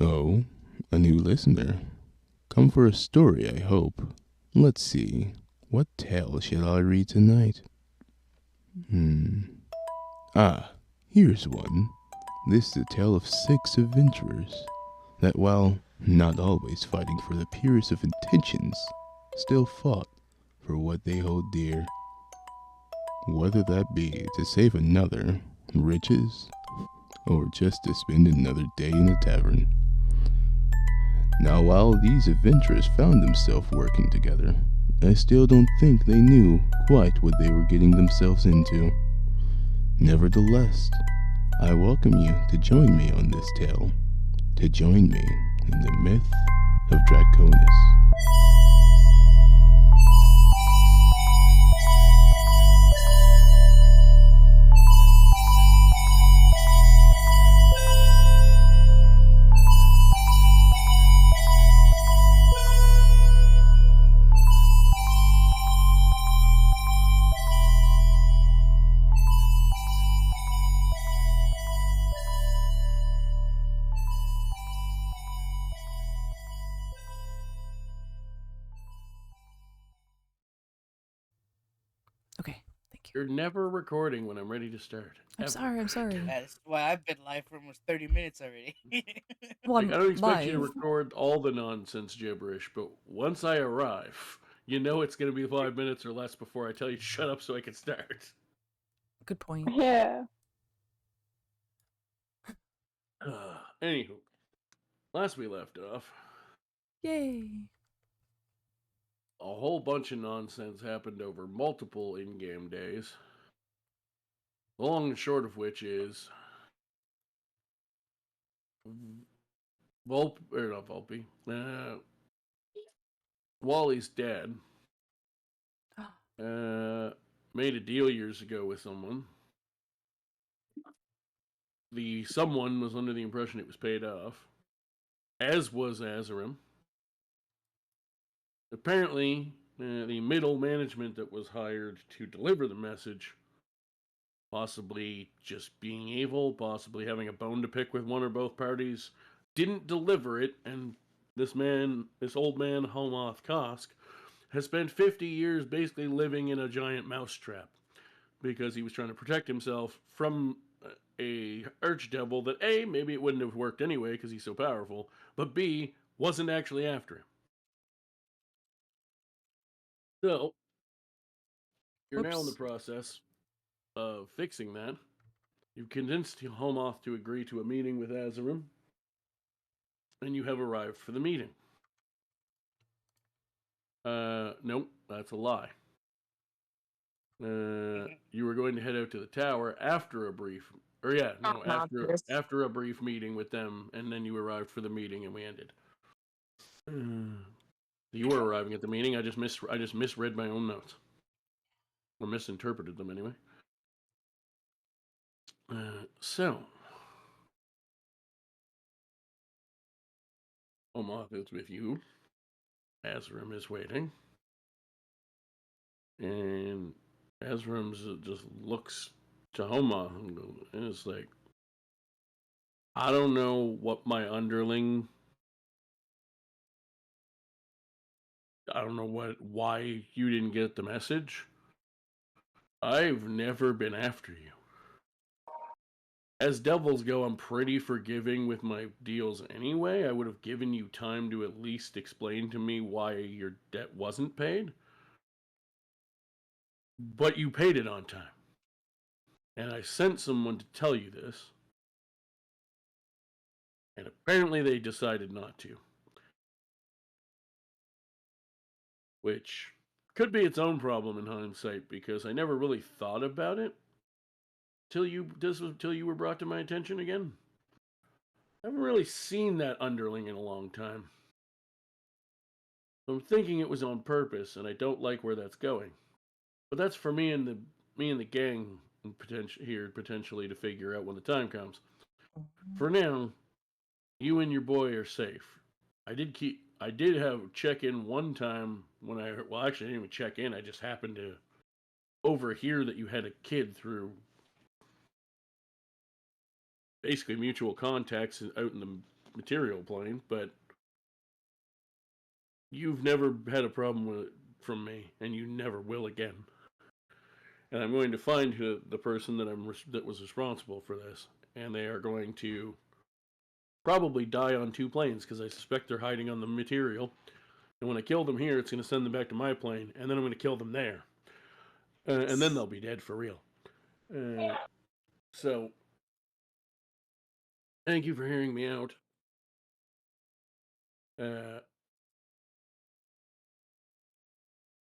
Oh, a new listener. Come for a story, I hope. Let's see. What tale shall I read tonight? Ah, here's one. This is a tale of 6 adventurers that, while not always fighting for the purest of intentions, still fought for what they hold dear. Whether that be to save another, riches, or just to spend another day in a tavern. Now, while these adventurers found themselves working together, I still don't think they knew quite what they were getting themselves into. Nevertheless, I welcome you to join me on this tale, to join me in the myth of Draconis. Okay, thank you. You're never recording when I'm ready to start. I'm sorry. That's why I've been live for almost 30 minutes already. Well, Like, I don't expect you to live. record all the nonsense gibberish, but once I arrive, you know it's going to be 5 minutes or less before I tell you to shut up so I can start. Good point. Yeah. Anywho, last we left off, Yay. a whole bunch of nonsense happened over multiple in-game days. The long and short of which is Vulpe, or not Vulpe, Wally's dad made a deal years ago with someone. The someone was under the impression it was paid off, as was Azarim. Apparently, the middle management that was hired to deliver the message, possibly just being evil, possibly having a bone to pick with one or both parties, didn't deliver it, and this old man, Homoth Kosk, has spent 50 years basically living in a giant mousetrap because he was trying to protect himself from a archdevil that A, maybe it wouldn't have worked anyway because he's so powerful, but B, wasn't actually after him. So, you're now in the process of fixing that. You've convinced Homoth to agree to a meeting with Azarim, and you have arrived for the meeting. Nope, that's a lie. You were going to head out to the tower after a brief, after a brief meeting with them, and then you arrived for the meeting, and we ended. You were arriving at the meeting. I just misread my own notes, or misinterpreted them anyway. So, Homoth is with you. Azarim is waiting, and Azarim just looks to Homoth and it's like, I don't know what my underling. I don't know why you didn't get the message. I've never been after you. As devils go, I'm pretty forgiving with my deals anyway. I would have given you time to at least explain to me why your debt wasn't paid. But you paid it on time. And I sent someone to tell you this. And apparently they decided not to. Which could be its own problem in hindsight, because I never really thought about it till you were brought to my attention again. I haven't really seen that underling in a long time. I'm thinking it was on purpose, and I don't like where that's going. But that's for me and the gang potentially to figure out when the time comes. For now, you and your boy are safe. I did have check in one time when actually I didn't even check in. I just happened to overhear that you had a kid through basically mutual contacts out in the material plane, but you've never had a problem with it from me, and you never will again. And I'm going to find the person that was responsible for this, and they are going to probably die on 2 planes because I suspect they're hiding on the material. And when I kill them here, it's going to send them back to my plane, and then I'm going to kill them there, and then they'll be dead for real. So, thank you for hearing me out.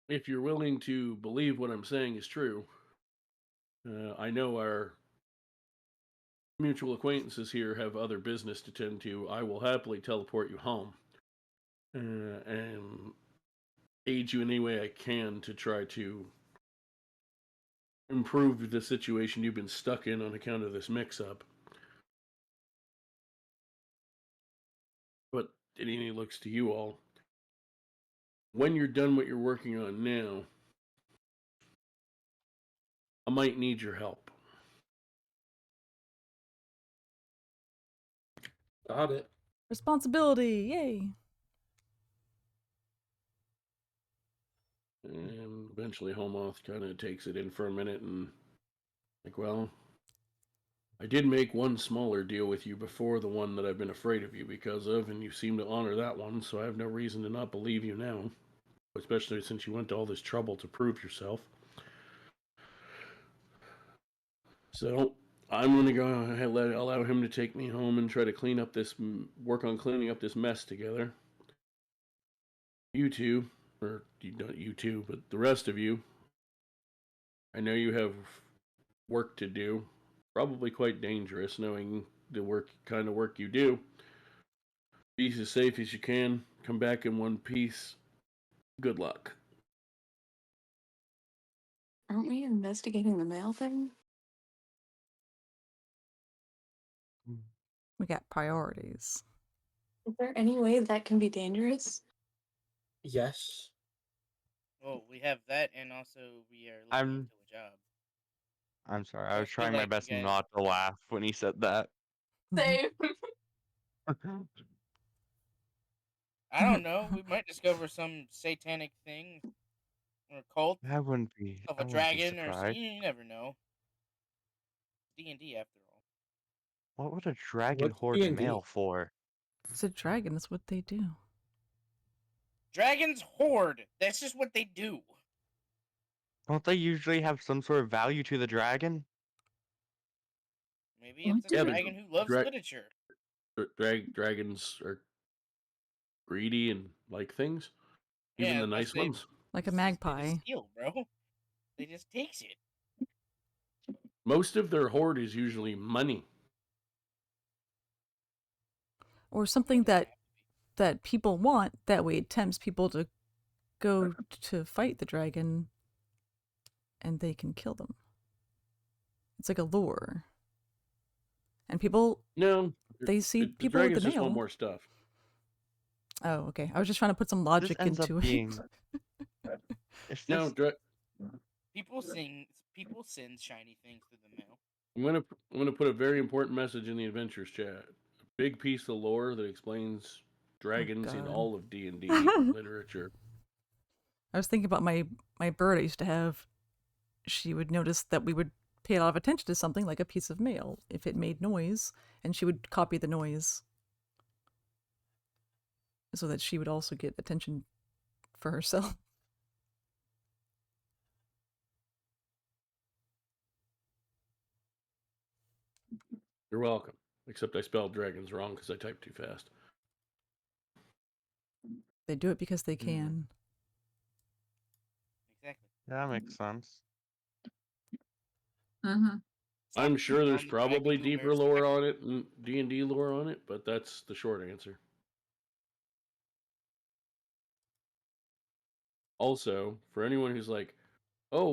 If you're willing to believe what I'm saying is true, I know our mutual acquaintances here have other business to tend to. I will happily teleport you home and aid you in any way I can to try to improve the situation you've been stuck in on account of this mix-up. But it looks to you all. When you're done what you're working on now, I might need your help. Got it. Responsibility, yay. And eventually Homoth kind of takes it in for a minute and like, well, I did make one smaller deal with you before, the one that I've been afraid of you because of, and you seem to honor that one, so I have no reason to not believe you now, especially since you went to all this trouble to prove yourself. So I'm going to go ahead and allow him to take me home and try to work on cleaning up this mess together. You two, or not you two, but the rest of you, I know you have work to do. Probably quite dangerous, knowing the kind of work you do. Be as safe as you can. Come back in one piece. Good luck. Aren't we investigating the mail thing? We got priorities. Is there any way that can be dangerous? Yes. Well, we have that, and also we are looking into a job. I'm sorry. So I I was feel trying my like best you guys- not to laugh when he said that. Same. I don't know. We might discover some satanic thing or cult I wouldn't be. of I a wouldn't be dragon or surprised. you never know. D&D after all. What would a dragon What's hoard D&D? mail for? It's a dragon, that's what they do. Dragons hoard. That's just what they do. Don't they usually have some sort of value to the dragon? Maybe it's a Yeah, dragon who loves literature. Dragons are greedy and like things. Even Yeah, the nice ones. Like a They magpie. just steal, bro. They just takes it. Most of their hoard is usually money. Or something that people want, that way it tempts people to go to fight the dragon and they can kill them. It's like a lure. And people, No, they see the people with dragons the just want mail. more stuff. Oh, okay. I was just trying to put some logic This ends into up it. being. If No, this, People send shiny things through the mail. I'm gonna put a very important message in the adventures chat. A big piece of lore that explains dragons in God. all of D&D literature. I was thinking about my bird I used to have. She would notice that we would pay a lot of attention to something like a piece of mail if it made noise, and she would copy the noise so that she would also get attention for herself. You're welcome. Except I spelled dragons wrong because I typed too fast. They do it because they can. Exactly. that makes sense. Mm-hmm. I'm sure there's the probably dragon who deeper wears lore spectacles. on it and D&D lore on it, but that's the short answer. Also, for anyone who's like, "Oh,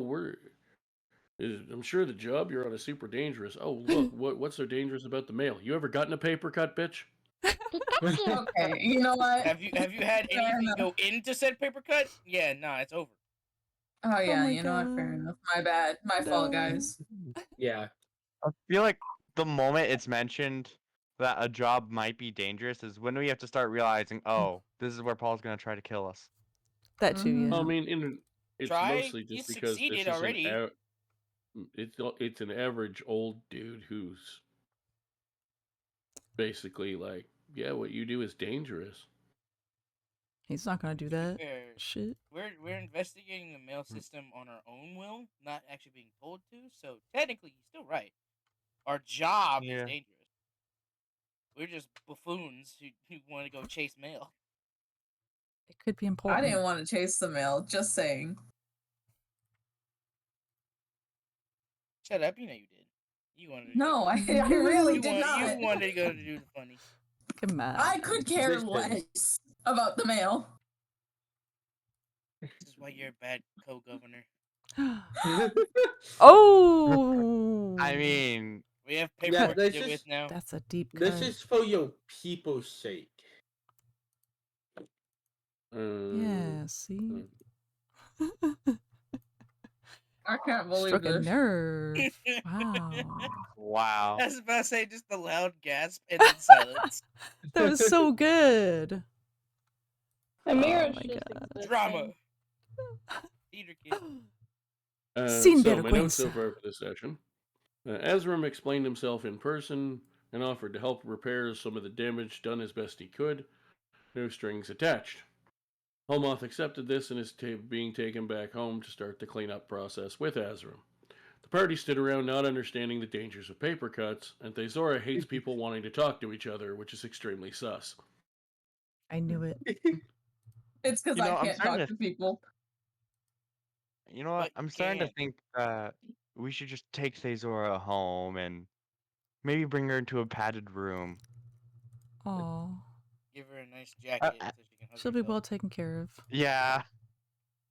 I'm sure the job you're on is super dangerous." Oh, look, what's so dangerous about the mail? You ever gotten a paper cut, bitch? Okay, you know what? Have you had Fair anything enough. go into said paper cut? Yeah, nah, it's over. Oh yeah, my you know what? Fair God. enough. My bad. My fault, No. guys. Yeah. I feel like the moment it's mentioned, that a job might be dangerous is when we have to start realizing, oh, this is where Paul's gonna try to kill us. That too, yeah. I mean, it's Try. mostly You just because this succeeded is already. it's an average old dude who's basically like, yeah, what you do is dangerous. He's not gonna do To be that. fair, Shit. we're investigating the mail system on our own will, not actually being told to. So technically, he's still right. Our job is Yeah. dangerous. We're just buffoons who want to go chase mail. It could be I important. didn't want to chase the mail, just saying. Shut up! You know you did. You wanted to. No, go I do really you did not. You wanted to go to do the funny. Come on. I could care Listen. less about the mail. This is why you're a bad co-governor. Oh. I mean, We have paperwork to this deal with is- now. That's a deep cut. This is for your people's sake. Yeah, see? I can't believe Struck a this. nerve. Wow. wow. I was about to say just the loud gasp and then silence. That was so good. Amira's my just God. existing. Drama. Theater kid. Sin So my notes so vergüenza. far for this session. Azram explained himself in person and offered to help repair some of the damage done as best he could. No strings attached. Holmoth accepted this and is being taken back home to start the cleanup process with Azram. The party stood around not understanding the dangers of paper cuts, and Theizora hates people wanting to talk to each other, which is extremely sus. I knew it. It's because You know, I I'm can't starting talk to- to people. You know what? But I'm you starting to can't. think that we should just take Theizora home and maybe bring her into a padded room. Oh, Give her a nice jacket so she can hug she'll be herself. well taken care of. Yeah.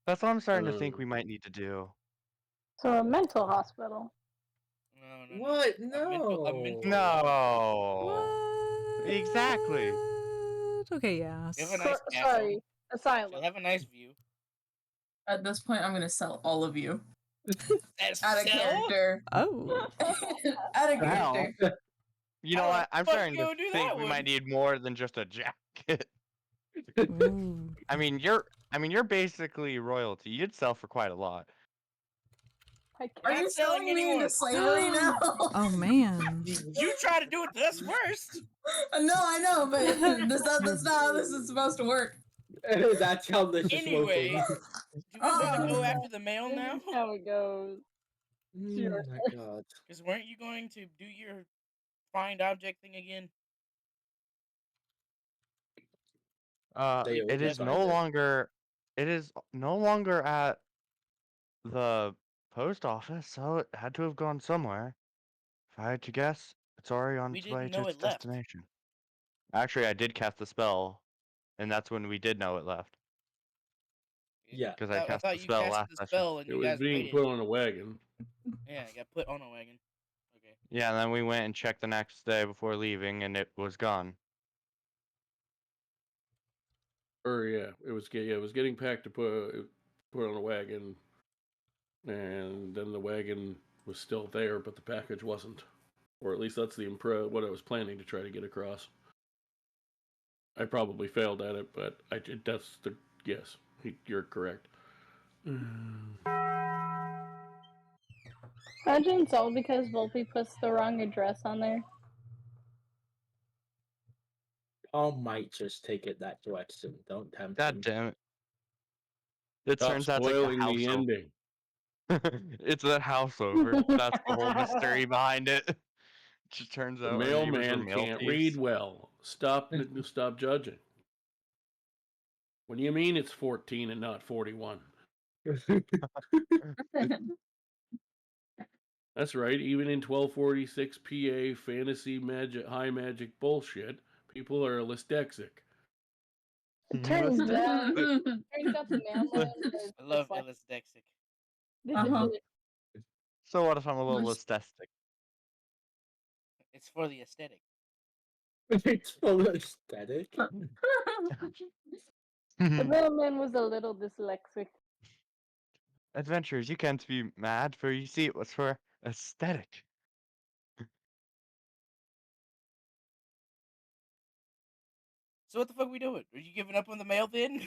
That's what I'm starting to think we might need to do. So a mental hospital. No. What? A mental No. Exactly. What? Okay, yeah. Give her a nice castle. Sorry, asylum. She'll have a nice view. At this point, I'm gonna sell all of you. As Out of sell? character. Oh. Out of Wow. character. You know How the what? I'm fuck starting you to gonna do think that we one? might need more than just a jacket. Ooh. I mean, you're basically royalty. You'd sell for quite a lot. I Are can't. you Not selling selling me anyone. into slavery now? Oh man. You try to do it to us first. No, I know, but that's not how this is supposed to work. That's how this is Anyway, working. do we want to go after the mail This now? is how it goes. Oh my god. Because weren't you going to do your find object thing again? They It already is signed no it. longer. It is no longer at the post office, so it had to have gone somewhere. If I had to guess, it's already on We its way didn't to know its it left. destination. Actually, I did cast the spell, and that's when we did know it left. Yeah. Because I cast the thought you spell cast last the session. spell and It you was guys being waited. put on a wagon. Yeah, it got put on a wagon. Okay. Yeah, and then we went and checked the next day before leaving, and it was gone. Or yeah, it was getting packed to put on a wagon, and then the wagon was still there, but the package wasn't. Or at least that's the what I was planning to try to get across. I probably failed at it, but that's the yes. You're correct. Imagine it's all because Vulpe puts the wrong address on there. Paul might just take it that direction. Don't tempt God him. damn it. It Stop turns out it's like the spoiling house the over. ending. It's that house over. That's the whole mystery behind it. It just turns The out our neighbors were mailman mail can't thieves. read well. Stop judging. What do you mean it's 14 and not 41? That's right. Even in 1246 PA fantasy magic, high magic bullshit, people are dyslexic. It turns out the mailman was I love dyslexic. Ellis Dexic. Uh-huh. So what if I'm a little aesthetic? It's for the aesthetic. It's full of aesthetic. The mailman was a little dyslexic. Adventurers, you can't be mad, for you see it was for aesthetic. So what the fuck are we doing? Are you giving up on the mail then?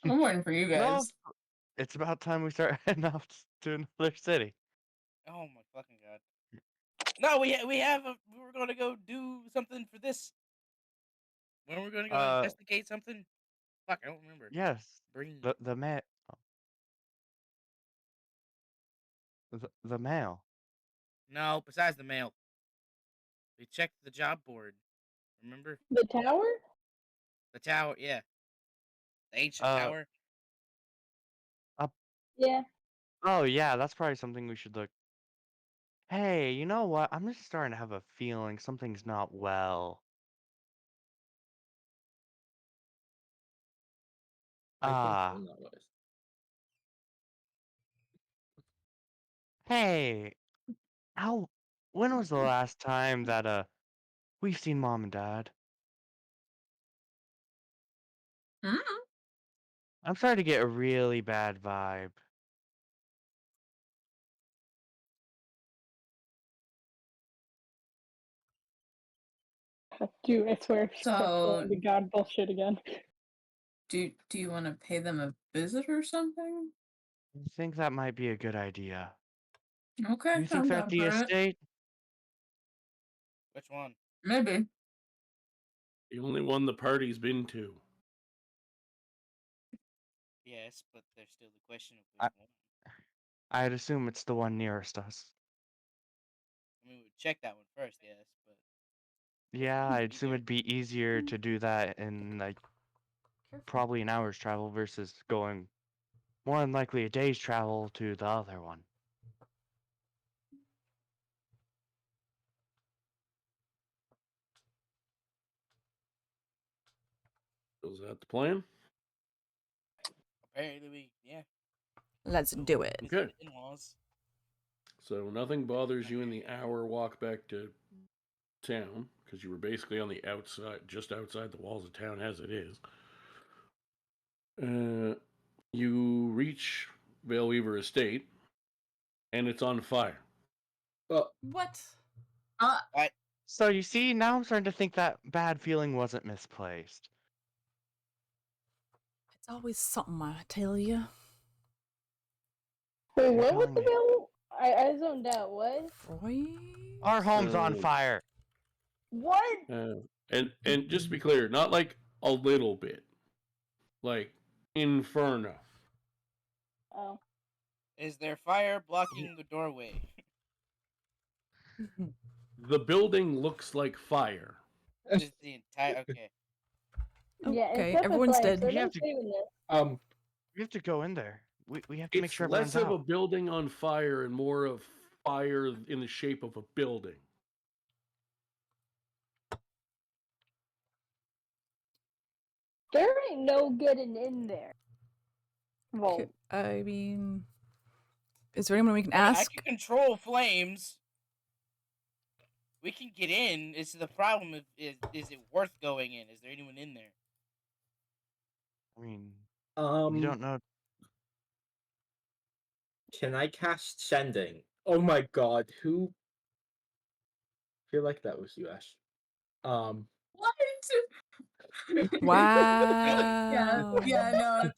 Hmm, I'm waiting for you no, guys. it's about time we start heading off to another city. Oh my fucking god. No, we were gonna go do something for this. When we're gonna go investigate something? Fuck, I don't remember. Yes, Brain. the mail. The mail. No, besides the mail. We checked the job board. Remember? The tower? The tower, yeah. The ancient Uh, tower. Yeah. Oh yeah, that's probably something we should look. Hey, you know what? I'm just starting to have a feeling something's not well. I think Ah, so, that was. hey, how? When was the last time that we've seen Mom and Dad? Hmm? I'm starting to get a really bad vibe. Dude, I swear, she starts So, pulling the god bullshit again. do you want to pay them a visit or something? I think that might be a good idea. Okay, Do you think I'm they're at down the for it. estate? Which one? Maybe. The only one the party's been to. Yes, but there's still the question of I- which one. I'd assume it's the one nearest us. I mean, we would check that one first, yes, but Yeah, I'd assume either. it'd be easier to do that in like probably an hour's travel versus going more than likely a day's travel to the other one. Is that the plan? Apparently, yeah. Let's do it. Visit Okay. the in-laws. So nothing bothers you in the hour walk back to town, because you were basically on the outside, just outside the walls of town as it is. You reach Veilweaver Estate, and it's on fire. Well, What? What? So you see, now I'm starting to think that bad feeling wasn't misplaced. It's always something, I tell you. Wait, You're what was telling the me. bill? I zoned out. What? Freud? Our home's on fire. What? And just to be clear, not like a little bit, like inferno. Oh. Is there fire blocking the doorway? The building looks like fire. Just the entire. Okay. Yeah, Okay, it's definitely everyone's fire, dead. so We no have to- saving this. We have to go in there. We have to make It's sure less everyone's of a out. building on fire and more of fire in the shape of a building. There ain't no getting in there. Well, I mean, is there anyone we can I mean, I ask? can control flames. We can get in. It's the problem is it worth going in? Is there anyone in there? I mean, we don't know. Can I cast sending? Oh my god, who? I feel like that was you, Ash. What? Wow. Yeah, no,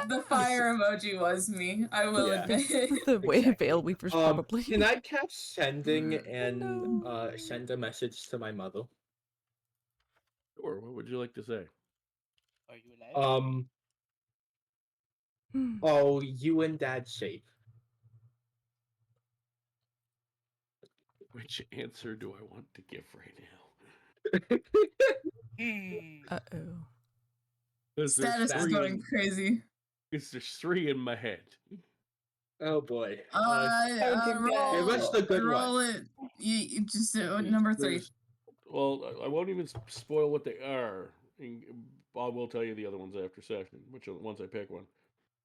the fire emoji was me. I will Yeah. admit. The way Exactly. Veilweaver's probably. Can I cast sending and No. send a message to my mother? Or what would you like to say? Are you alive? Oh, you and Dad safe. Which answer do I want to give right now? Uh-oh. Status is going crazy. Because there's 3 in my head. Oh boy. Roll. what's the good roll one? it. You just number 3. Well, I won't even spoil what they are. I will tell you the other ones after session, once I pick one.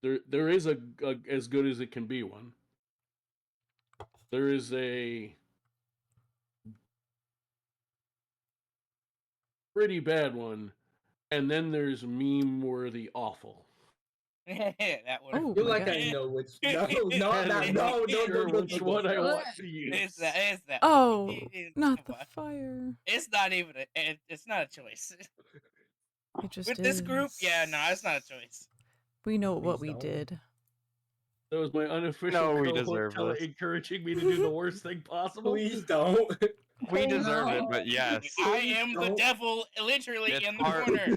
There is a as good as it can be one. There is a pretty bad one, and then there's meme-worthy awful. That one. Oh, I feel my like God. I know which. No, not that. No, Sure which one I want to use. It's that. It's that. Oh, It's not the fine. fire. It's not even. It's not a choice. It just With is. this group, yeah, no, it's not a choice. We know what Please we don't. did. That was my unofficial No, we cohort deserve this. encouraging me to do the worst thing possible. Please don't. We deserve it, No. but yes. I Please am the don't. devil, literally It's in the heart- corner.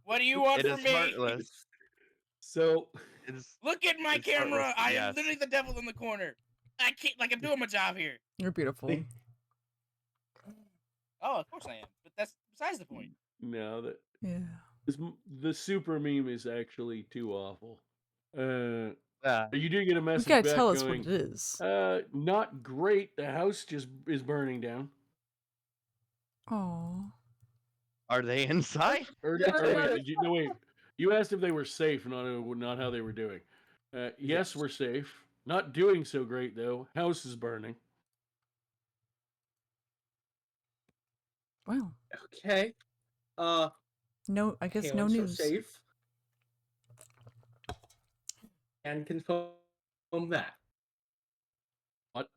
What do you want It from is me? heartless. So, It's Look at my It's heartless, camera. but I am yes. literally the devil in the corner. I can't. Like I'm doing my job here. You're beautiful. Oh, of course I am. But that's besides the point. no, Yeah. the super meme is actually too awful. yeah. You do get a You message gotta back tell us going, what it is. not great. The house just is burning down. Oh. Are they inside? Or wait, no, wait. You asked if they were safe, not how they were doing. Yes, Yes. we're safe. Not doing so great though. House is burning. Wow. Okay. No, I guess no Hands are news. safe. And confirm that. What?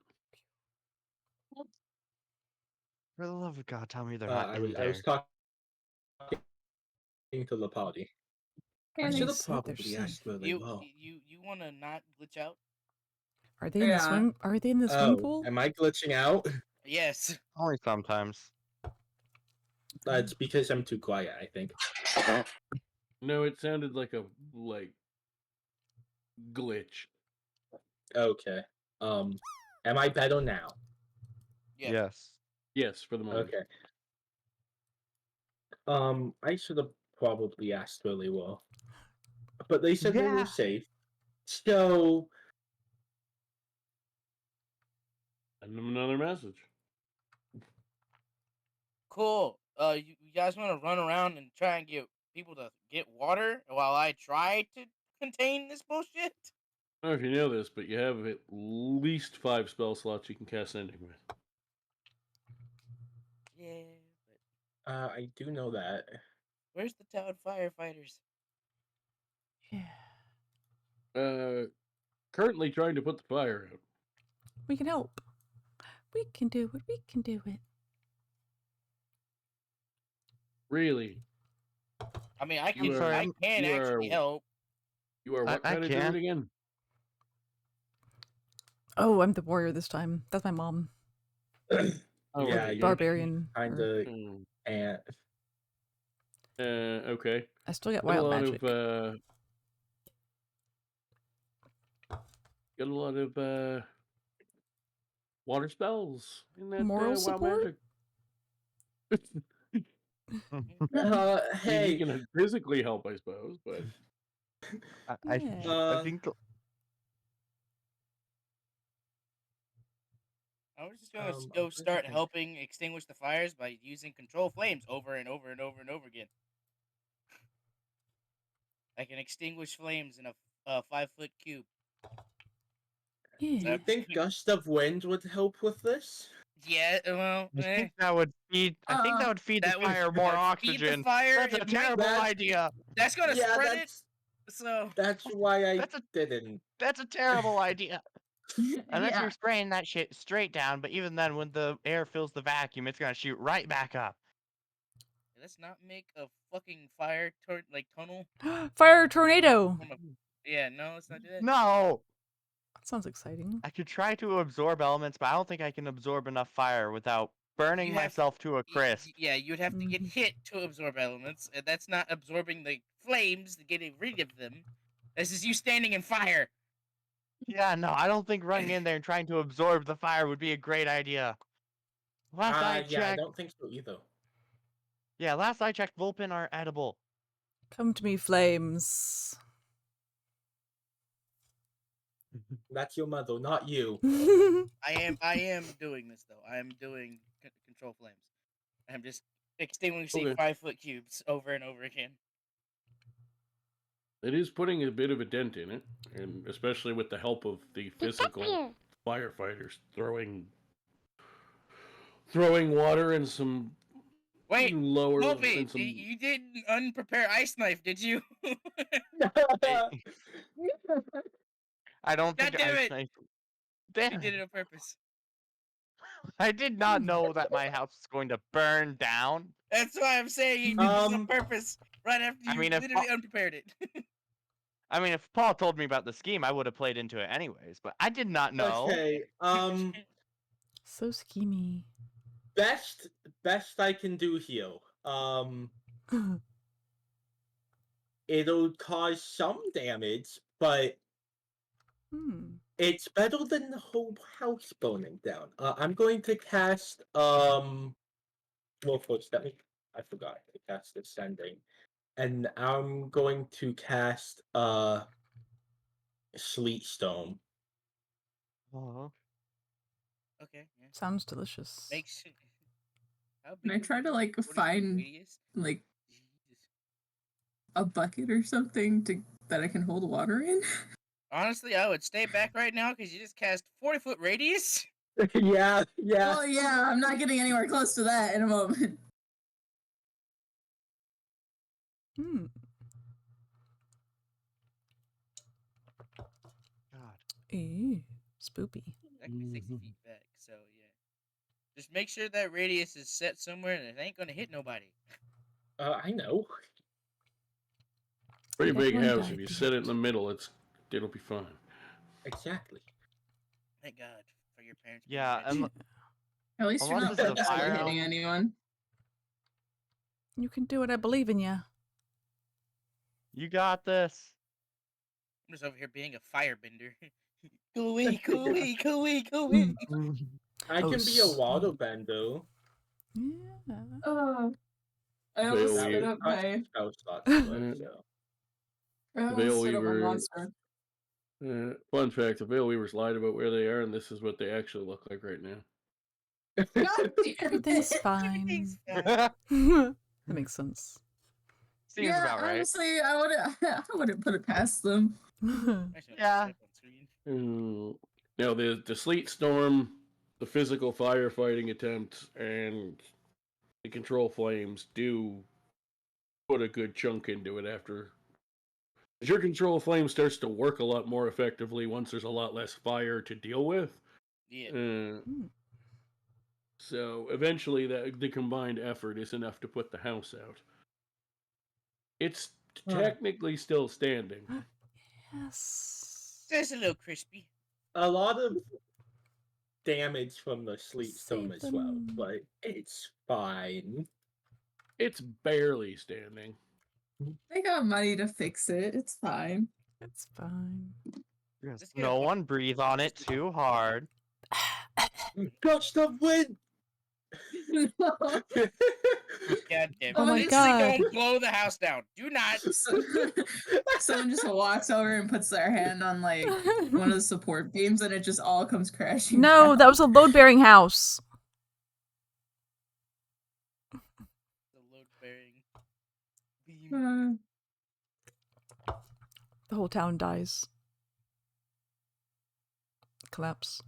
For the love of God, tell me they're not I in was there. talking to the party. I Can should I have say they're probably asked safe? really well. You want to not glitch out? Are they in the Yeah. swim? Are they in the swim Oh, pool? am I glitching out? Yes. Only sometimes. It's because I'm too quiet, I think. No, it sounded like a glitch. Okay. Am I better now? Yeah. Yes. Yes, for the moment. Okay. I should have probably asked really well. But they said they Yeah. were safe. So Send them another message. Cool. You guys want to run around and try and get people to get water while I try to contain this bullshit? I don't know if you know this, but you have at least 5 spell slots you can cast Sending with. Yeah. But I do know that. where's the town firefighters? Yeah. Currently trying to put the fire out. We can help. We can do it. We can do it. I Really? mean, I You can. sorry, I I'm- can you actually are- help. You are what I kind of can. druid again? Oh, I'm the warrior this time. That's my mom. Oh, Yeah, okay. you Barbarian. kind or- of can't. Okay. I still get Got a wild lot magic. of got a lot of water spells in that Moral wild support? magic. I mean, Hey, you can physically help, I suppose, but I Yeah. think I was just gonna I'm go trying to start think. helping extinguish the fires by using control flames over and over and over and over again. I can extinguish flames in a 5-foot cube. do Yeah. you think gust of wind would help with this? Yeah, well, I think that would feed. I think that would feed that the would fire more feed the oxygen. fire. That's a It might- terrible That's- idea. That's gonna Yeah, spread it. that's So that's why I That's a- didn't. That's a terrible idea. Unless Yeah. you're spraying that shit straight down, but even then, when the air fills the vacuum, it's gonna shoot right back up. let's not make a fucking fire tunnel. Fire tornado. From a... Yeah, no, let's not do that. No, That sounds exciting. I could try to absorb elements, but I don't think I can absorb enough fire without burning You have- myself to a crisp. Yeah, you'd have to get Mhm. hit to absorb elements, and that's not absorbing the flames, getting rid of them. This is you standing in fire. Yeah, no, I don't think running in there and trying to absorb the fire would be a great idea. Last I Yeah, I checked, don't think so either. last I checked, Vulpin are edible. Come to me, flames. That's your mother, not you. I am doing this though. I am doing control flames. I'm just extinguishing Okay. 5-foot cubes over and over again. it is putting a bit of a dent in it, and especially with the help of the physical firefighters throwing water and some Wait, lower Vulpe, than some. you didn't unprepare ice knife, did you? I don't God think damn I it! sniped. You Damn did it. it on purpose. I did not know that my house was going to burn down. That's why I'm saying you did this on purpose. Right after I you mean, if literally unprepared it. if Paul told me about the scheme, I would have played into it anyways. But I did not know. Okay. So schemy. Best I can do here. It'll cause some damage, but it's better than the whole house burning down. I'm going to cast well, first I forgot to cast Ascending, and I'm going to cast Sleet Stone. Oh. Okay. Yeah. Sounds delicious. Makes. Can I try to like find like a bucket or something that I can hold water in? Honestly, I would stay back right now because you just cast 40-foot radius. yeah. Well, yeah, I'm not getting anywhere close to that in a moment. God. Ew, spoopy. That could be 60 feet back, so yeah. Just make sure that radius is set somewhere and it ain't gonna hit nobody. I know. Pretty big Everyone house. died If you the set it in hit. the middle, it'll be fine. Exactly. Thank God for your parents. Yeah, and At least you're unless not it's a purposely fire hitting house. anyone. You can do it. I believe in you. You got this. I'm just over here being a firebender. Go away, go away, go away, go away. I can be a waterbender. Yeah. Oh, I almost Veilweaver. spit up my. I almost spit up my Veilweaver. monster. Fun fact: the Veilweavers lied about where they are, and this is what they actually look like right now. Everything's fine. Everything's fine. That makes sense. Seems Yeah, about right. honestly, I wouldn't put it past them. Yeah. Now the sleet storm, the physical firefighting attempt, and the control flames do put a good chunk into it after. As your control flame starts to work a lot more effectively once there's a lot less fire to deal with. Yeah. So eventually the combined effort is enough to put the house out. It's technically still standing. Yes. Just a little crispy. A lot of damage from the sleet storm Save as well, them. but it's fine. It's barely standing. They got money to fix it. It's fine. It's fine. Just no one breathe on it too hard. Gust of wind! God damn it. Oh my This God. thing don't blow the house down. Do not. Someone just walks over and puts their hand on like one of the support beams, and it just all comes crashing. No, down. that was a load-bearing house. The load-bearing beam. The whole town dies. Collapse.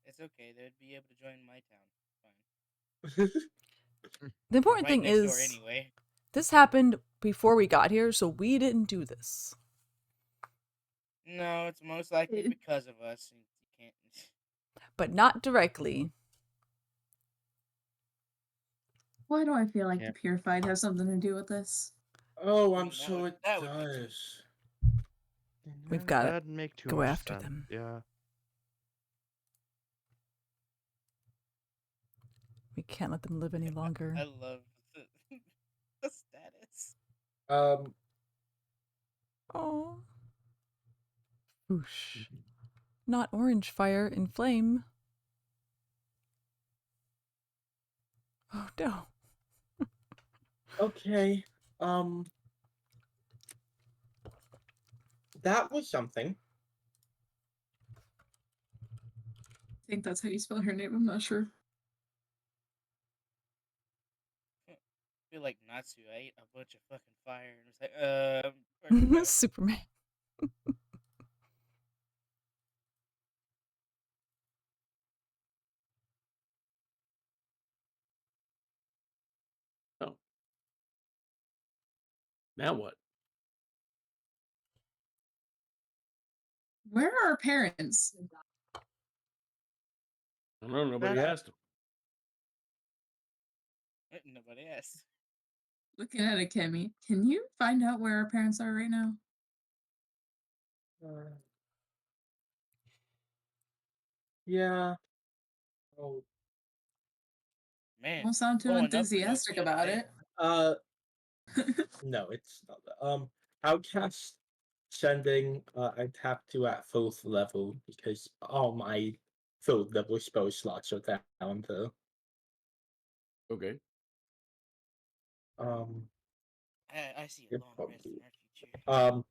It's okay. They'd be able to join my town. Fine. The important Right thing next door is, anyway. this happened before we got here, so we didn't do this. No, it's most likely because of us. You can't. But not directly. Why do I feel like the purified has something to do with this? Oh, I'm sure it does. We've got to That'd make too go much after sense. them. Yeah. We can't let them live any longer. I love the status. Oh. Whoosh. Not orange fire in flame. Oh no. Okay. That was something. I think that's how you spell her name. I'm not sure. I feel like Natsu. I ate a bunch of fucking fire and was like, Superman. Now what? Where are our parents? I don't know. Nobody That- asked him. Nobody asked. Looking at Akemi, can you find out where our parents are right now? Yeah. Oh. Man, Don't sound too blowing up for no enthusiastic good about thing. it. No, it's not that. I'll cast sending. I'd have to at fourth level because all my third level spell slots are down though. Okay. I see a It long probably- rest in our future.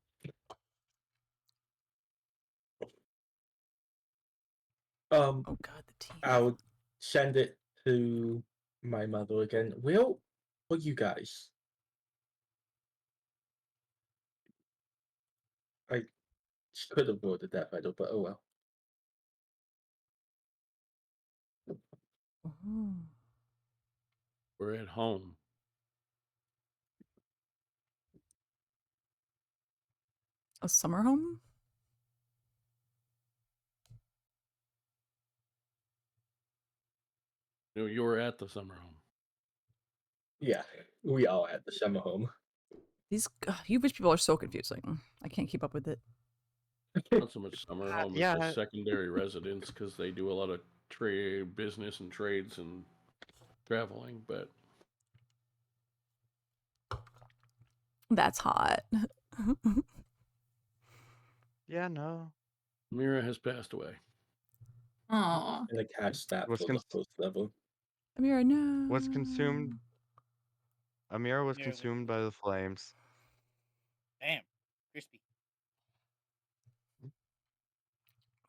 Oh God, the teeth. I'll send it to my mother again. Will you guys? I could have worded that better, but oh well. Oh. We're at home. A summer home? You know, you were at the summer home. Yeah, we all at the summer home. These you rich people are so confusing. I can't keep up with it. Not so much summer home yeah. as the secondary residence because they do a lot of trade, business, and trades and traveling. But That's hot. Yeah, no. Amira has passed away. Aw. And I cast that Was for the fourth level. Amira, no. Was consumed. Amira was Amira was- consumed by the flames. Damn, crispy.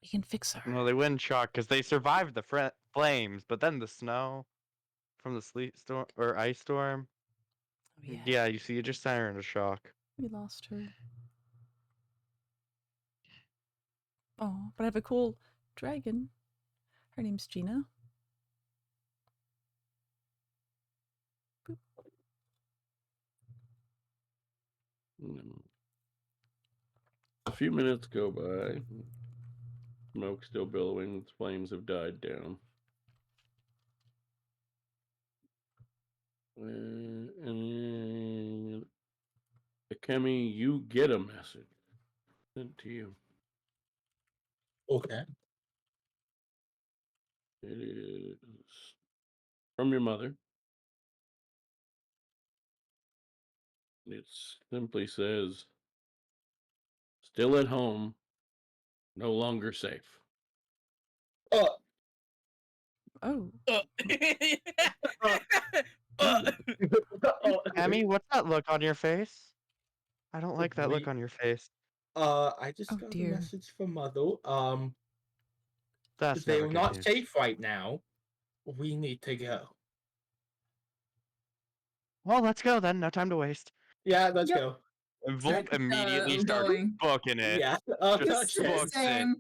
We can fix her. No, they wouldn't shock because they survived the flames, but then the snow from the sleet storm or ice storm. Oh, Yeah, you see, you just sent her into shock. We lost her. Oh, but I have a cool dragon. Her name's Gina. Boop. A few minutes go by. Smoke still billowing. Flames have died down. And Akemi, you get a message sent to you. Okay. It is from your mother. It simply says, "Still at home, no longer safe." Oh. Emmy, what's that look on your face? I don't like that look We- on your face. I just Oh, got dear. a message from Mother. That's They're never good not news. safe right now. We need to go. Well, let's go then. No time to waste. Yeah, let's Yep. go. And Vulp immediately I'm starts going. booking it. Yeah. Just Okay. books it. Same.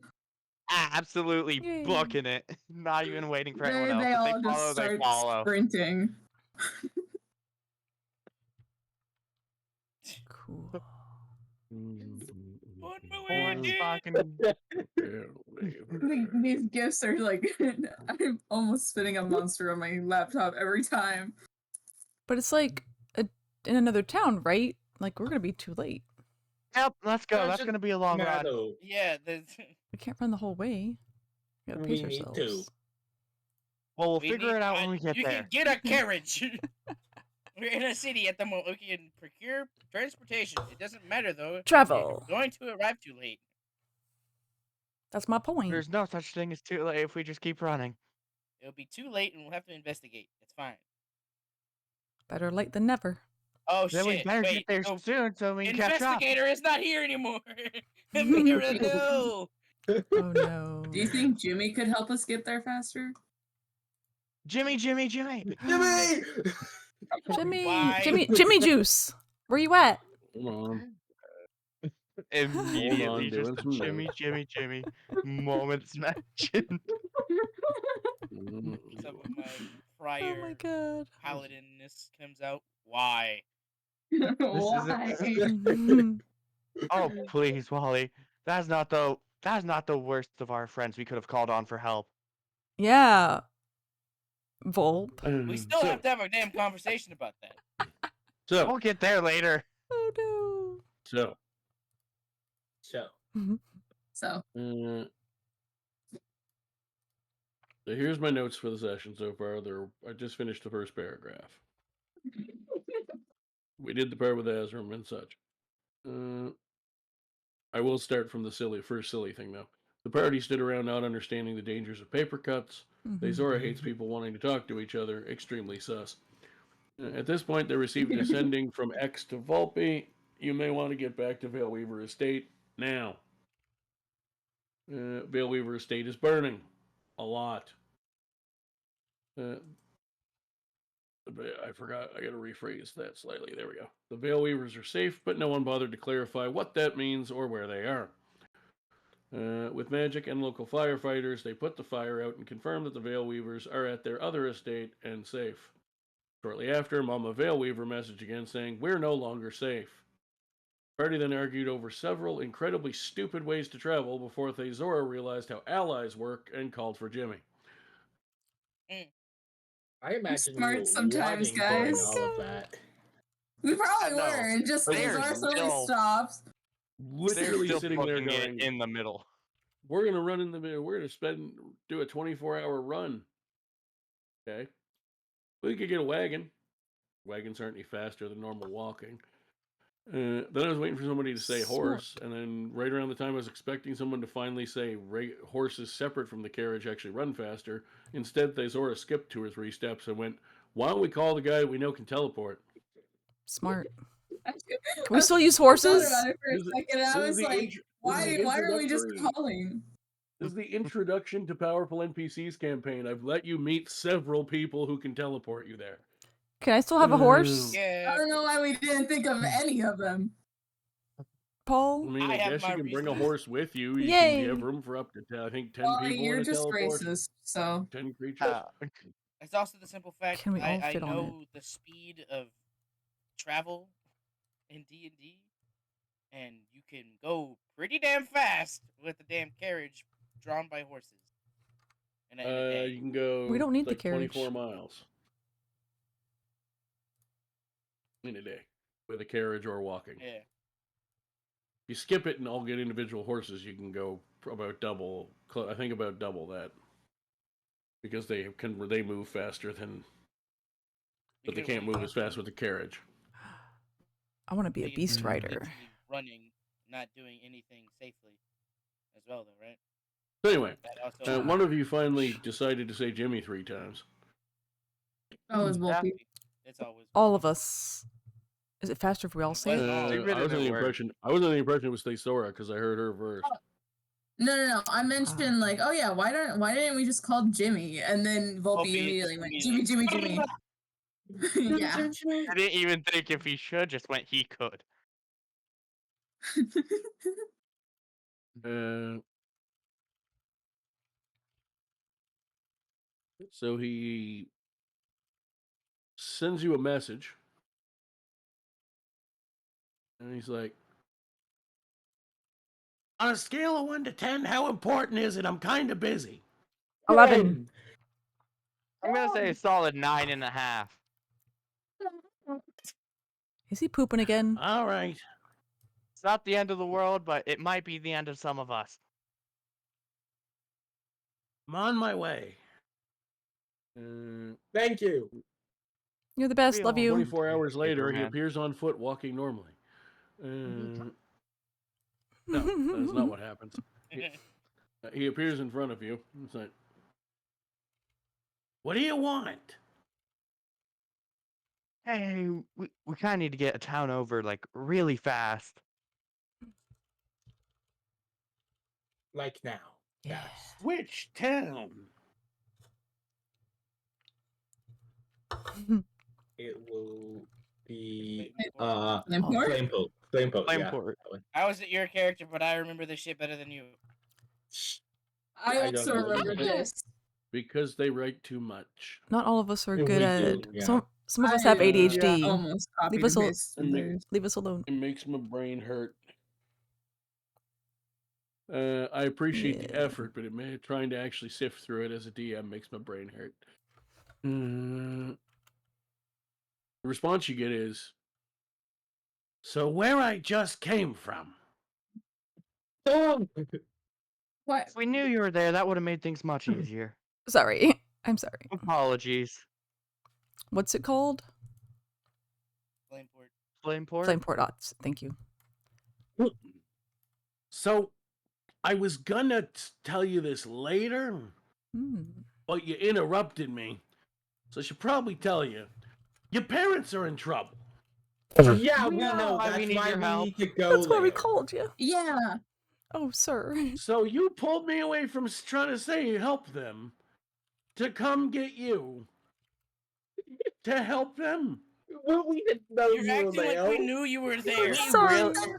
Absolutely Yay. booking it. Not even waiting for anyone else. They If all they just follow, they start follow. sprinting. Cool. Horns fucking. These gifts are like I'm almost spinning a monster on my laptop every time. But it's like in another town, right? Like we're gonna be too late. Yep, let's go. That's Doesn't gonna be a long ride. matter. Yeah, We can't run the whole way. We gotta We pace need ourselves. to. Well, we'll we figure need- it out when we get you there. can get a carriage. We're in a city at the moment. We can procure transportation. It doesn't matter though. Travel. We're going to arrive too late. That's my point. There's no such thing as too late if we just keep running. It'll be too late, and we'll have to investigate. It's fine. Better late than never. Oh Then we shit! better Wait, get there so soon so we can catch up. investigator is not here anymore. Amira, no. Oh no. Do you think Jimmy could help us get there faster? Jimmy, Jimmy, Jimmy! Jimmy! Jimmy, Why? Jimmy Juice. Where you at? Hold on. Immediately just doing a some Jimmy, notes. Jimmy, Jimmy. Moments mentioned. Some of my Oh prior my god. paladinness comes out. Why? Why? Oh, please, Wally. That's not the worst of our friends we could have called on for help. Yeah. Vulp. We still have to have a damn conversation about that. So We'll get there later. Oh So, no. So so here's my notes for the session so far. I just finished the first paragraph. We did the part with Azram and such. I will start from the first silly thing though. The party stood around not understanding the dangers of paper cuts. Theizora hates people wanting to talk to each other. Extremely sus. At this point, they received a sending from X to Vulpe. You may want to get back to Veilweaver Estate now. Veilweaver Estate is burning. A lot. I forgot. I gotta rephrase that slightly. There we go. The Veilweavers are safe, but no one bothered to clarify what that means or where they are. With magic and local firefighters, they put the fire out and confirmed that the Veilweavers are at their other estate and safe. Shortly after, Mama Veilweaver messaged again saying, "We're no longer safe." The party then argued over several incredibly stupid ways to travel before Theizora realized how allies work and called for Jimmy. I imagine smart you sometimes, loving during guys. all of that. We probably No, were. It just they're Theizora suddenly still- stops. Literally Still sitting there booking it going, in the middle. "We're gonna run in the middle. We're gonna do a 24-hour run." Okay, we could get a wagon. Wagons aren't any faster than normal walking. Then I was waiting for somebody to say horse, and then right around the time I was expecting someone to finally say horses separate from the carriage actually run faster. Instead, Theizora skipped 2 or 3 steps and went, "Why don't we call the guy we know can teleport?" Smart. Can we still use horses? I thought about it for a second, and I was like, why are we just calling? This is the introduction to Powerful NPCs campaign. I've let you meet several people who can teleport you there. Can I still have a horse? I don't know why we didn't think of any of them. Paul? I mean, I guess you can bring a horse with you. You have room for up to, I think, 10 Wally, people you're in a just teleport. racist, so 10 creatures. It's also the simple fact Can we all I fit on know the speed of travel in D&D, and you can go pretty damn fast with a damn carriage drawn by horses. In a day. You can go. We don't need the like carriage. 24 miles in a day with a carriage or walking. Yeah. If you skip it and all get individual horses, you can go about double. I think about double that, because they move faster than, but they can't move as fast with the carriage. I want to be a beast You're rider. literally running, not doing anything safely, as well, though, right? So anyway, That also one of you finally decided to say Jimmy 3 times. oh, it's Vulpe. It's always All of us. Is it faster if we all say it? I was under the impression it was Theizora because I heard her first. No. I mentioned like, oh yeah, why didn't we just call Jimmy? And then Vulpe immediately went, Jimmy. Yeah. I didn't even think if he should, just went he could. So he sends you a message, and he's like, "On a scale of 1 to 10, how important is it? I'm kind of busy." 11. I'm gonna say a solid 9.5. Is he pooping again? All right. It's not the end of the world, but it might be the end of some of us. I'm on my way. Thank you. You're the best. Love you. 24 hours later, he man. appears on foot walking normally. No, that's not what happens. He appears in front of you. It's like, "What do you want?" Hey, we kind of need to get a town over, like, really fast. Like now. Yeah. Which town? It will be Flameport? Flameport. Yeah, Flameport. that one. I wasn't your character, but I remember this shit better than you. I I also don't know. remember this. Because they write too much. Not all of us are We good do, at yeah. some Some of us have ADHD. Almost copied Leave us, his. leave us alone. It makes my brain hurt. I appreciate the effort, but trying to actually sift through it as a DM makes my brain hurt. The response you get is, "So where I just came from." What? If we knew you were there, that would have made things much easier. Sorry. I'm sorry. Apologies. What's it called? Flameport. Flameport? Flameport Ots. Thank you. So, I was gonna tell you this later, but you interrupted me. So I should probably tell you. Your parents are in trouble. Yeah, we know. why That's we need why your we help. need to go That's why we there. called you. Yeah. Oh, sir. So you pulled me away from trying to say help them to come get you to help them. Well, we didn't know You're you were acting like there. we knew you were there.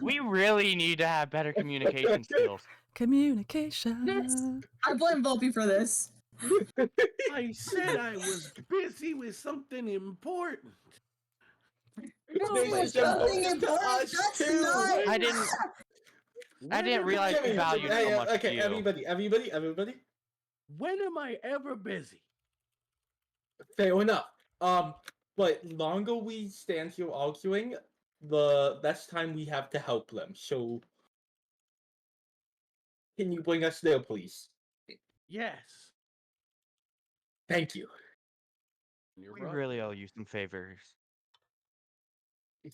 We really need to have better communication skills. Communication. I blame Vulpe for this. I said I was busy with something important. This is important to us too. I didn't realize you valued so much. Okay, you. everybody. When am I ever busy? Fair enough. But longer we stand here arguing, the less time we have to help them. So, can you bring us there, please? Yes. Thank you. We really owe you some favors.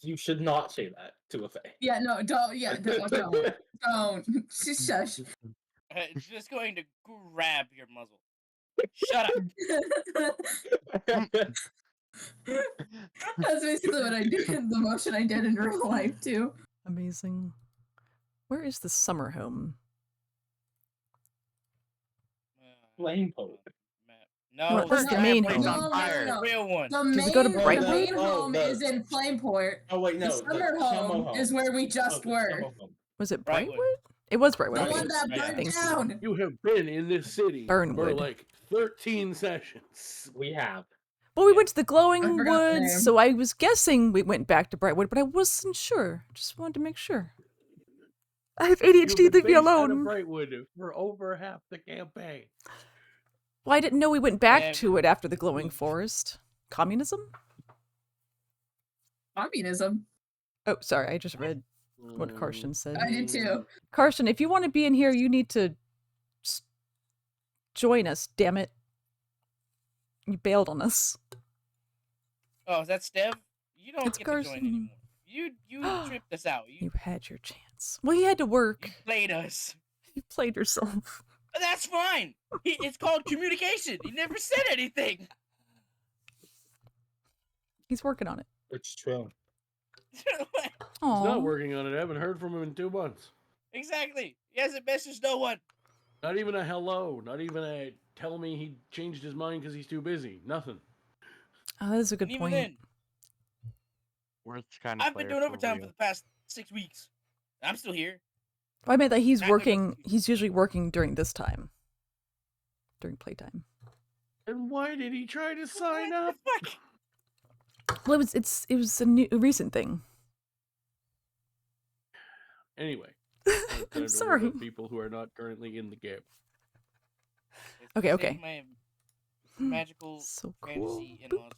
You should not say that to a Fae. Yeah, no, don't. Yeah, don't. Shush. It's just going to grab your muzzle. Shut up. That's basically what I did. The motion I did in real life too. Amazing. Where is the summer home? Flameport. No, that's the main place home. on fire. No. Real one. The Does it go to main, Brightwood? the main home is in Flameport. Oh wait, no. The summer home is where we just were. Was it Brightwood. Brightwood? It was Brightwood. The Okay. one that burned Thank you. down. You have been in this city for Burnwood. like 13 sessions. We have. Well, we went to the I Glowing forgot the Woods, name. so I was guessing we went back to Brightwood, but I wasn't sure. Just wanted to make sure. I have ADHD, You've been leave me based out of alone. Brightwood for over half the campaign. Well, I didn't know we went back Yeah. to it after the Glowing Forest. Communism? Communism. Oh, sorry, I just read what Karsten said. I did too. Karsten, if you want to be in here, you need to join us, damn it. You bailed on us. Oh, is that Stev? You don't It's get to join Carson. anymore. You tripped us out. You had your chance. Well, he had to work. You played us. You played yourself. But that's fine. It's called communication. He never said anything. He's working on it. It's true. He's Aww. not working on it. I haven't heard from him in 2 months. Exactly. He hasn't messaged no one. Not even a hello. Not even a tell me he changed his mind because he's too busy. Nothing. Oh, that is a good And even point. then, We're kind of I've been doing overtime for the past 6 weeks. I'm still here. Well, I meant that he's Not working. He's usually working during this time, during playtime. And why did he try to sign up? Well, it was a recent thing. Anyway, I'm sorry. People who are not currently in the game. Okay, okay. My magical So cool. fantasy and Boop. all.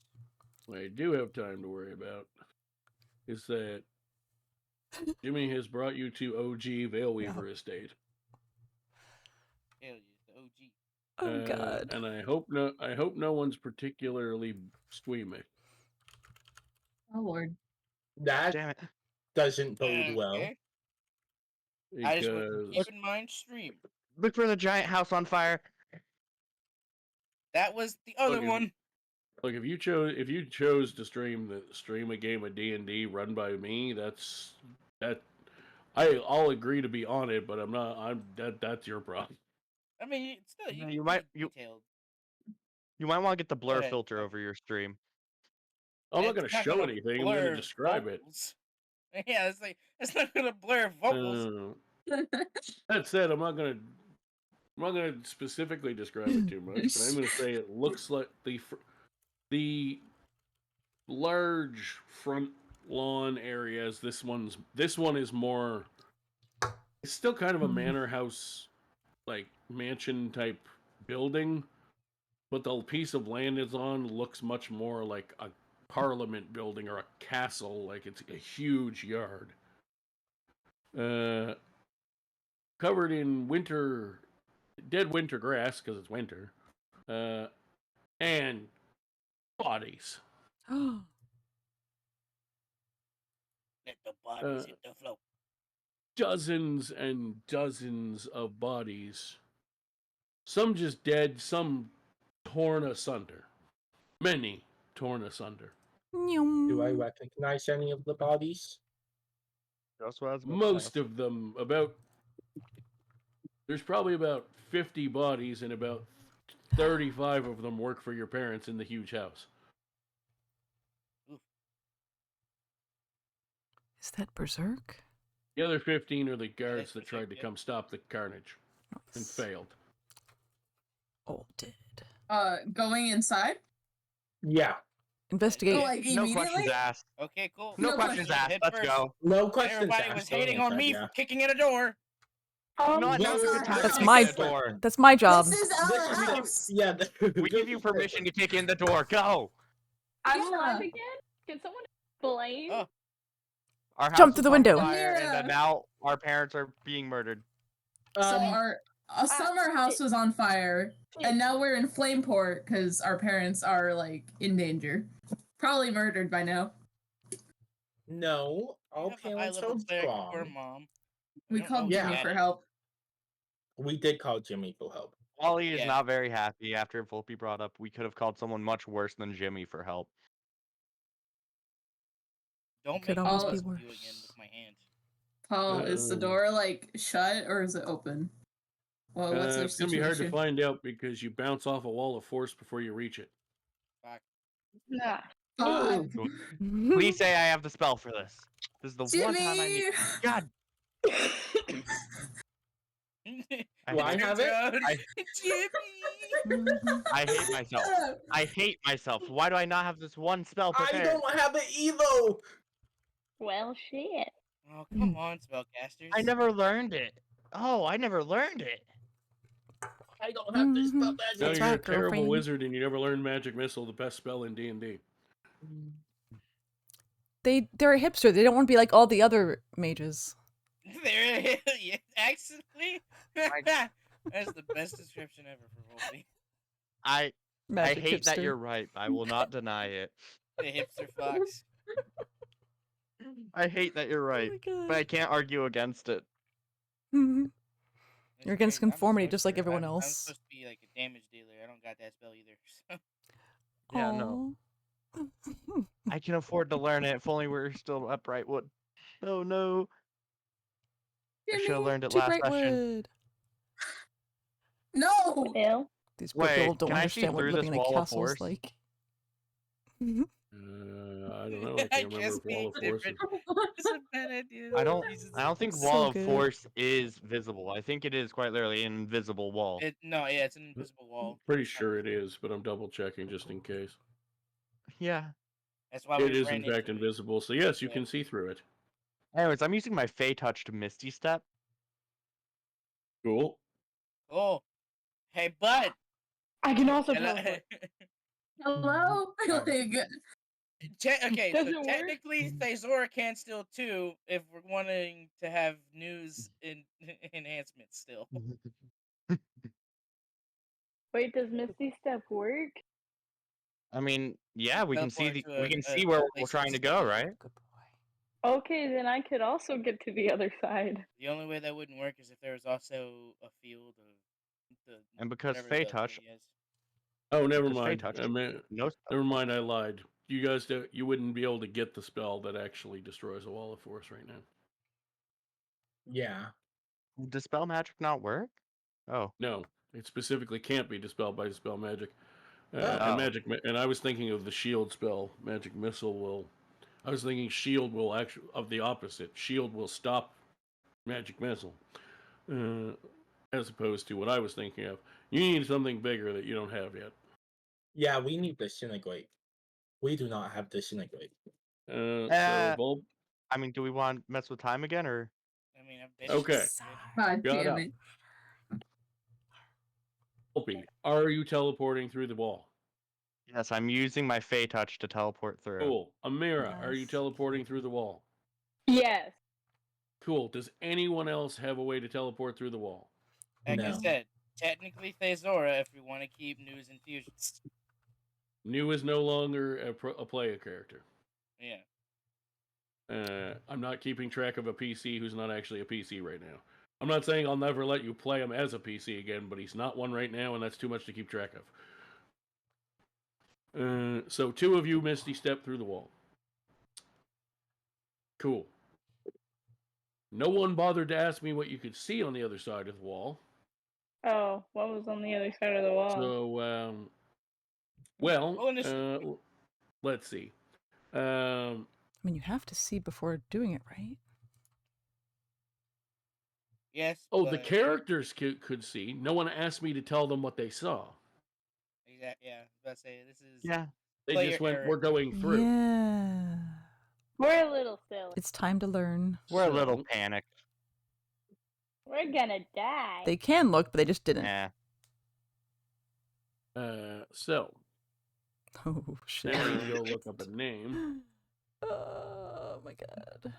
What I do have time to worry about is that Jimmy has brought you to OG Veilweaver Estate. Hell yeah, the OG. Oh God. And I hope no one's particularly squeamish. Oh Lord. That Damn it. doesn't bode well. Okay. I just want to Because keep in mind stream. Look for the giant house on fire. That was the other Okay. one. Like if you chose to stream a game of D&D run by me, I'll agree to be on it, but that's your problem. I mean, still, Yeah, you you can might- be you- detailed. You might want to get the blur Okay. filter over your stream. I'm not It's going to show gonna anything. I'm going blur to describe vocals. Yeah, it's not gonna blur vocals. it. That said, I'm not going to specifically describe it too much, but I'm going to say it looks like the large front lawn areas. This one is more. It's still kind of a manor house, like mansion type building, but the piece of land it's on looks much more like a parliament building or a castle. Like it's a huge yard, covered in dead winter grass because it's winter, and bodies. Let the bodies hit the floor. Dozens and dozens of bodies. Some just dead, some torn asunder. Many torn asunder. Do I recognize any of the bodies? That's what I was about to Most ask. of them, there's probably about 50 bodies, and about 35 of them work for your parents in the huge house. Is that berserk? The other 15 are the guards that tried to come stop the carnage and failed. Oh, dead. Going inside? Yeah. Investigate. Oh, like No immediately? questions asked. Okay, cool. No No questions questions. asked. Head Let's first. go. No questions Everybody asked. was Going hating on inside, me yeah. for kicking in a door. Now's a good time That's to my- kick in the door. That's my job. This is our house. Yeah. We give you permission to kick in the door. Go. I'm Yeah. alive again? Can someone explain? Oh. Our house Jump through is the on window. fire, and Amira. now our parents are being murdered. So our summer house was on fire, and now we're in Flameport because our parents are like in danger, probably murdered by now. No, You all have a high parents level are cleric for a strong. mom. We don't called know Jimmy who for had it. help. We did call Jimmy for help. Wally is Yeah. not very happy after Vulpe brought up we could have called someone much worse than Jimmy for help. Don't Could make me always be listen to worse. you again with my hand. Paul, is the door like shut or is it open? Well, what's their It's going to be hard to situation? find out because you bounce off a wall of force before you reach it. Fuck. Nah. God. Please say I have the spell for this. This is the one time I need. Jimmy! God, Do I have it? Jimmy! I hate myself. I hate myself. Why do I not have this one spell I prepared? don't have it either. Well, shit. Oh, come on, spellcasters. I never learned it. Oh, I never learned it. I don't have this spell No, That's you're right, a terrible girlfriend. wizard and you never learned Magic Missile, the best spell in D&D. They're a hipster. They don't want to be like all the other mages. There, yeah, actually, that's the best description ever for Vulpe. I Magic hate that hipster. you're right. I will not deny it. The hipster fox. I hate that you're right, but I can't argue against it. Mhm. That's You're against crazy. I'm a conformity just like sorcerer. everyone I'm else. supposed to be like a damage dealer. I don't got that spell either. So. Yeah, no. Aw. I can afford to learn it if only we're still at Brightwood. Oh no. I should have learned it To last session. Brightwood. No! Ew. These poor Wait, people don't can I see understand what through living this in a wall of castle is force? like. I don't know. I I can't remember guess if Wall of Force different. is... It's a bad idea. I don't think So Wall of good. Force is visible. I think it is quite literally an invisible wall. No, yeah, it's an invisible wall. Pretty sure it is, but I'm double checking just in case. Yeah. That's why It we is ran in fact into it. invisible, so yes, you Yeah. can see through it. Anyways, I'm using my Fey Touch to Misty Step. Cool. Oh, hey, bud. I can also Hello- teleport. Hello? Like, Okay, Does so it work? technically Theizora can still too if we're wanting to have news and enhancements still. Wait, does Misty Step work? I mean, yeah, we can see Teleport to we can a see where we're place trying to instantly. go, right? Good boy. Okay, then I could also get to the other side. The only way that wouldn't work is if there was also a field of the And because whatever Fey the Touch, thing is. Oh, never because Fey mind. Touch, I mean, no spell. never mind. I lied. You guys, you wouldn't be able to get the spell that actually destroys a wall of force right now. Yeah. Does spell magic not work? Oh, No, it specifically can't be dispelled by dispel magic. Oh. And I was thinking of the shield spell. Magic missile will. I was thinking shield will actually of the opposite. Shield will stop magic missile, as opposed to what I was thinking of. You need something bigger that you don't have yet. Yeah, we need the disintegrate. We do not have disintegrate. So Uh, Vulp, I mean, do we want to mess with time again, or? I mean, I've been Okay. God Shut damn up. it. Vulpe, are you teleporting through the wall? Yes, I'm using my Fey Touch to teleport through. Cool. Amira, are you Nice. teleporting through the wall? Yes. Cool. Does anyone else have a way to teleport through the wall? Like I No. said, technically Theizora if we want to keep news and fusions. New is no longer a player character. Yeah. I'm not keeping track of a PC who's not actually a PC right now. I'm not saying I'll never let you play him as a PC again, but he's not one right now, and that's too much to keep track of. So 2 of you Misty step through the wall. Cool. No one bothered to ask me what you could see on the other side of the wall. Oh, what was on the other side of the wall? So, let's see. I mean, you have to see before doing it, right? Yes. Oh, the but- characters could see. No one asked me to tell them what they saw. Exactly. Yeah. I was about to say this is. Yeah. They Player just went, error. we're going through. Yeah. We're a little silly. It's time to learn. We're a little So- panicked. We're gonna die. They can look, but they just didn't. Yeah. So, Oh, shit. now I need to go look up a name. Oh, my God.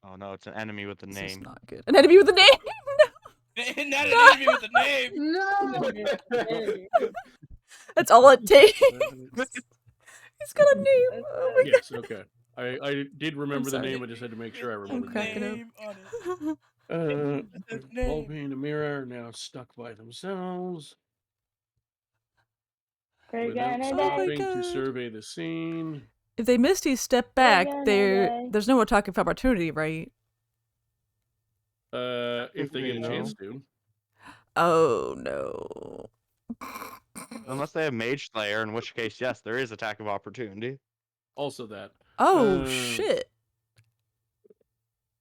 Oh no, it's an enemy with a This is name. not good. An enemy with a name! Not an enemy with a name. No. That's all it takes. He's got a name. Oh, my Yes, okay. I did remember the sorry. name. I just had to make sure I I'm remembered the cracking name. up. Name on it. Vulpe and Amira are now stuck by themselves. We're Without gonna Oh die. my stopping to God. survey the scene. If they Misty step back, gonna die. there's no attack of opportunity, right? If they get a No. chance to. Oh, no. Unless they have Mage Slayer, in which case, yes, there is attack of opportunity. Also that. Oh, Uh, shit.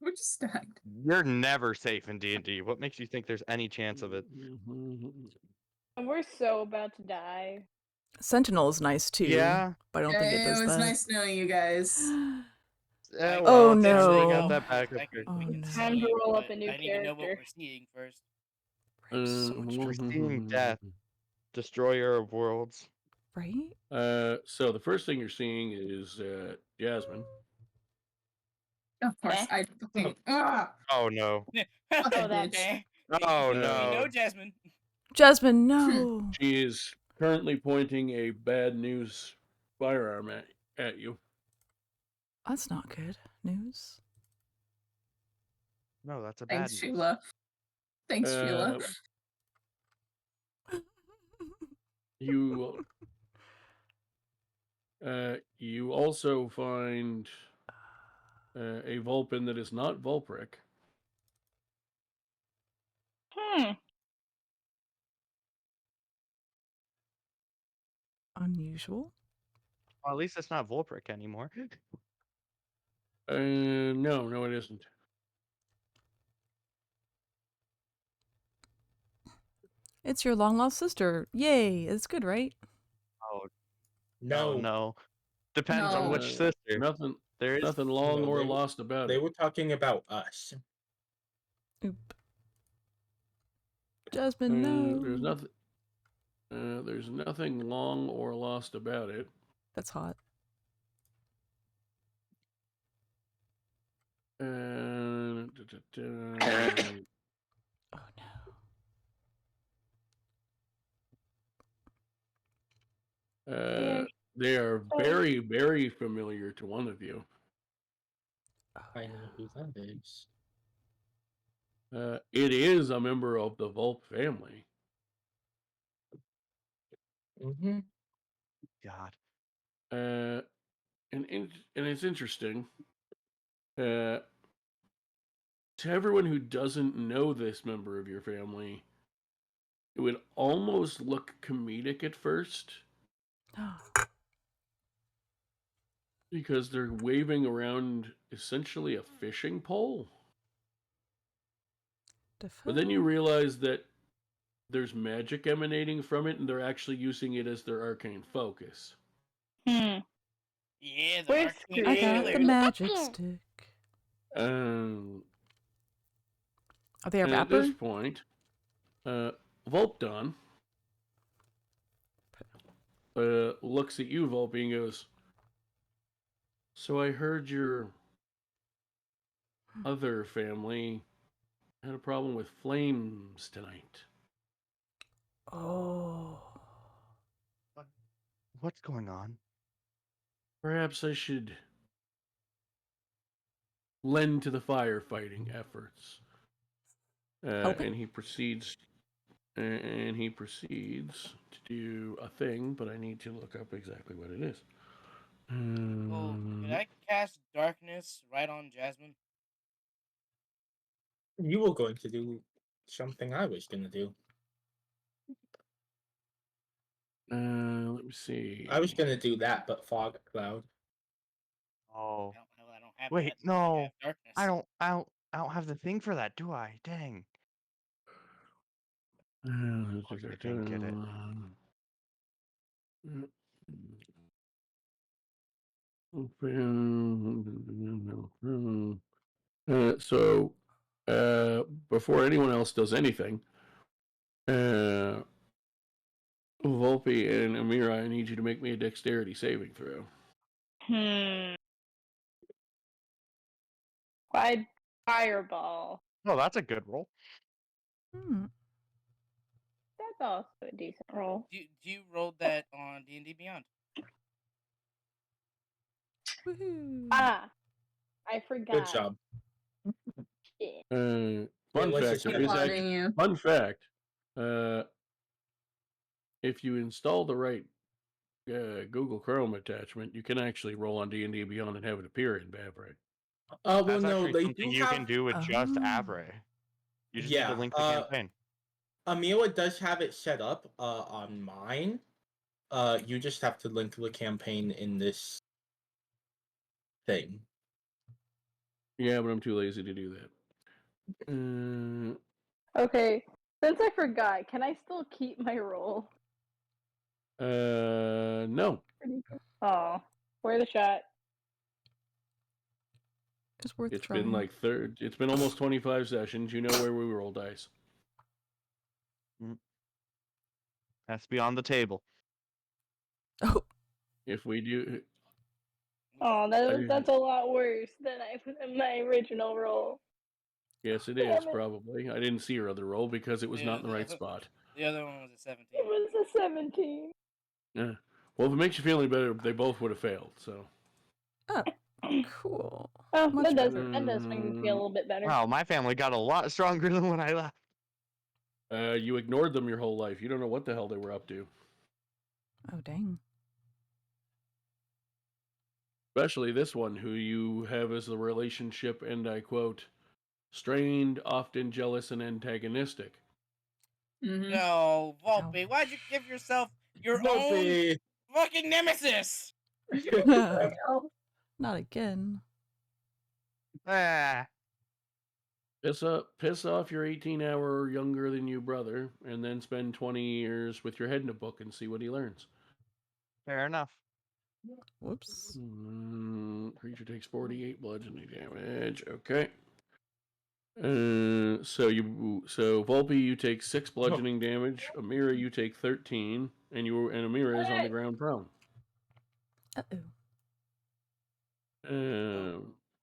We're just stacked. You're never safe in D&D. What makes you think there's any chance of it? We're so about to die. Sentinel is nice, too. Yeah. But I don't think it Yeah, does it was that. nice knowing you guys. Yeah, Oh, it's no. actually got that back up here. Oh, we can no. Time to see, roll up but a new I need to know what character. we're seeing first. Right, so much We're seeing death. Destroyer of worlds. right? So the first thing you're seeing is Jasmine. Of course, I fucking. Ah! Oh no. Oh, that bitch. bitch. Oh Uh, We no. know Jasmine. Jasmine, no. She is currently pointing a bad news firearm at you. That's not good news. No, that's a bad Thanks, news. Sheila. Thanks, Sheila. You also find a Vulpin that is not Vulpric. Unusual. Well, at least it's not Vulperic anymore. No, it isn't. It's your long lost sister. Yay. It's good, right? Oh No, no. Depends on No. which sister. Nothing. There is Nothing long No, or they- lost about they it. were talking about us. Oop. Jasmine, no. There's nothing. There's nothing long or lost about it. That's hot. Uh, Oh, no. They are very, very familiar to one of you. I know who that is. It is a member of the Vulpe family. Mm-hmm. God. And it's interesting. To everyone who doesn't know this member of your family, it would almost look comedic at first because they're waving around essentially a fishing pole. But then you realize that there's magic emanating from it, and they're actually using it as their arcane focus. Hmm. Yeah, the We're arcane I got the amulet. magic stick. Um, Are they a and at this rapper? point, Vulpdon looks at you, Vulpe, and goes, "So I heard your other family had a problem with flames tonight. Oh. What's going on? Perhaps I should lend to the firefighting efforts." Helping? And he proceeds to do a thing, but I need to look up exactly what it is. Oh, could I cast darkness right on Jasmine? You were going to do something I was going to do. Let me see. I was going to do that, but fog cloud. Oh, I don't have wait, that. I no. have darkness. I don't have the thing for that, do I? Dang. Of course I didn't get it. So, before anyone else does anything, Volpe and Amira, I need you to make me a dexterity saving throw. Why fireball? Oh, that's a good roll. Hmm. That's also a decent roll. You rolled that on D&D Beyond? Woohoo. Ah, I forgot. Good job. Shit. Fun was fact, just there is applauding actually, you. fun fact, if you install the right Google Chrome attachment, you can actually roll on D&D Beyond and have it appear in Bavray. Well, That's no, actually they something do you have. can do with just Oh. Avray. You just need to Yeah, link the campaign. Amira does have it set up on mine. You just have to link the campaign in this thing. Yeah, but I'm too lazy to do that. Okay, since I forgot, can I still keep my roll? No. Oh, where the shot? It's worth It's trying. been like it's been almost 25 sessions. You know where we roll dice. Has to be on the table. Oh. If we do, Oh, that's a lot worse than I put in my original roll. yes, it Damn is it. probably. I didn't see your other roll because it was not in the right spot. The other one was a 17. It was a 17. Yeah. Well, if it makes you feel any better, they both would have failed. So. Oh. Cool. Oh, Much that better. does make me feel a little bit better. Wow, my family got a lot stronger than when I left. You ignored them your whole life. You don't know what the hell they were up to. Oh, dang. Especially this one, who you have as the relationship, and I quote, strained, often jealous, and antagonistic. Mm-hmm. No, Volpe, why'd you give yourself your own fucking nemesis? Not again. Ah. Piss off your 18-hour younger than you brother, and then spend 20 years with your head in a book and see what he learns. Fair enough. Whoops. Creature takes 48 bludgeoning damage. Okay. So Volpe, you take 6 bludgeoning damage. Amira, you take 13, and Amira is on the ground prone. Uh-oh.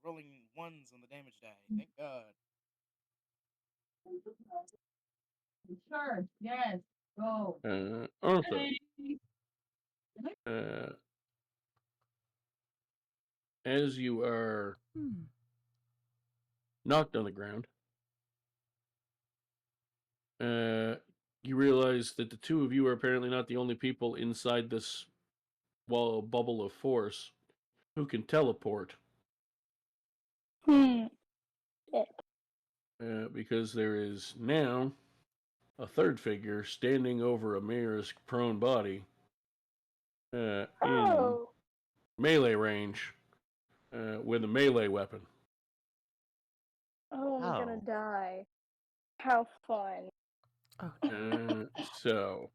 Rolling ones on the damage die. Thank God. Sure. Yes. Go. Also, as you are knocked on the ground, you realize that the two of you are apparently not the only people inside this bubble of force who can teleport. Because there is now a third figure standing over Amira's prone body in melee range with a melee weapon. Oh, I'm gonna die. How fun. Oh, so,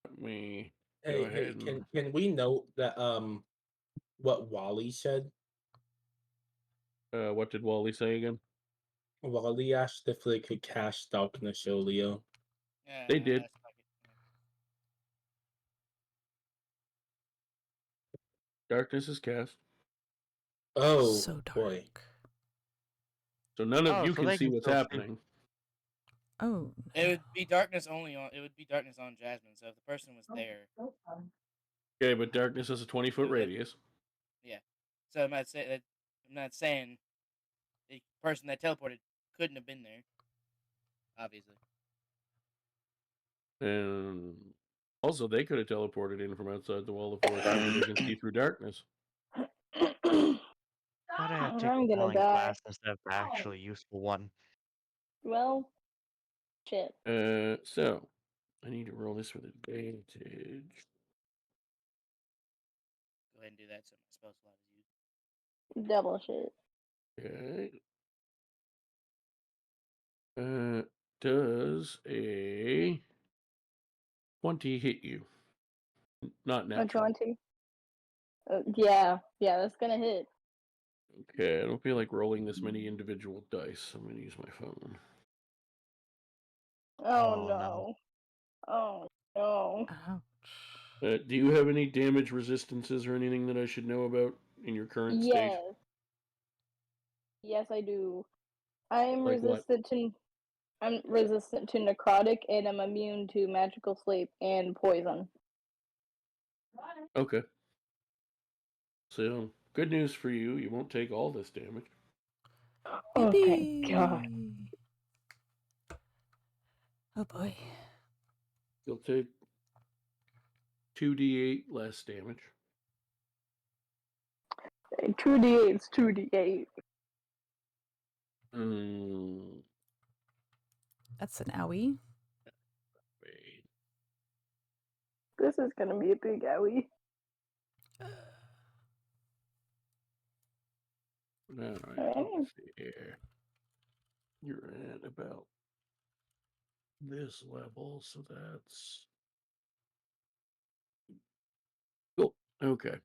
let me... Hey, ahead can we note that what Wally said? What did Wally say again? Wally asked if they could cast Darkness earlier. Yeah, They did. that's fuck it. Darkness is cast. Oh So boy. dark. So none of Oh, you so can they see can what's still see. happening. Oh, It would be darkness only on. It would be darkness on Jasmine. So if the person was there, Okay, but darkness has a 20-foot radius. yeah. So I'm not saying the person that teleported couldn't have been there. Obviously. And also, they could have teleported in from outside the wall of force because they can see through darkness. Thought I had I'm to take a gonna telling die. class instead of the actually useful one. Well, shit. So I need to roll this with advantage. Go ahead and do that so my spell slot is used. Double shit. Okay. Does a 20 hit you? Not A natural. 20. Yeah, that's gonna hit. Okay, I don't feel like rolling this many individual dice. I'm going to use my phone. Oh no. Oh no. ouch. Do you have any damage resistances or anything that I should know about in your current state? Yes. Yes, I do. I'm Like what? I'm resistant to necrotic and I'm immune to magical sleep and poison. Okay. So, good news for you. You won't take all this damage. Oh thank God. Yippee! Oh boy. You'll take 2d8 less damage. 2d8's 2d8. That's an owie. Wait. This is gonna be a big owie. Alright, Alright. let's see here. You're at about this level, so that's cool. Okay.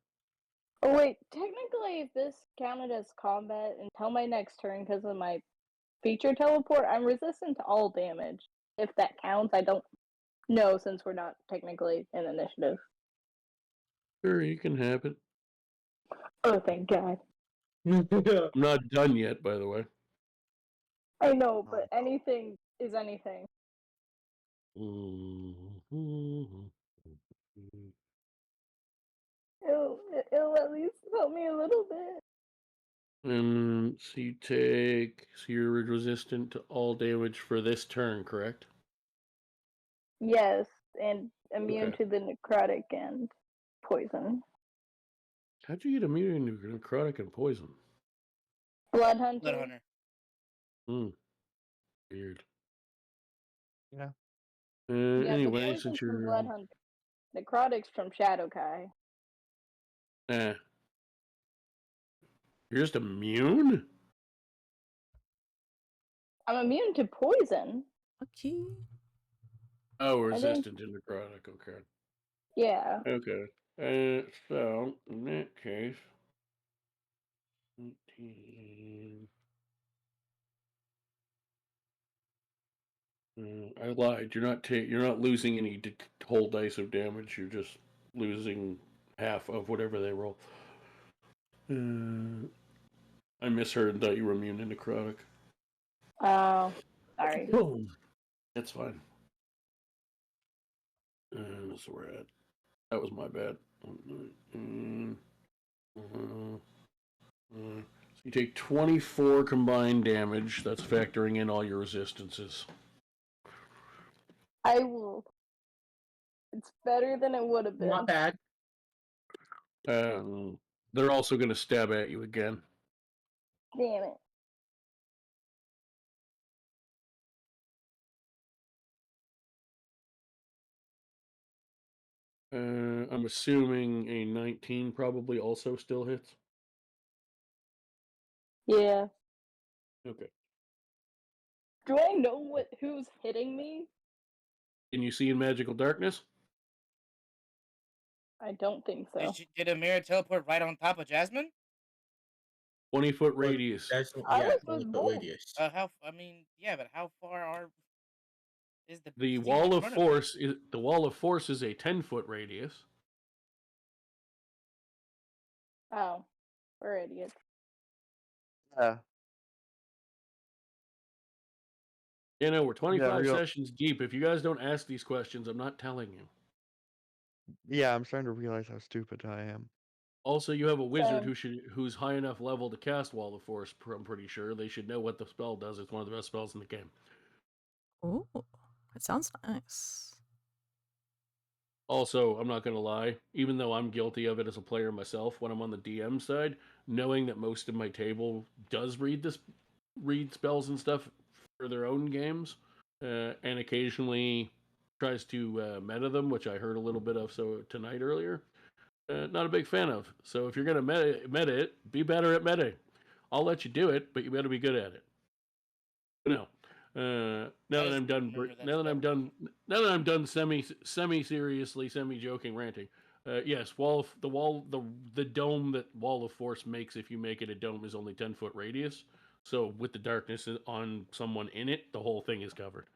Oh wait, technically if this counted as combat until my next turn because of my feature teleport, I'm resistant to all damage. If that counts, I don't know since we're not technically in initiative. Sure, you can have it. Oh thank God. I'm not done yet, by the way. I know, but anything is anything. It'll at least help me a little bit. So you're resistant to all damage for this turn, correct? Yes, and immune Okay. to the necrotic and poison. How'd you get immune to necrotic and poison? BloodHunter. BloodHunter. Weird. Yeah. Yeah, so Anyway, poison's since from you're BloodHunter. Necrotic's from Shadowkai. you're just immune? I'm immune to poison. Okay. Oh, I think, resistant to necrotic. Okay. yeah. Okay. So in that case, 19. I lied. You're not losing any whole dice of damage. You're just losing half of whatever they roll. I misheard and thought you were immune to necrotic. Oh, sorry. That's fine. That's where we're at. That was my bad. So you take 24 combined damage. That's factoring in all your resistances. I will. It's better than it would have been. Not bad. They're also going to stab at you again. Damn it. I'm assuming a 19 probably also still hits. Yeah. Okay. Do I know who's hitting me? Can you see in magical darkness? I don't think so. Did Amira teleport right on top of Jasmine? 20-foot radius. That's, I yeah, was 20 with foot Vulpe. radius. But how far is the The thing wall in of front force is a 10-foot radius. Oh, we're idiots. Yeah. You know, we're 25 real- sessions deep. If you guys don't ask these questions, I'm not telling you. Yeah, I'm starting to realize how stupid I am. Also, you have a wizard Same. who's high enough level to cast Wall of Force. I'm pretty sure they should know what the spell does. It's one of the best spells in the game. Ooh, that sounds nice. Also, I'm not going to lie, even though I'm guilty of it as a player myself, when I'm on the DM side, knowing that most of my table does read spells and stuff for their own games, and occasionally tries to meta them, which I heard a little bit of tonight earlier. Not a big fan of. So if you're going to meta it, be better at meta. I'll let you do it, but you better be good at it. No. Now that I'm done semi seriously, semi joking ranting. Yes, the dome that Wall of Force makes, if you make it a dome, is only 10-foot radius. So with the darkness on someone in it, the whole thing is covered.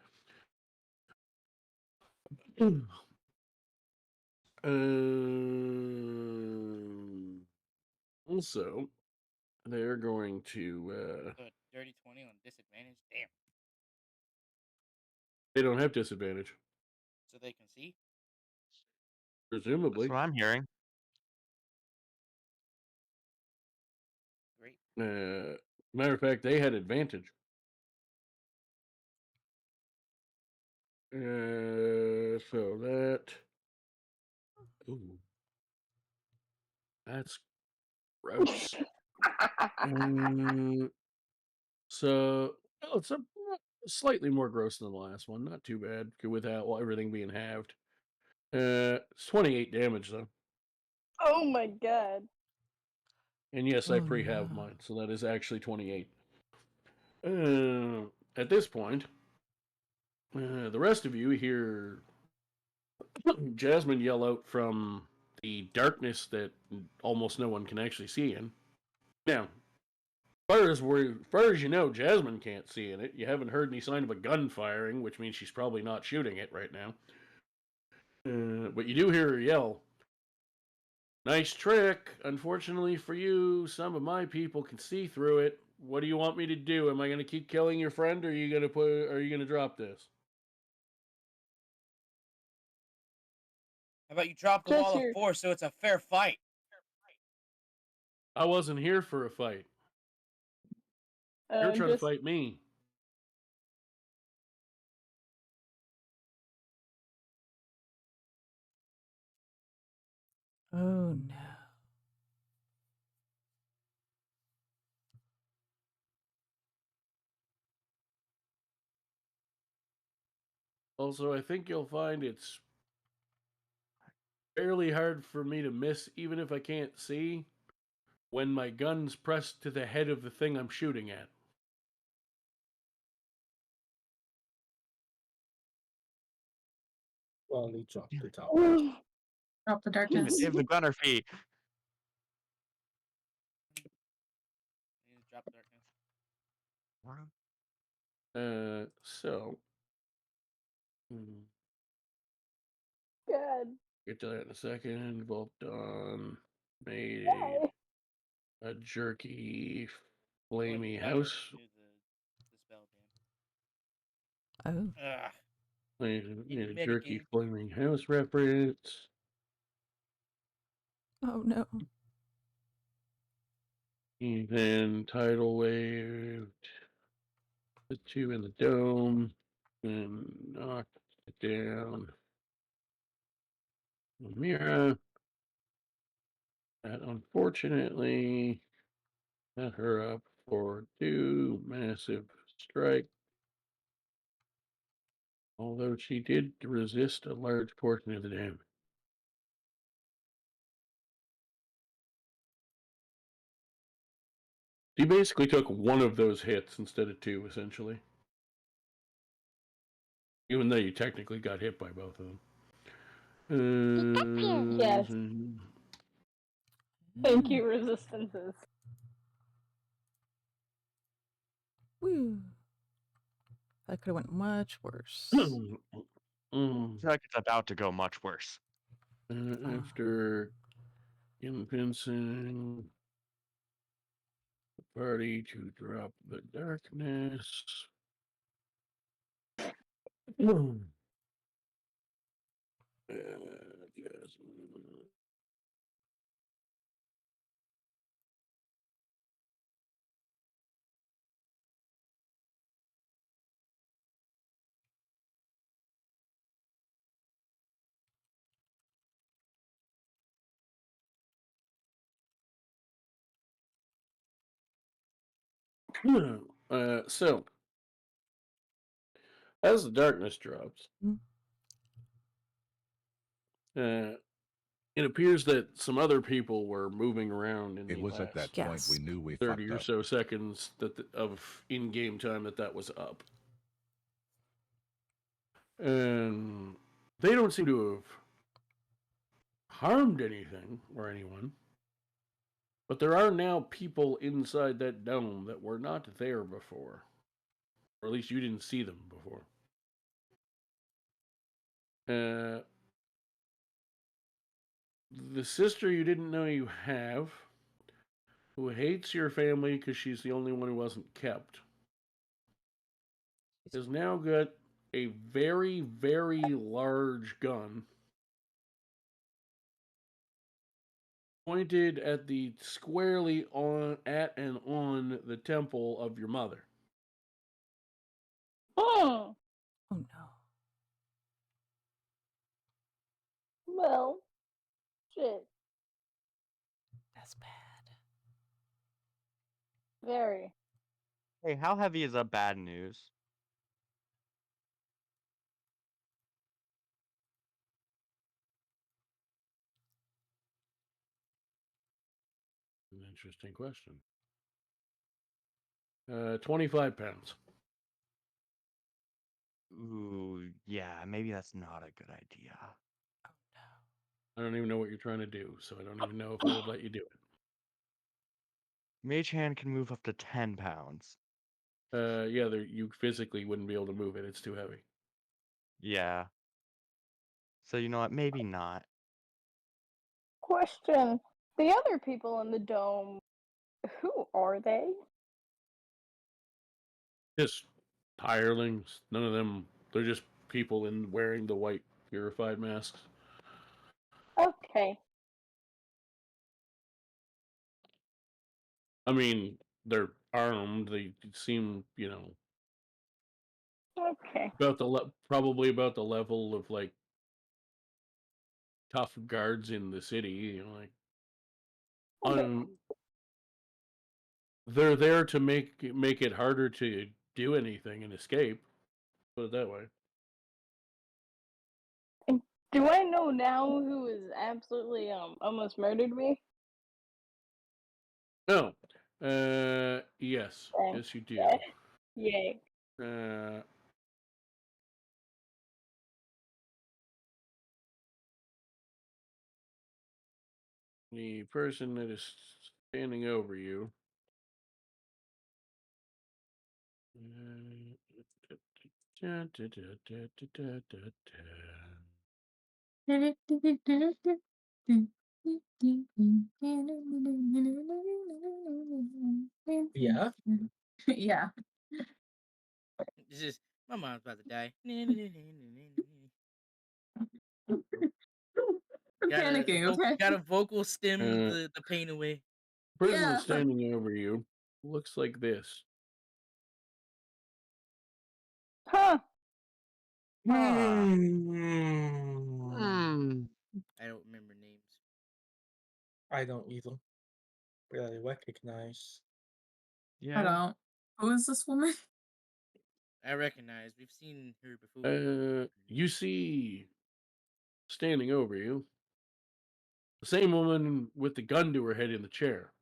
Also, they're going to. Dirty 20 on disadvantage. Damn. They don't have disadvantage. So they can see? Presumably. That's what I'm hearing. Great. Matter of fact, they had advantage. So that. Ooh. That's gross. So it's slightly more gross than the last one. Not too bad without everything being halved. It's 28 damage though. Oh my god. And yes, I Oh, pre-have no. mine, so that is actually 28. At this point, the rest of you hear Jasmine yell out from the darkness that almost no one can actually see in. Now, as far as you know, Jasmine can't see in it. You haven't heard any sign of a gun firing, which means she's probably not shooting it right now. But you do hear her yell, "Nice trick. Unfortunately for you, some of my people can see through it. What do you want me to do? Am I going to keep killing your friend, or are you going to drop this?" How about you drop the Just Wall of your- Force so it's a fair fight? I wasn't here for a fight. You're trying to just fight me. Oh no. Also, I think you'll find it's fairly hard for me to miss, even if I can't see, when my gun's pressed to the head of the thing I'm shooting at. Well, they dropped the top. Drop the darkness. Save the gunner feet. You need to drop darkness. So. god. Get to that in a second. Vulpin made Why? a jerky, Go ahead flamey and house. do the spell, Dan. Oh. Ugh. Made a Metagame. jerky, flaming house reference. Oh no. He then tidal waved the two in the dome and knocked it down. Amira. That unfortunately set her up for 2 massive strikes. Although she did resist a large portion of the damage. She basically took one of those hits instead of 2, essentially. Even though you technically got hit by both of them. Yes. Thank you, Resistances. Woo. That could have went much worse. I feel like it's about to go much worse. After convincing the party to drop the darkness. Yes. So, as the darkness drops, it appears that some other people were moving around in It the was last at that point we knew we 30 fucked or up. so seconds of in-game time that was up. And they don't seem to have harmed anything or anyone. But there are now people inside that dome that were not there before. Or at least you didn't see them before. The sister you didn't know you have, who hates your family because she's the only one who wasn't kept, has now got a very, very large gun pointed at the squarely at and on the temple of your mother. Oh. Oh no. Well, shit. That's bad. Very. Hey, how heavy is that bad news? An interesting question. 25 pounds. Ooh, yeah, maybe that's not a good idea. Oh no. I don't even know what you're trying to do, so I don't even know if I would let you do it. Mage Hand can move up to 10 pounds. Yeah, you physically wouldn't be able to move it. It's too heavy. Yeah. So you know what? Maybe not. Question. The other people in the dome, who are they? Just hirelings. None of them. They're just people in wearing the white purified masks. Okay. I mean, they're armed. They seem, Okay. probably about the level of like tough guards in the city. Okay. They're there to make it harder to do anything and escape. Put it that way. Do I know now who is absolutely almost murdered me? No. Yes. Okay. Yes, you do. Yay. The person that is standing over you. Yeah. Yeah. It's just my mom's about to die. Panicking, okay? Got a vocal stem the pain away. Person Yeah. standing over you looks like this. Huh. I Hmm. don't remember names. I don't either. Really recognize. Yeah. I don't. Who is this woman? I recognize. We've seen her before. You see standing over you the same woman with the gun to her head in the chair.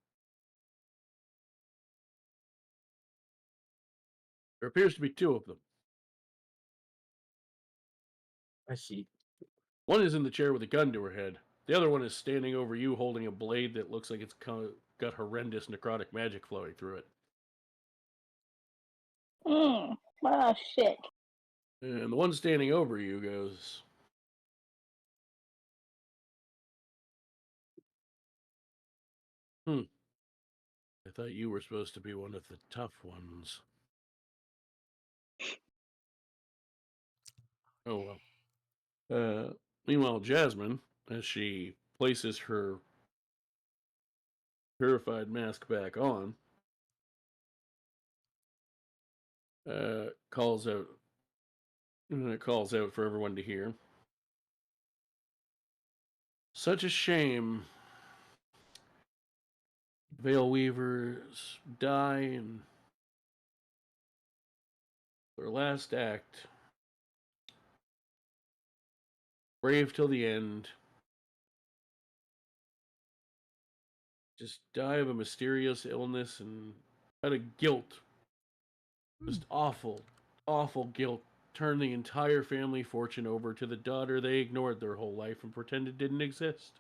There appears to be two of them. I see. One is in the chair with a gun to her head. The other one is standing over you holding a blade that looks like it's got horrendous necrotic magic flowing through it. Oh, shit. And the one standing over you goes, I thought you were supposed to be one of the tough ones. Oh well. Meanwhile, Jasmine, as she places her purified mask back on, calls out for everyone to hear. Such a shame. Veilweavers die in their last act. Brave till the end. Just die of a mysterious illness and out of guilt. Just awful, awful guilt. Turn the entire family fortune over to the daughter they ignored their whole life and pretended didn't exist.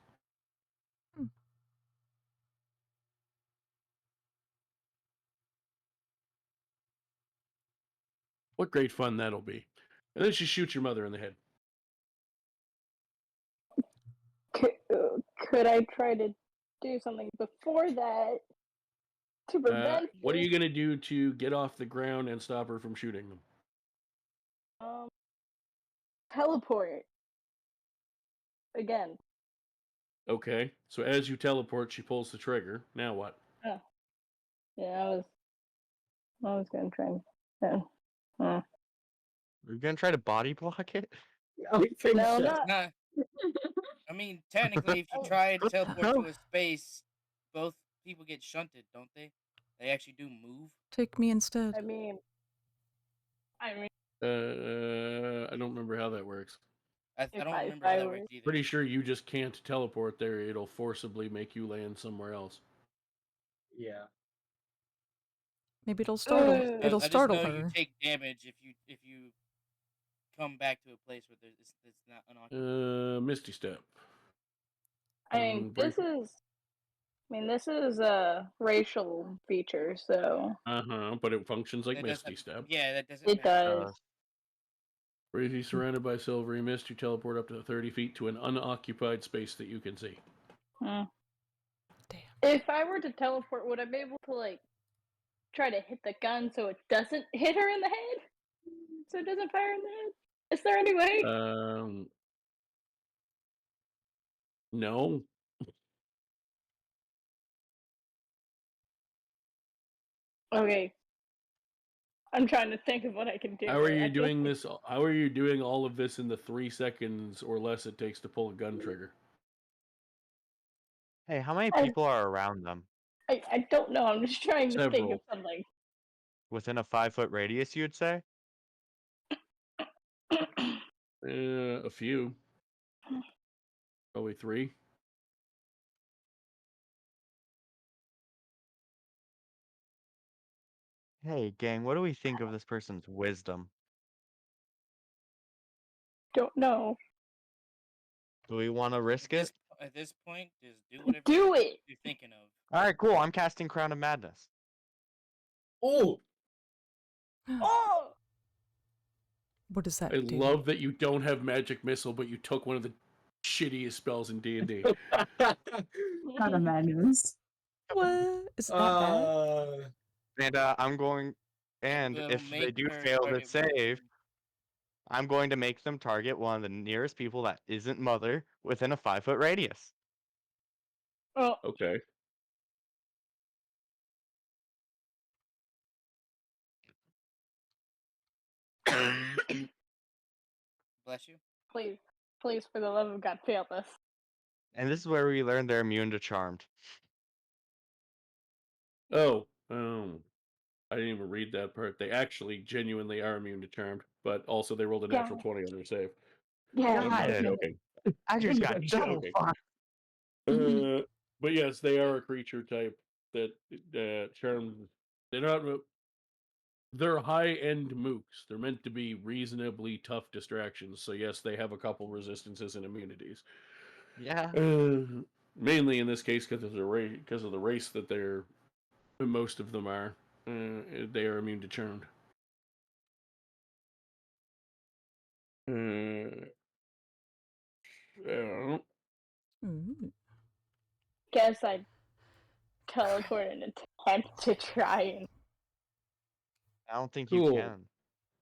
What great fun that'll be. And then she shoots your mother in the head. Could I try to do something before that to prevent What are this? you going to do to get off the ground and stop her from shooting them? Teleport. Again. Okay, so as you teleport, she pulls the trigger. Now what? Oh. Yeah, I was gonna try and... Are you gonna try to body block it? I think No, so. not... Nah. I mean, technically, if you try and teleport to a space, both people get shunted, don't they? They actually do move. Take me instead. I mean... I don't remember how that works. I don't remember how that works either. Pretty sure you just can't teleport there. It'll forcibly make you land somewhere else. Yeah. Maybe it'll startle. It'll startle I just know her. you take damage if you come back to a place where it's not unoccupied. Misty Step. I mean, this is a racial feature, so... But it functions like That Misty doesn't- Step. Yeah, that doesn't It matter. does. Briefly surrounded by silvery mist, you teleport up to 30 feet to an unoccupied space that you can see. Damn. If I were to teleport, would I be able to, like, try to hit the gun so it doesn't hit her in the head? So it doesn't fire in the head? Is there any way? No. Okay. I'm trying to think of what I can do. How are you doing this? How are you doing all of this in the 3 seconds or less it takes to pull a gun trigger? Hey, how many people are around them? I don't know. I'm just trying to think of Several. something. Within a 5-foot radius, you'd say? A few. Probably 3. Hey, gang, what do we think of this person's wisdom? Don't know. Do we want to risk it? At this point, just do whatever you're thinking of. All right, cool. I'm casting Crown of Madness. Oh! Oh! What does that I do? love that you don't have Magic Missile, but you took one of the shittiest spells in D&D. Kind of madness. What? Is it that bad? And I'm going, and Will if they make do her fail to target save, I'm going to make them target one of the nearest people that isn't Mother within a 5-foot radius. Oh. Okay. Bless you. Please, for the love of God, fail this. And this is where we learn they're immune to Charmed. Oh, I didn't even read that part. They actually genuinely are immune to Charmed, but also they rolled a natural 20 on their save. Yeah. I'm not joking. I just got I'm double joking. fun. But yes, they are a creature type that Charmed. They're not. they're high-end mooks. They're meant to be reasonably tough distractions. So yes, they have a couple resistances and immunities. Yeah. Mainly in this case because of the race that most of them are. They are immune to churned. Guess I teleport and attempt to try and. I don't think Cool. you can.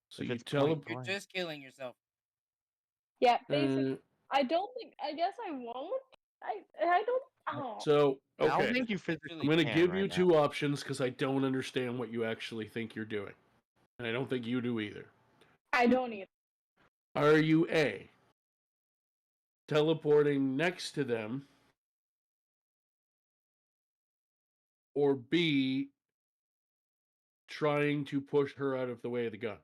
So If you it's point teleport. You're blank. just killing yourself. Yeah, basically. I don't think. I guess I won't. I don't. Oh. So I don't okay, think you physically I'm going to can give right you now. two options because I don't understand what you actually think you're doing, and I don't think you do either. I don't either. Are you A, teleporting next to them, or B, trying to push her out of the way of the gun?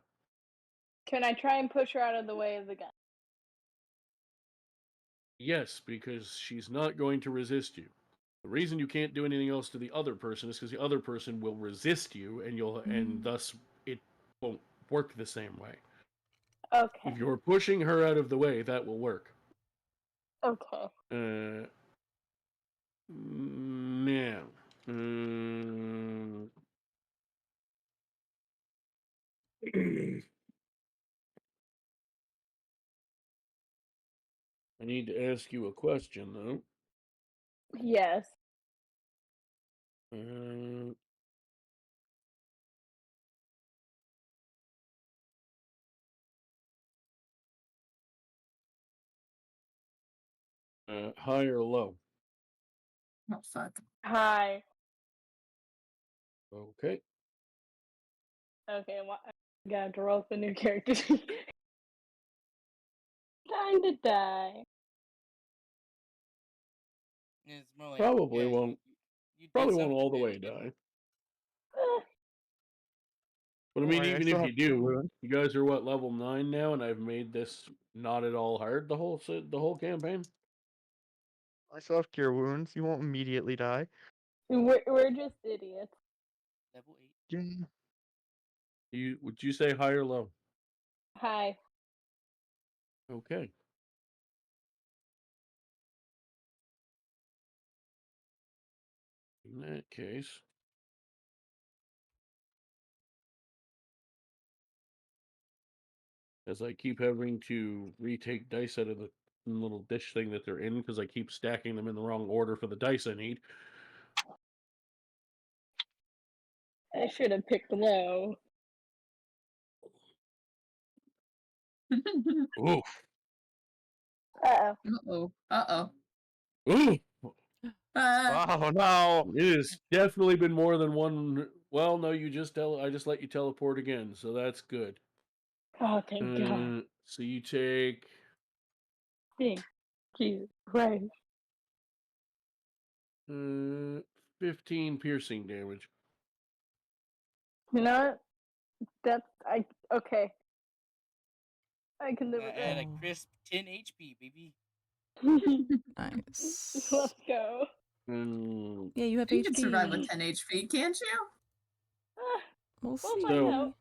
Can I try and push her out of the way of the gun? Yes, because she's not going to resist you. The reason you can't do anything else to the other person is because the other person will resist you, and thus it won't work the same way. Okay. If you're pushing her out of the way, that will work. Okay. Now, I need to ask you a question, though. Yes. High or low? Oh fuck. Hi. Okay. Okay, well, I gotta to roll up a new character. Time to die. It's more like Probably yeah, won't. you did Probably won't something all the and way it didn't die. Eh, But I Don't mean, worry, I even still if have you do, wounds. you guys are what, level 9 now, and I've made this not at all hard the whole campaign. I still have cure wounds. You won't immediately die. we're just idiots. level 8. Yeah. Would you say high or low? Hi. Okay. In that case, as I keep having to retake dice out of the little dish thing that they're in because I keep stacking them in the wrong order for the dice I need. I should have picked low. Oof. Uh-oh. Uh-oh. Uh-oh. Ooh. Oh no! It has definitely been more than one. Well, no, I just let you teleport again, so that's good. Oh, thank God. So you take Thank Jesus Christ. 15 piercing damage. You know what? Okay. I can live with And that. a crisp 10 HP, baby. Nice. Let's go. Yeah, you have You HP. can survive with 10 HP, can't you? We'll see. We'll find out.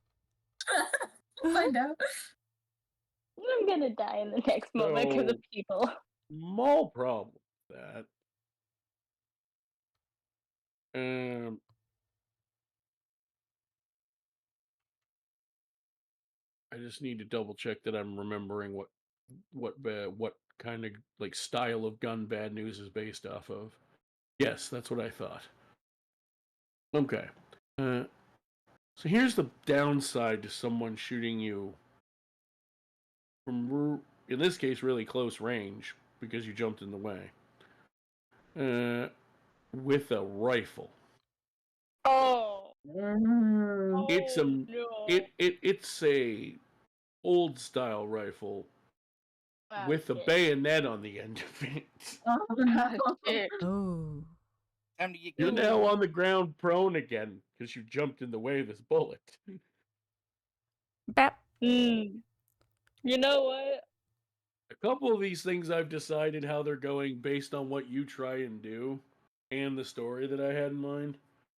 We'll find out. I'm gonna die in the next moment because of people. Small problem with that. I just need to double check that I'm remembering what kind of like style of gun bad news is based off of. Yes, that's what I thought. Okay. So here's the downside to someone shooting you from, in this case, really close range because you jumped in the way. With a rifle. Oh. It's no. it's a old style rifle Ah, with a shit. bayonet on the end of it. Ah, shit. Oh. Time to get You're killed. now on the ground prone again because you jumped in the way of this bullet. Bap. You know what? A couple of these things I've decided how they're going based on what you try and do and the story that I had in mind.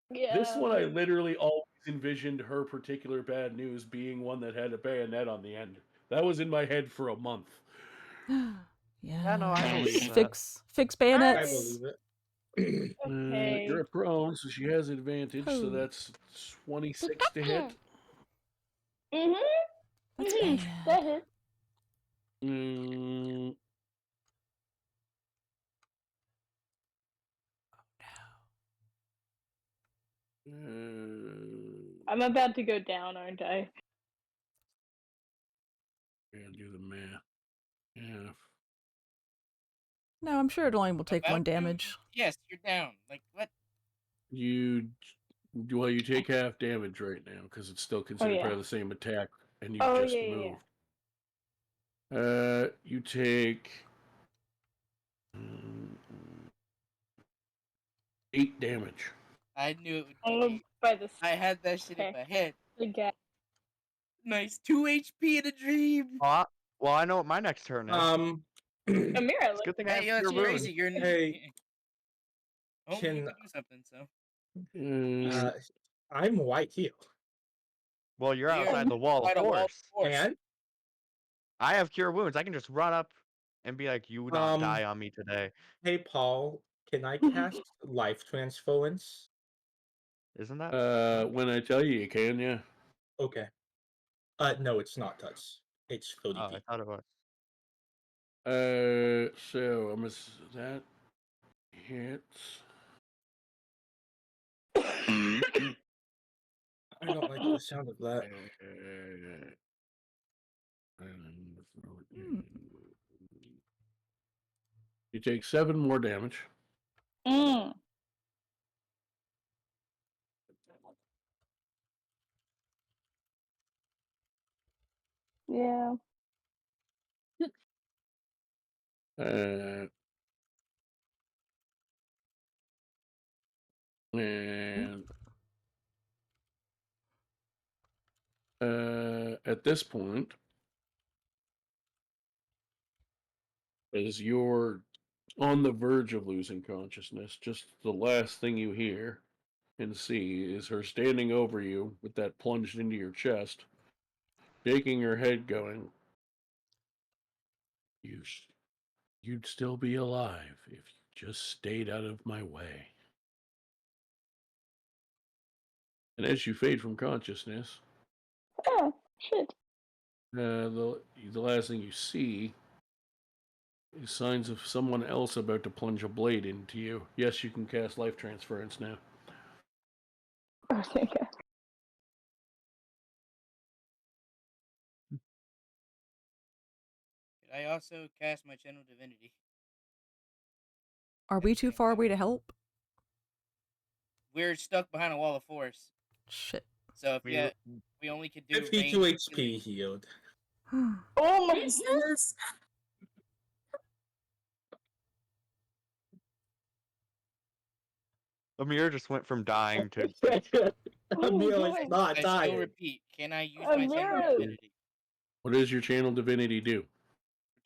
Yeah. This one I literally always envisioned her particular bad news being one that had a bayonet on the end. That was in my head for a month. Yeah, no, I believe that. Fix I bayonets. believe it. Okay. You're a prone, so she has advantage. So Oh. that's 26 to hit. Mm-hmm. That's Mhm. bad. That hit. Mm, I'm about to go down, aren't I? gotta do the math. Yeah. No, I'm sure it only will take About one to? damage. Yes, you're down. Like what? You take half damage right now because it's still considered yeah. part of the same attack, and you Oh, just yeah, yeah, moved. You take 8 damage. I knew it would Oh, be. by the I had that shit in Okay. my head. guy. Nice 2 HP in a dream. Well, I know what my next turn is. Amira, It's a look. good thing I have Hey, that's cure wounds. crazy. You're Hey, oh, you can- can do something. So I'm white healed. Well, you're You're outside the wall of outside a wall of force. force. And I have cure wounds. I can just run up and be like, "You not die on me today." hey, Paul, can I cast life transference? Isn't that? When I tell you can, yeah. Okay. No, it's not touch. It's 30 Oh, I feet. thought it was. So that hits. I don't like the sound of that. You take 7 more damage. Mm. Yeah. And at this point, as you're on the verge of losing consciousness, just the last thing you hear and see is her standing over you with that plunged into your chest, shaking her head, going, You'd still be alive if you just stayed out of my way. And as you fade from consciousness, Oh, shit. the last thing you see is signs of someone else about to plunge a blade into you. Yes, you can cast life transference now. Oh, thank God. Could I also cast my channel divinity? Are we too far away to help? We're stuck behind a wall of force. Shit. So if we only could do 52 range HP healing. healed. Oh my Jesus. Amir just went from dying to. Amira's not I still dying. repeat, can I use my channel Amira. divinity? What does your channel divinity do?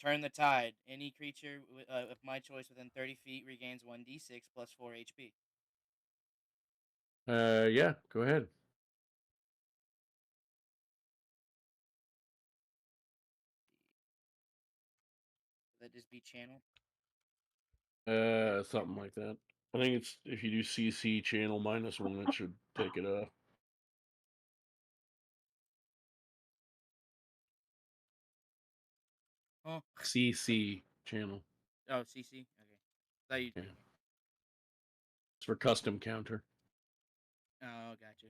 Return the tide. Any creature of my choice within 30 feet regains 1d6 plus 4 HP. Yeah, go ahead. Would that just be channel? Something like that. I think it's if you do CC channel -1, it should take it off. Oh. CC channel. Oh, CC? Okay. Thought you... Yeah. It's for custom counter. Oh, gotcha.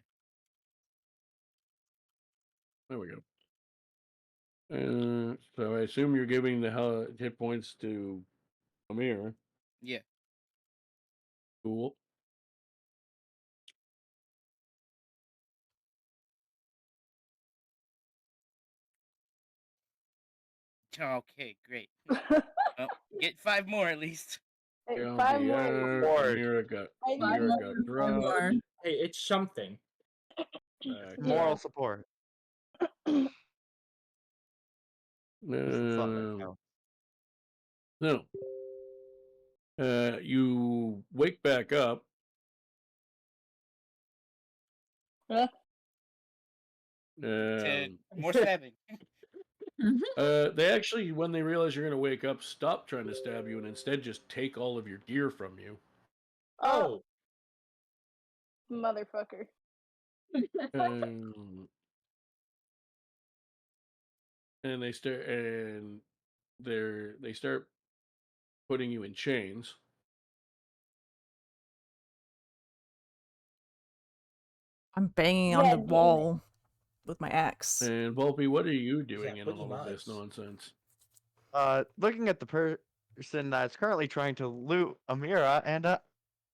There we go. So I assume you're giving the hit points to Amir. Yeah. Cool. Okay, great. Well, get 5 more at least. Hey, Yeah, 5 more. Amira got dropped. More. Hey, it's something. Moral support. This is something No. else. No. You wake back up. Huh? To Um, more stabbing. they actually, when they realize you're going to wake up, stop trying to stab you and instead just take all of your gear from you. Oh, Motherfucker. Um, and they start putting you in chains. I'm banging on Yeah, the demon. wall with my axe. And Vulpe, what are you doing Yeah, in pretty all of this nice. nonsense? Looking at the person that's currently trying to loot Amira and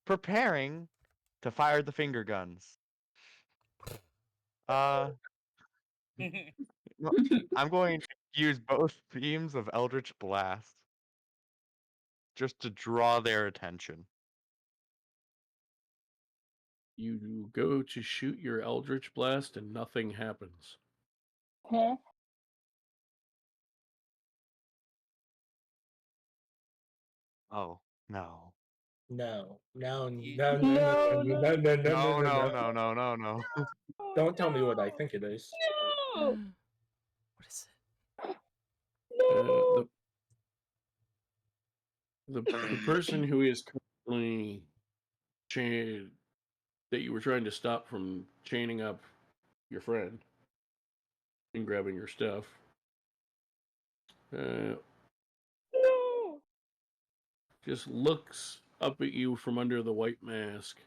preparing to fire the finger guns. Well, I'm going to use both beams of Eldritch Blast just to draw their attention. You go to shoot your Eldritch Blast and nothing happens. Huh? Oh, no. no, no, You- no, no, no, no, no, no, no, No, no, no, no, no, no, no. Don't tell me what I think it is. No! What is it? No! The person who is currently that you were trying to stop from chaining up your friend and grabbing your stuff. No! Just looks up at you from under the white mask.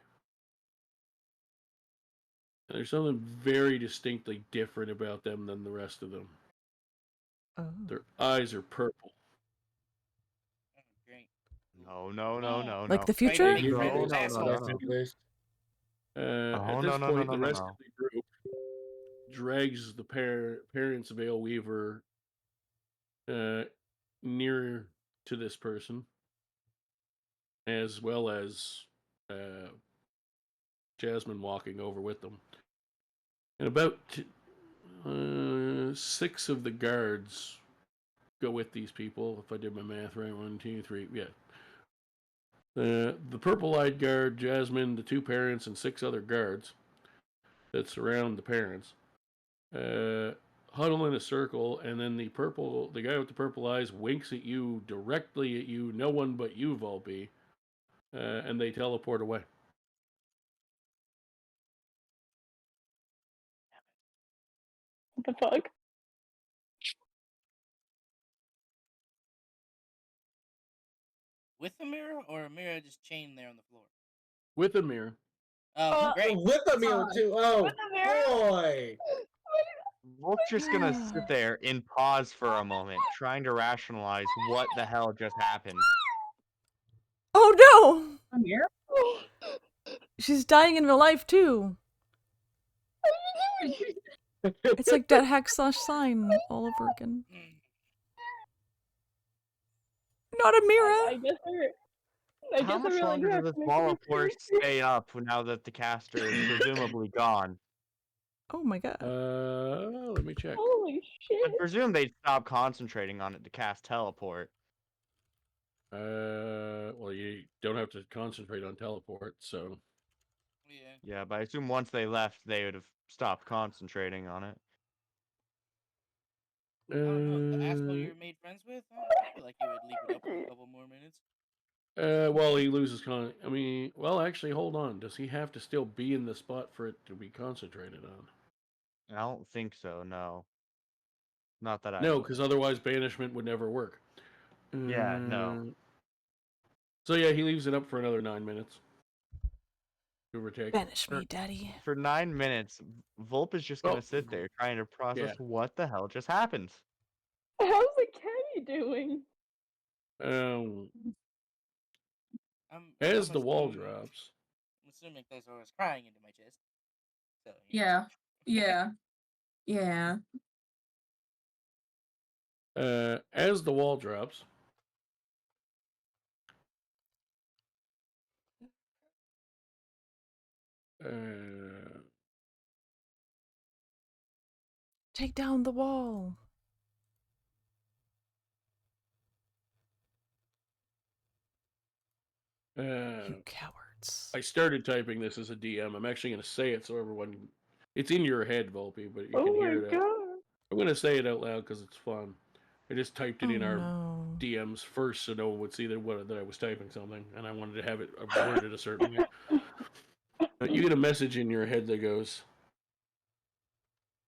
And there's something very distinctly different about them than the rest of them. Oh. Their eyes are purple. Oh, great. No, no, no, no, Like no. the Right, future? make friends No, with no, no, assholes. no, What I think it is. Oh, At no, this no, no, point, no, the no, rest no. of the group drags the parents of Veilweaver nearer to this person, as well as Jasmine walking over with them. And about 6 of the guards go with these people, if I did my math right. 1, 2, 3, yeah. The purple-eyed guard, Jasmine, the 2 parents, and 6 other guards that surround the parents huddle in a circle, and then the guy with the purple eyes winks at you, directly at you, no one but you, Vulpe, and they teleport away. What the fuck? With Amira or Amira just chained there on the floor? With Amira. Oh, great. With the meal too. Oh With the mirror? boy. We're just gonna sit there and pause for a moment, trying to rationalize what the hell just happened. Oh no! Amira? She's dying in real life too. It's like that hack/sign all over again. Mm. Not Amira! I guess How much really longer have does to this make wall an of force appearance. stay up now that the caster is presumably gone? Oh my god. Let me check. Holy shit. I presume they'd stop concentrating on it to cast teleport. Well, you don't have to concentrate on teleport, so. Yeah. Yeah, but I assume once they left, they would have stopped concentrating on it. I don't know. The asshole you made friends with? I feel like you would leave it up for a couple more minutes. Well, he loses I mean, well, actually, hold on. Does he have to still be in the spot for it to be concentrated on? I don't think so, no. Not that I No, know. because otherwise banishment would never work. Yeah, no. So yeah, he leaves it up for another 9 minutes. Give or take. Banish me, daddy. For 9 minutes, Vulp is just gonna Oh, sit there trying to process yeah. what the hell just happened. How's Akemi doing? As I'm the wall assuming- drops, I'm assuming Theizora is crying into my chest. So, Yeah. Yeah. Yeah. as the wall drops, Take down the wall. You cowards. I started typing this as a DM. I'm actually going to say it so everyone It's in your head, Vulpe, but you Oh can my hear it. god. I'm gonna say it out loud because it's fun. I just typed it Oh in our no. DMs first so no one would see that I was typing something, and I wanted to have it worded a certain way. You get a message in your head that goes,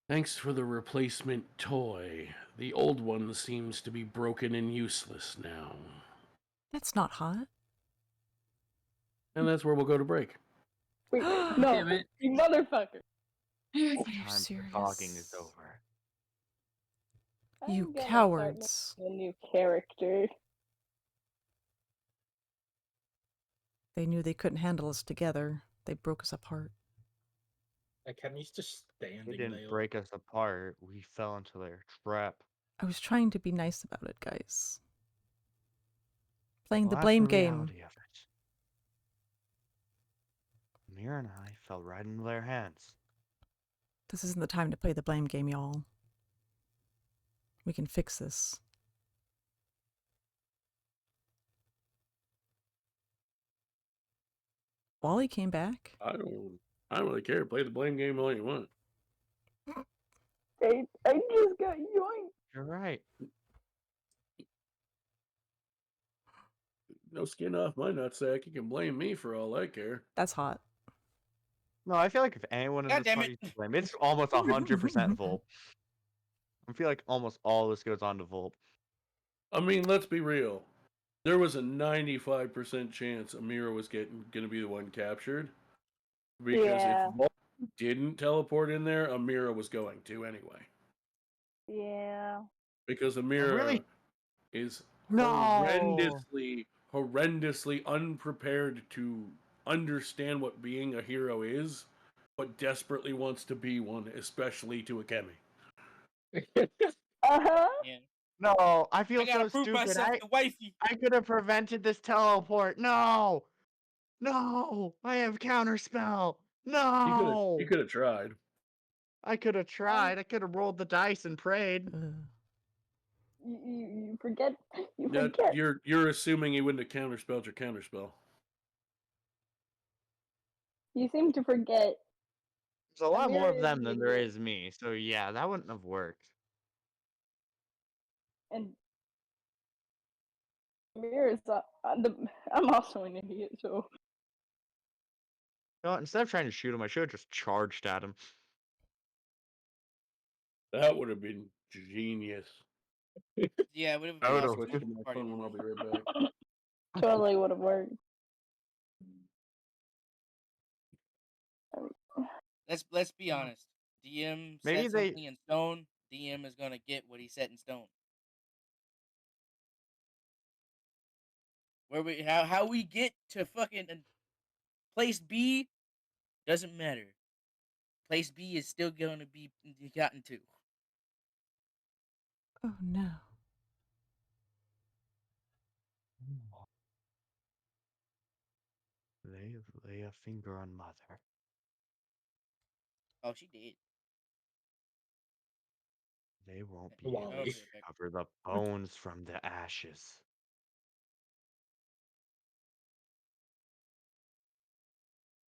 "Thanks for the replacement toy. The old one seems to be broken and useless now." That's not hot. And that's where we'll go to break. Wait, Damn no, it. you motherfucker. Are you Time for talking is serious? over. You I'm gonna start cowards. making a new character. They knew they couldn't handle us together. They broke us apart. Akemi's just They standing didn't there. break us apart. We fell into their trap. I was trying to be nice about it, guys. Playing Well, the that's blame the game. reality of it. Amira and I fell right into their hands. This isn't the time to play the blame game, y'all. We can fix this. Wally came back. I don't really care. Play the blame game all you want. I just got yoinked. You're right. No skin off my nutsack. You can blame me for all I care. That's hot. No, I feel like if anyone in God this damn party it. is to blame, it's almost 100% Vulp. I feel like almost all this goes on to Vulp. I mean, let's be real. There was a 95% chance Amira was going to be the one captured. Because Yeah. if Vulp didn't teleport in there, Amira was going to anyway. Yeah. Because Amira really? is No. horrendously unprepared to understand what being a hero is, but desperately wants to be one, especially to Akemi. Uh-huh. Yeah. No, I I feel gotta so prove stupid. myself to wifey. I could have prevented this teleport. No. No. I have counterspell. No. You could have tried. I could have tried. I could have rolled the dice and prayed. You forget. You That forget. you're assuming he wouldn't have counterspelled your counterspell. You seem to forget. There's a lot more of Amira them is than there idiot. is me. So yeah, that wouldn't have worked. And Amira's I'm also an idiot, so. You know what? Instead of trying to shoot him, I should have just charged at him. That would have been genius. Yeah, it would have I been would've- awesome. Switch to my Party phone and with I'll me. be right back. Totally would have worked. Let's be honest. DM Maybe set they- something in stone. DM is gonna get what he set in stone. How we get to fucking place B doesn't matter. Place B is still gonna be gotten to. Oh no. Lay a finger on mother. Oh, she did. They won't be Wally. able to cover the bones from the ashes.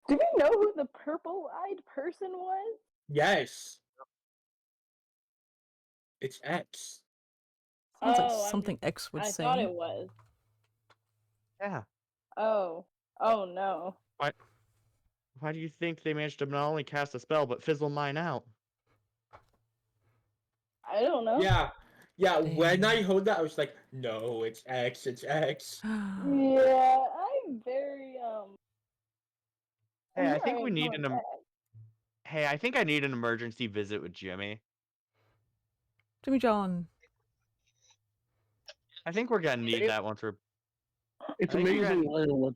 Do we know who the purple-eyed person was? Yes. It's X. Sounds like I'm something X would I say. thought it was. Yeah. Oh. Oh no. Why do you think they managed to not only cast a spell but fizzle mine out? I don't know. Yeah. Yeah, when Damn. I heard that, I was like, no, it's X, it's X. Yeah, I'm very Hey, I I'm think we very need going an back. Hey, I think I need an emergency visit with Jimmy. Jimmy John. I think we're gonna need that once we're. It's I think you're amazing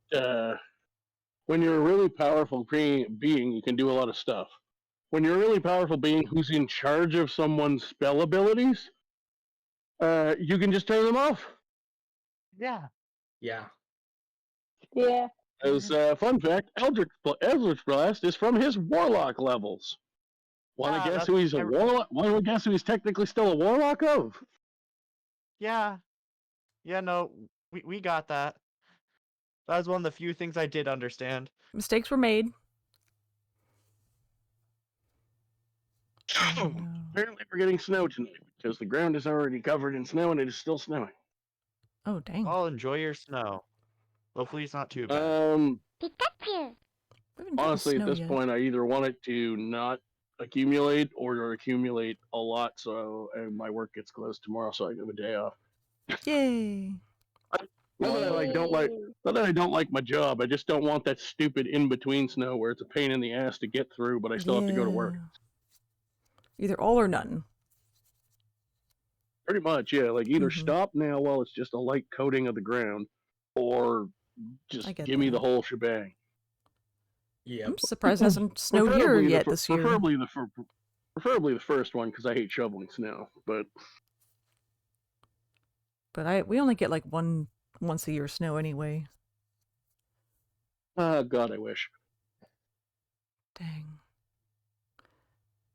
when you're a really powerful being, you can do a lot of stuff. When you're a really powerful being who's in charge of someone's spell abilities, you can just turn them off. Yeah. Yeah. Yeah. As fun fact, Eldritch Blast is from his warlock levels. Want to guess who he's a warlock? Want to guess who he's technically still a warlock of? Yeah. Yeah, no, we got that. That was one of the few things I did understand. Mistakes were made. Oh, no. Apparently, we're getting snow tonight because the ground is already covered in snow and it is still snowing. Oh, dang. I'll enjoy your snow. Hopefully it's not too bad. We haven't gotten Honestly, at snow this yet. point, I either want it to not accumulate or to accumulate a lot, so and my work gets closed tomorrow, so I have a day off. Yay. Not that I don't like, not that I don't like my job. I just don't want that stupid in between snow where it's a pain in the ass to get through, but I still have to go to work. Either all or none. Pretty much, yeah. Like either Mhm. stop now while it's just a light coating of the ground, or just I get give me the that. whole shebang. Yeah. I'm surprised it hasn't snowed here yet this year. Preferably the first one because I hate shoveling snow. But we only get like once a year snow anyway. God, I wish. Dang.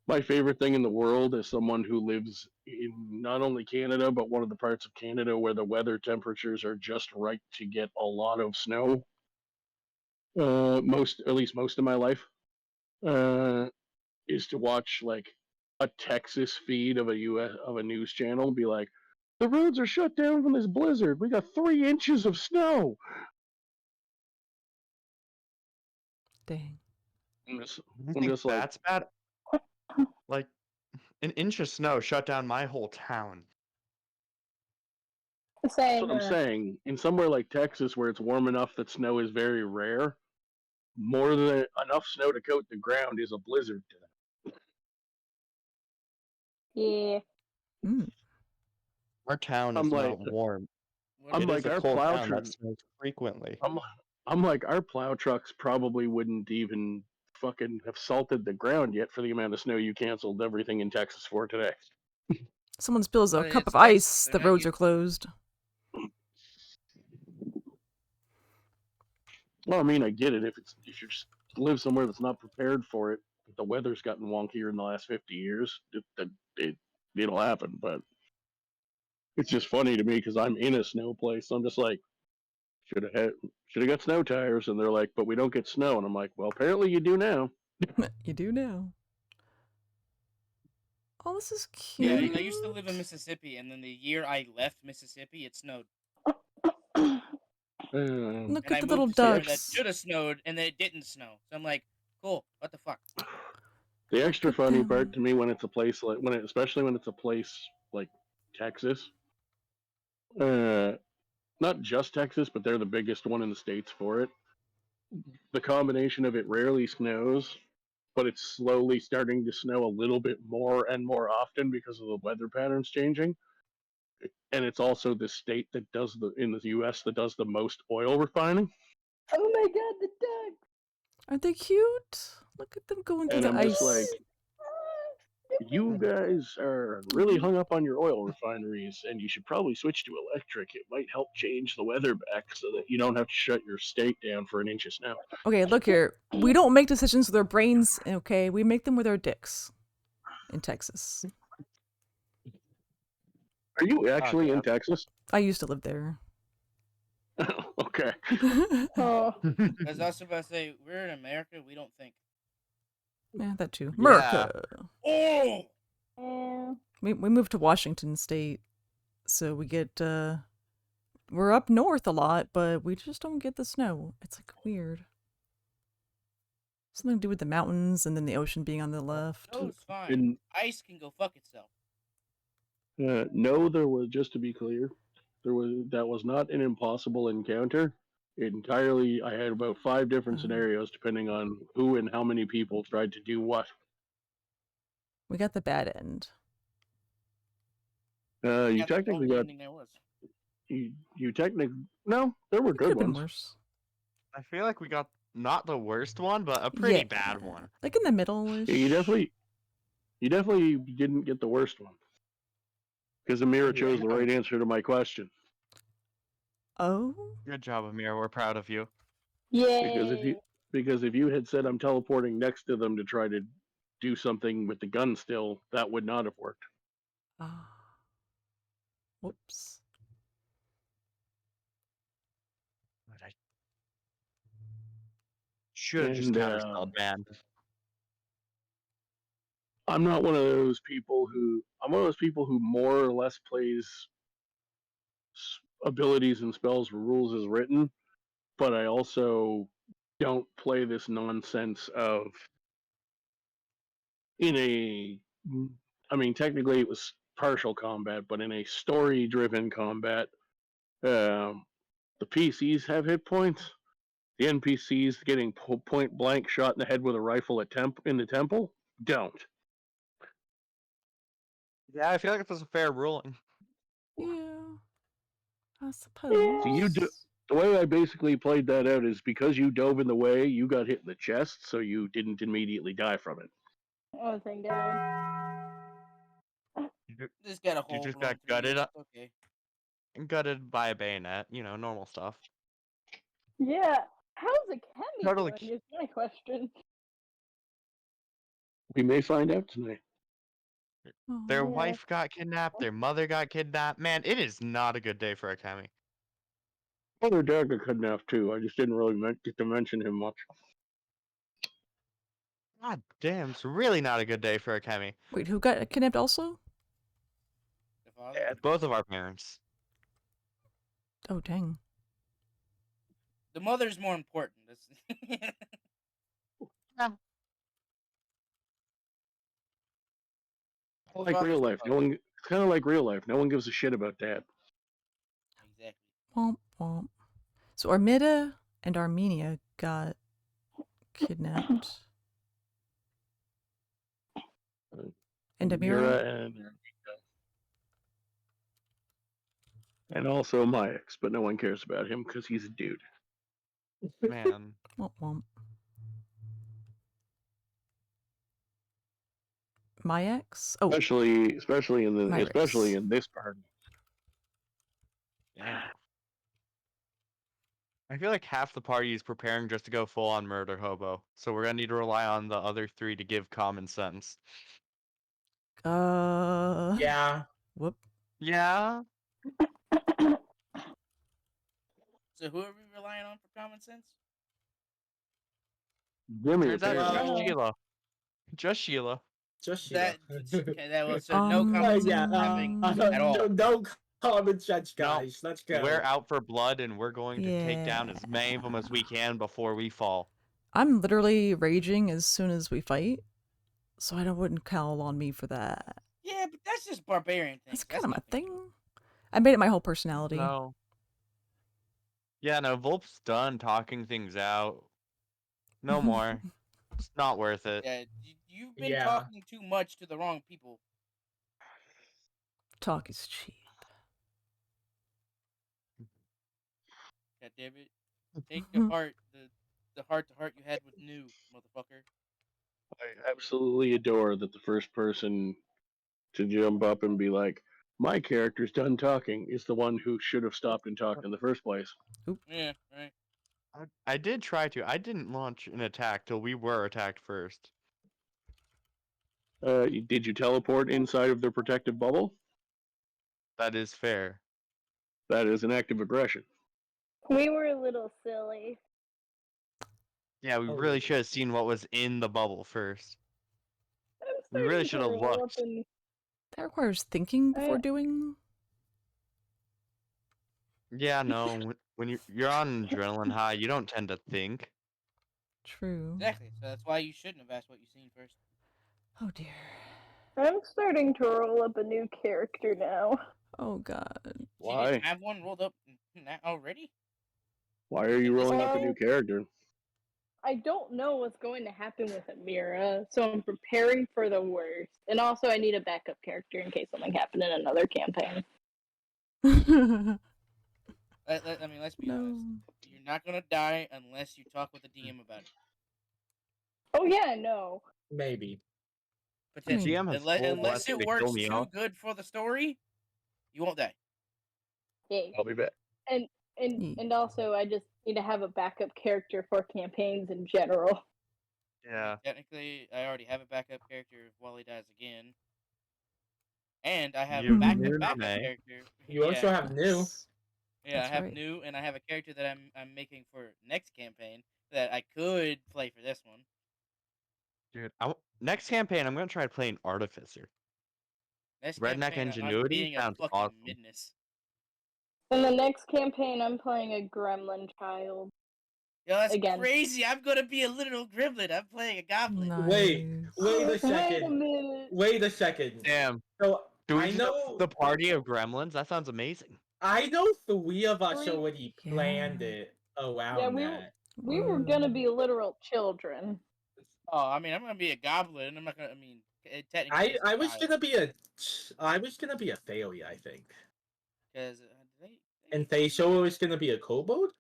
My favorite thing in the world is someone who lives in not only Canada but one of the parts of Canada where the weather temperatures are just right to get a lot of snow. At least most of my life. Is to watch like a Texas feed of a news channel be like, the roads are shut down from this blizzard. We got 3 inches of snow. Dang. I'm just, I I'm think just like, that's bad. Like, an inch of snow shut down my whole town. that's Same. what I'm saying. In somewhere like Texas where it's warm enough that snow is very rare, more than enough snow to coat the ground is a blizzard to them. Yeah. Mm. Our town is not warm. What I'm It is like a our cold plow town truck. that snows frequently. I'm like our plow trucks probably wouldn't even fucking have salted the ground yet for the amount of snow you canceled everything in Texas for today. Someone spills a But cup it's of Texas, ice, they're the not roads are used- closed. Well, I mean, I get it if you just live somewhere that's not prepared for it. If the weather's gotten wonkier in the last 50 years, it'll happen. But it's just funny to me because I'm in a snow place. So I'm just like, should have got snow tires, and they're like, but we don't get snow, and I'm like, well, apparently you do now. You do now. Oh, this is Yeah, cute. I used to live in Mississippi, and then the year I left Mississippi, it snowed. Look And at I the moved little to somewhere that ducks. should have snowed, and then it didn't snow. So I'm like, cool, what the fuck? The extra at funny them. part to me when it's a place like especially when it's a place like Texas, not just Texas, but they're the biggest one in the states for it. The combination of it rarely snows, but it's slowly starting to snow a little bit more and more often because of the weather patterns changing. And it's also the state that does in the U.S. that does the most oil refining. Oh my god, the duck! Aren't they cute? Look at them going through And the I'm ice. just like, you guys are really hung up on your oil refineries, and you should probably switch to electric. It might help change the weather back so that you don't have to shut your state down for an inch of snow. Okay, look here. We don't make decisions with our brains, okay? We make them with our dicks in Texas. Are you actually in God. Texas? I used to live there. Okay. Oh, I was also about to say, we're in America, we don't think. Yeah, that too. Yeah. America. Oh! yeah. We moved to Washington State, so we get we're up north a lot, but we just don't get the snow. It's like weird. Something to do with the mountains and then the ocean being on the left. Snow's fine. And Ice can go fuck itself. no, there was, just to be clear, that was not an impossible encounter. I had about 5 different scenarios depending on who and how many people tried to do what. We got the bad end. You Yeah, that's the technically only got ending there was. you technically no, there were It could good have been ones. worse. I feel like we got not the worst one, but a pretty bad one. Like in the middle-ish. Yeah, you definitely didn't get the worst one because Amira chose the right answer to my question. Oh? Good job, Amir. We're proud of you. Yay. Because if you had said I'm teleporting next to them to try to do something with the gun still, that would not have worked. Ah. Whoops. But I should have just And, counterspelled, man. I'm not one of those people who I'm one of those people who more or less plays abilities and spells rules as written, but I also don't play this nonsense of in a I mean technically it was partial combat, but in a story driven combat, um, the PCs have hit points. The NPCs getting point blank shot in the head with a rifle in the temple don't. Yeah, I feel like this is a fair ruling. Yeah, I suppose. So the way I basically played that out is because you dove in the way, you got hit in the chest, so you didn't immediately die from it. Oh, thank God. Just got a You hole just blown got through gutted, you. Okay. gutted by a bayonet. Normal stuff. Yeah. How's Akemi Totally. doing? Is my question. We may find out tonight. Their Oh, wife got kidnapped. Their mother got kidnapped. Man, it is not a good day for Akemi. Well, their dad got kidnapped too. I just didn't really get to mention him much. God damn, it's really not a good day for Akemi. wait, who got kidnapped also? The father? Yeah, both of our parents. Oh, dang. The mother's more important. That's... Like real life, no one. It's kind of like real life. No one gives a shit about dad. Exactly. Womp womp. So Armida and Armenia got kidnapped. And Amira? And also my ex, but no one cares about him because he's a dude. Man. Womp womp. My ex? Oh, Especially Myrix. in this party. Damn. I feel like half the party is preparing just to go full on murder hobo. So we're gonna need to rely on the other three to give common sense. Yeah. Whoop. Yeah. So who are we relying on for common sense? Jimmy, Turns out it's just Well- Sheila. Just Sheila. Just Sheila. Okay, that was so no common sense yeah, happening at all. no common sense, No, guys. Let's go. We're out for blood and we're going to take down Yeah. as many of them as we can before we fall. I'm literally raging as soon as we fight, so I wouldn't call on me for that. Yeah, but that's just barbarian thing. That's kind of my nothing. thing. I made it my whole personality. No. Yeah, no, Vulp's done talking things out. No more. It's not worth it. Yeah, you've been talking too much to the wrong people. Talk is cheap. God damn it. Take the heart, the heart-to-heart you had with New, motherfucker. I absolutely adore that the first person to jump up and be like, my character's done talking is the one who should have stopped and talked in the first place. Oop. Yeah, right. I did try to. I didn't launch an attack till we were attacked first. Did you teleport inside of the protective bubble? That is fair. That is an act of aggression. We were a little silly. Yeah, we really should have seen what was in the bubble first. We really should have looked. That requires thinking before doing. Yeah, no. When you're on adrenaline high, you don't tend to think. True. Exactly. So that's why you shouldn't have asked what you seen first. Oh dear. I'm starting to roll up a new character now. Oh god. Why? You didn't have one rolled up already? Why are you rolling up a new character? I don't know what's going to happen with Amira, so I'm preparing for the worst. And also, I need a backup character in case something happened in another campaign. I mean, let's be honest. You're not gonna die unless you talk with the DM about it. Oh yeah, no. Maybe. Potentially. DM has full Unless blessing it to works kill me too off. good for the story, you won't die. Yay. I'll be back. And also, I just need to have a backup character for campaigns in general. Yeah. Technically, I already have a backup character if Wally dies again. And I have You a backup knew backup Namë. character. You also have New. Yeah, That's I have right. New, and I have a character that I'm making for next campaign that I could play for this one. Dude, next campaign, I'm gonna try playing Artificer. Next Redneck campaign, I'm ingenuity being a sounds fucking awesome. midness. In the next campaign, I'm playing a gremlin child. Yo, that's Again. crazy. I'm gonna be a literal gremlin. I'm playing a goblin. Wait a Wait a second. minute. Wait a second. Damn. So Do we I just know the party of gremlins? That sounds amazing. I know 3 of us Three- already planned it around Yeah, that. we were gonna be literal children. Oh, I mean, I'm gonna be a goblin. I'm not gonna. I mean, it technically is I was gonna be a failure, I think. because And Theizora was gonna be a kobold?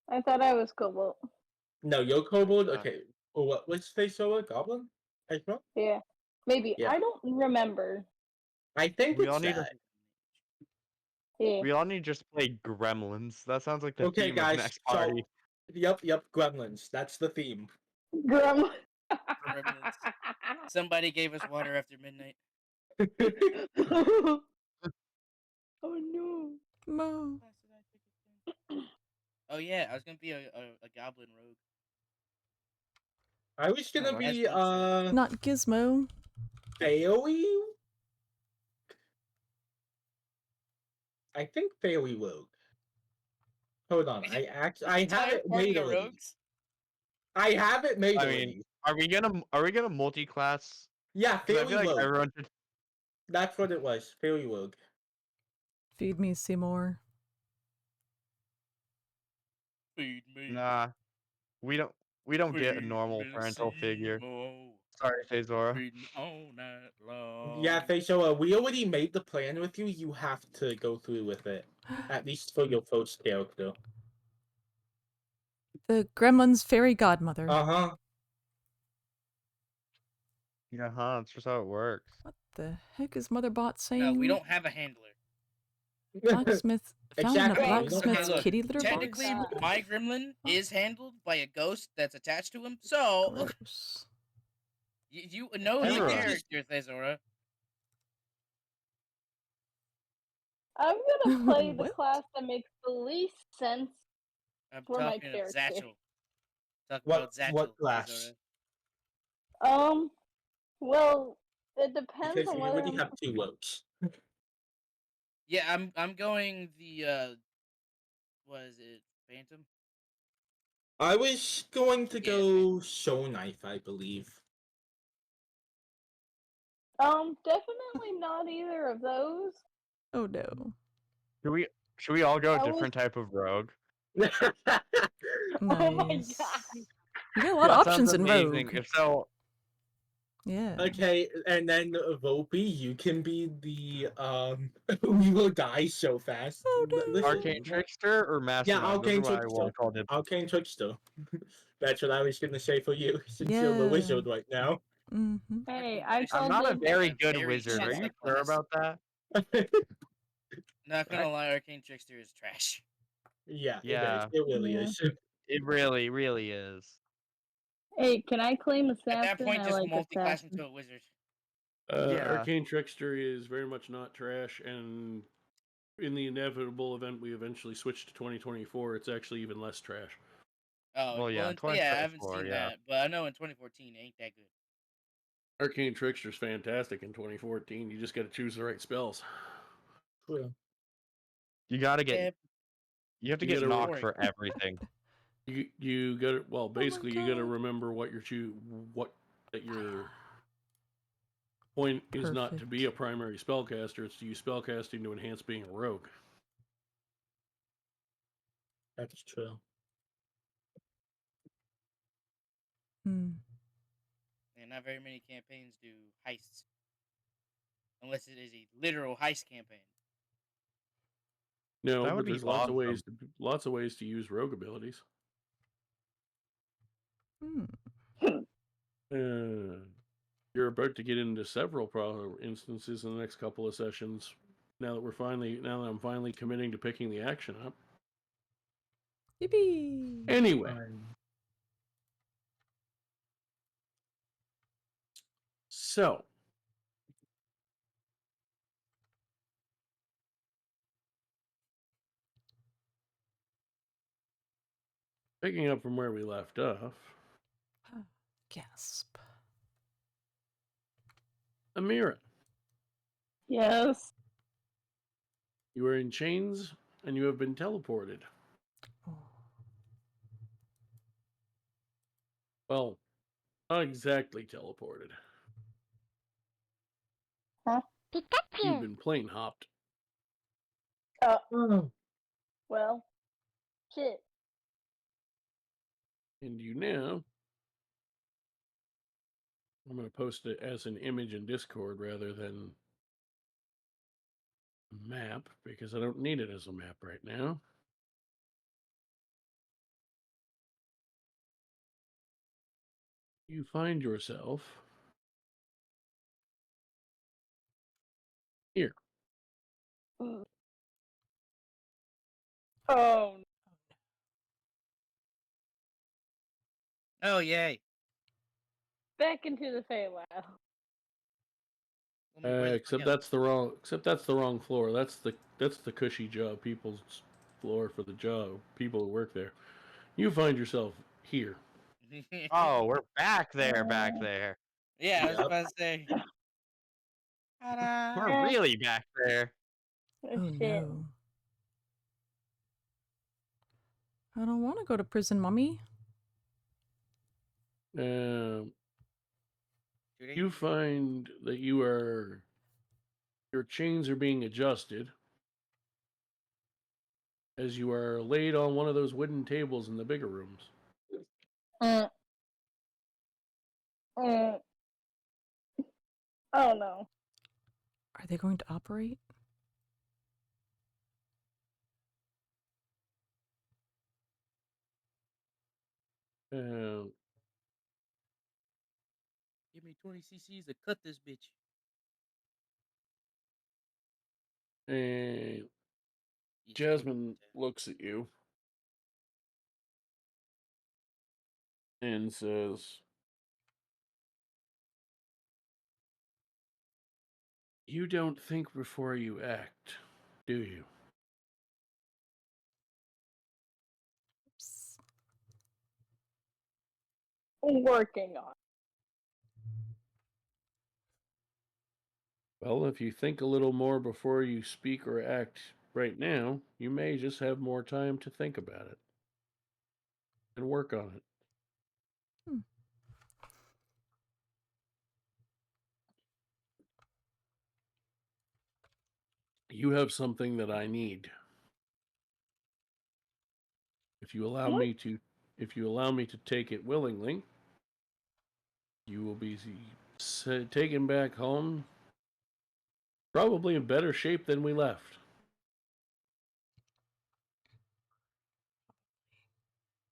I thought I was kobold. No, you're kobold? Yeah. Okay. Well, what was Theizora? Goblin? I don't. Yeah, maybe. Yeah. I don't remember. I think We it's all need to that. Yeah. we all need to just play gremlins. That sounds like the Okay, theme guys. of next party. So, yep, gremlins. That's the theme. Gremlin. Gremlins. Somebody gave us water after midnight. Oh no. Mo. Oh yeah, I was gonna be a goblin rogue. I was gonna Oh, be Not Gizmo. Faoey? I think Faoey Rogue. Hold on, I have it made of already. rogues. I have it made I already. mean, are we gonna multi-class? Yeah, 'Cause I Faoey feel like Rogue. everyone should. That's what it was. Faoey Rogue. Feed me, Seymour. Feed me. Nah, we don't get a normal parental figure. Sorry, Theizora. Feed me all night long. Yeah, Theizora, we already made the plan with you. You have to go through with it. At least for your first character. The gremlin's fairy godmother. Uh-huh. Yeah, that's just how it works. What the heck is Motherbot saying? No, we don't have a handler. Blacksmith found Exactly, in a we don't blacksmith's have a- kitty litter Technically, box. my gremlin is handled by a ghost that's attached to him. So Gross. you know the Everyone. character, Theizora. I'm gonna play the What? class that makes the least sense. I'm For my talking of character. Zatchel. Talk What- about Zatchel. what class? Theizora. Well, it depends Because on we whether already I'm have 2 rogues. Yeah, I'm going the what is it? Phantom? I was going to Yeah, go Show Knife, I believe. definitely not either of those. Oh no. Should we all go I a was- different type of rogue? Oh my Nice. god. You got a lot of That options sounds in amazing. Rogue. If so, Yeah. Okay, and then Vulpe, you can be the we will die so fast. Oh, no. Listen, Arcane Trickster or Mastermind? Those are Arcane what I Trickster. want to call them. Arcane Trickster. That's what I was gonna say for you, since you're the Yeah. wizard right now. Mm-hmm. Hey, Arcane I Trickster I'm told not a them- very a good very wizard. Are you shit sure class. about that? Not gonna lie, Arcane Trickster is trash. Yeah, Yeah. it really Yeah. is. It really, really is. Hey, can I claim assassin? At that point, I just like multi-class assassin. into a wizard. Yeah. Arcane Trickster is very much not trash, and in the inevitable event we eventually switch to 2024, it's actually even less trash. Oh, Well, yeah, yeah, I haven't 2024, seen yeah. that, but I know in 2014 it ain't that good. Arcane Trickster's fantastic in 2014. You just got to choose the right spells. True. You gotta get. Yeah, You have to You get gotta knocked work. for everything. You got to basically you got to God. remember what your point is not to be a primary spellcaster. It's to use spellcasting to enhance being a rogue. That's true. Hmm. And not very many campaigns do heists, unless it is a literal heist campaign. No, That but would be there's awesome. lots of ways to use rogue abilities. Hmm. You're about to get into several instances in the next couple of sessions. Now that I'm finally committing to picking the action up. Yippee! Anyway, so picking up from where we left off. Gasp. Amira, Yes. you are in chains and you have been teleported. Oh. Well, not exactly teleported. You've been plane hopped. Well, shit. And you now. I'm going to post it as an image in Discord rather than a map because I don't need it as a map right now. You find yourself here. Oh, Oh, yay. back into the Feywild. Let me wear the Except fuck out. that's the wrong floor. That's the cushy job people's floor for the job people who work there. You find yourself here. Oh, we're back there. Yeah, I was Yep. about to say. Ta-da. We're really back there. Oh Shit. no. I don't want to go to prison, Mommy. You Shooting? find that your chains are being adjusted as you are laid on one of those wooden tables in the bigger rooms. Mm. Mm. Oh no. Are they going to operate? Uh, Give me 20 cc's to cut this bitch. and Yes, Jasmine looks at you and says, "You don't think before you act, do you?" Oops. Working on. Well, if you think a little more before you speak or act right now, you may just have more time to think about it and work on it. Hmm. You have something that I need. If you allow What? me to take it willingly, you will be taken back home probably in better shape than we left.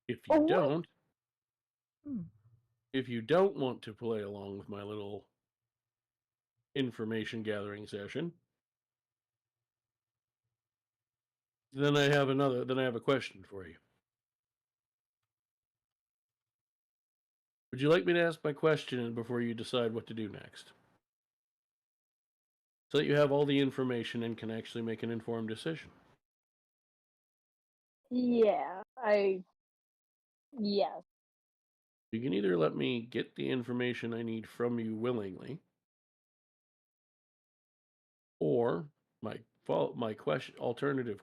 If you Oh, what? don't, Hmm. if you don't want to play along with my little information gathering session, then I have a question for you. Would you like me to ask my question before you decide what to do next? So that you have all the information and can actually make an informed decision. Yeah, yes. You can either let me get the information I need from you willingly, or my question alternative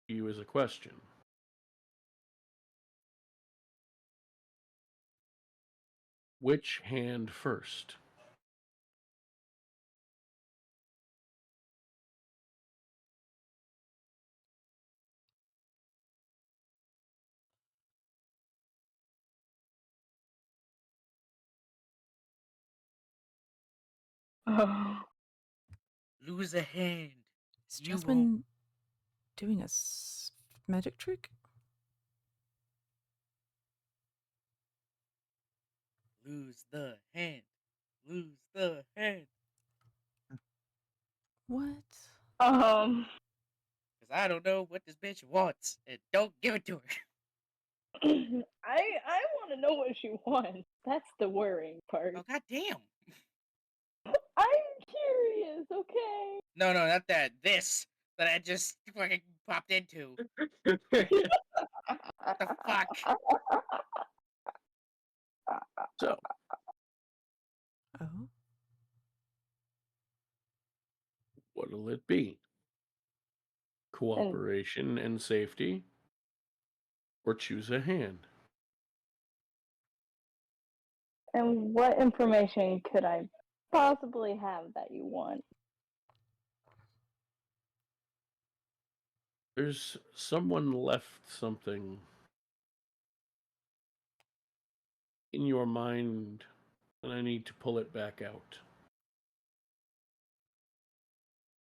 to you is a question. Which hand first? Oh. Lose a hand. Is You won't Jasmine doing a magic trick? lose the hand. Lose the hand. What? Um. Because I don't know what this bitch wants. And don't give it to her. I want to know what she wants. That's the worrying part. Oh, goddamn. I'm curious. Okay. No, not that. This that I just fucking popped into. Oh, What the fuck? So, Oh. What'll it be? Cooperation and safety? Or choose a hand? And what information could I possibly have that you want? There's someone left something in your mind, and I need to pull it back out.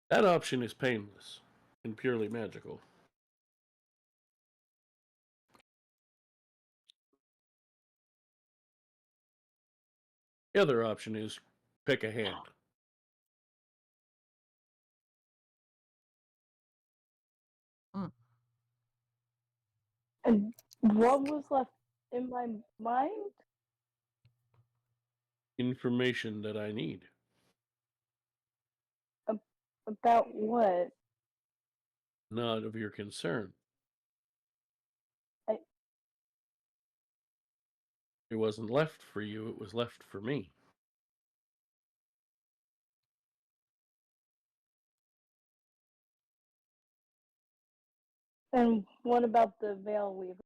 That option is painless and purely magical. The other option is pick a hand. And what was left in my mind? Information that I need. About what? Not of your concern. It wasn't left for you, it was left for me. And what about the Veilweaver?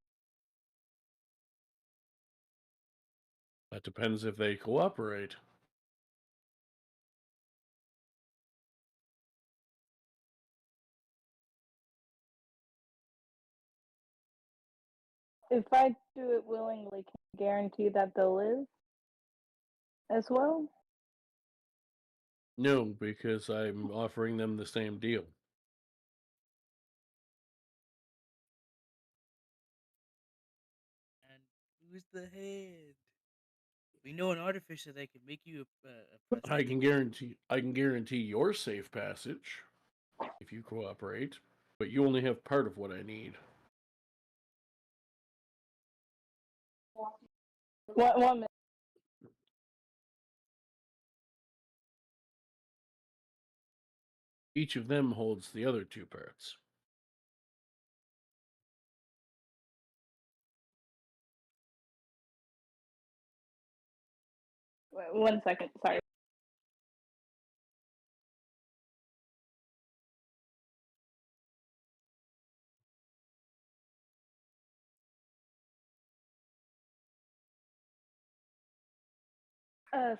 That depends if they cooperate. If I do it willingly, can you guarantee that they'll live as well? No, because I'm offering them the same deal. And who's the head? We know an artificer that can make you a I can guarantee your safe passage if you cooperate, but you only have part of what I need. One minute. Each of them holds the other two parts. Wait, 1 second, sorry.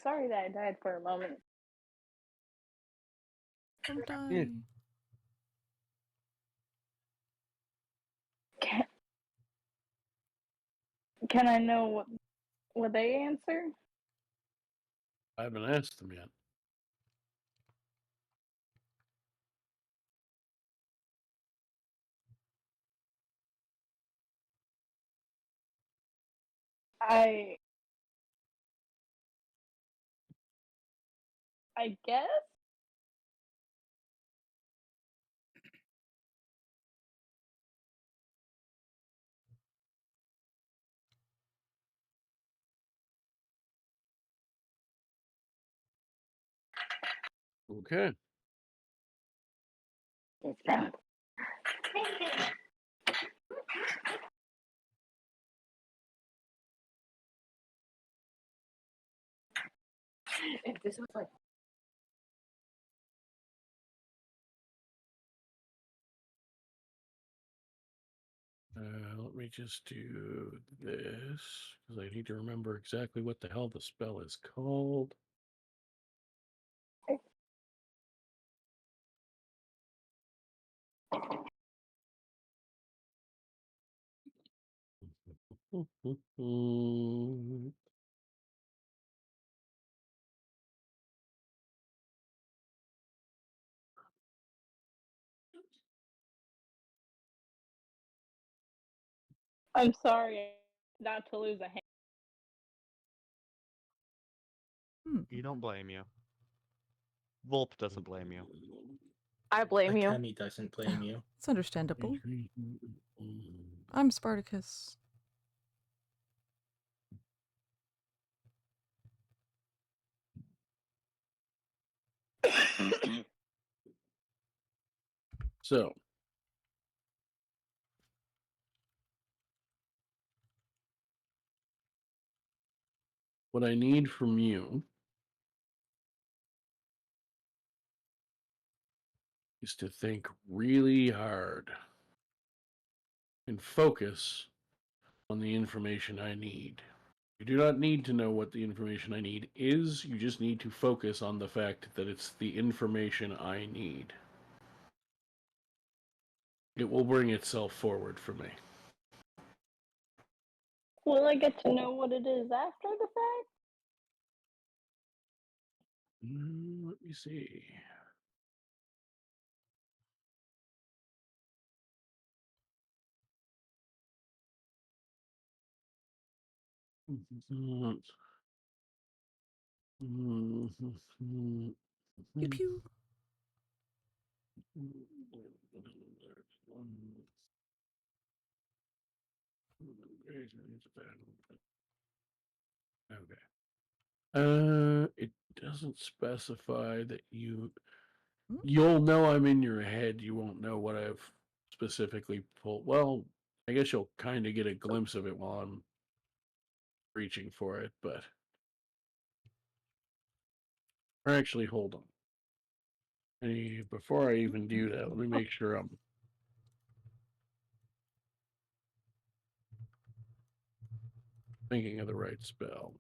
Sorry that I died for a moment. Don't die. Yeah. Can I know what they answer? I haven't asked them yet. I guess? Okay. If this was like Let me just do this, because I need to remember exactly what the hell the spell is called. I'm sorry not to lose a hand. You don't blame you. Vulpe doesn't blame you. I blame you. Akemi doesn't blame you. It's understandable. I'm Spartacus. So, what I need from you is to think really hard and focus on the information I need. You do not need to know what the information I need is. You just need to focus on the fact that it's the information I need. It will bring itself forward for me. Will I get to know what it is after the fact? Let me see. Pew pew. Okay. It doesn't specify that Hmm? you'll know I'm in your head. You won't know what I've specifically pulled. Well, I guess you'll kind of get a glimpse of it while I'm reaching for it, but or actually, hold on. Before I even do that, let me make sure I'm thinking of the right spell.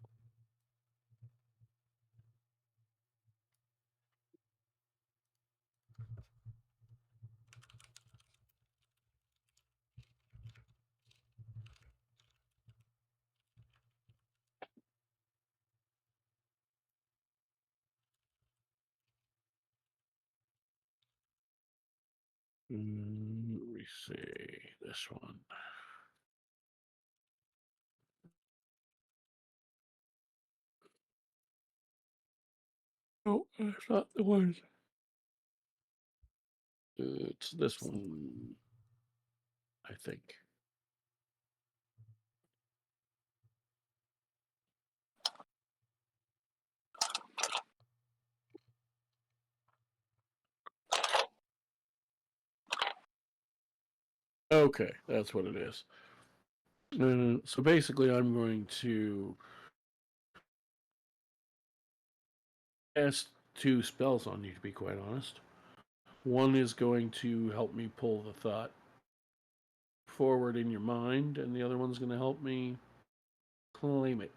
Let me see this one. Oh, that's not the one. It's this one, I think. Okay, that's what it is. So basically, I'm going to cast 2 spells on you, to be quite honest. One is going to help me pull the thought forward in your mind, and the other one's going to help me claim it.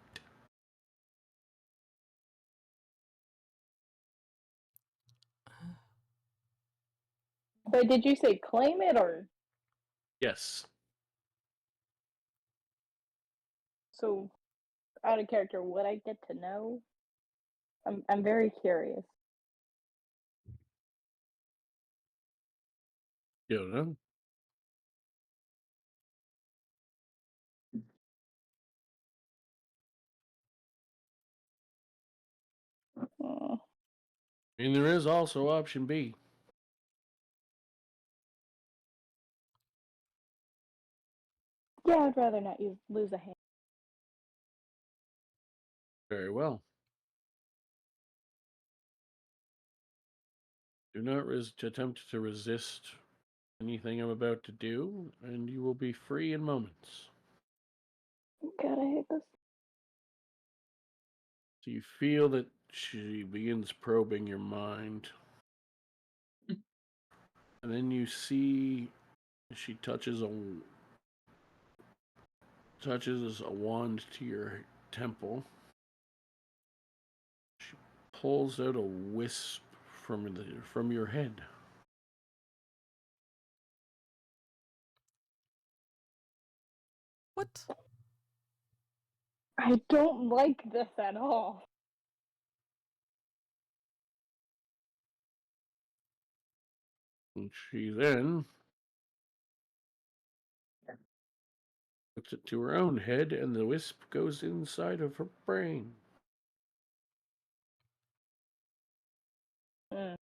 Wait, did you say claim it or Yes. so out of character? Would I get to know? I'm very curious. You don't know? Uh, I mean, there is also option B. yeah, I'd rather not lose a hand. Very well. Do not attempt to resist anything I'm about to do, and you will be free in moments. God, I hate this. So you feel that she begins probing your mind. And then you see she touches a wand to your temple. She pulls out a wisp from your head. What? I don't like this at all. And she then puts it to her own head, and the wisp goes inside of her brain. Mm.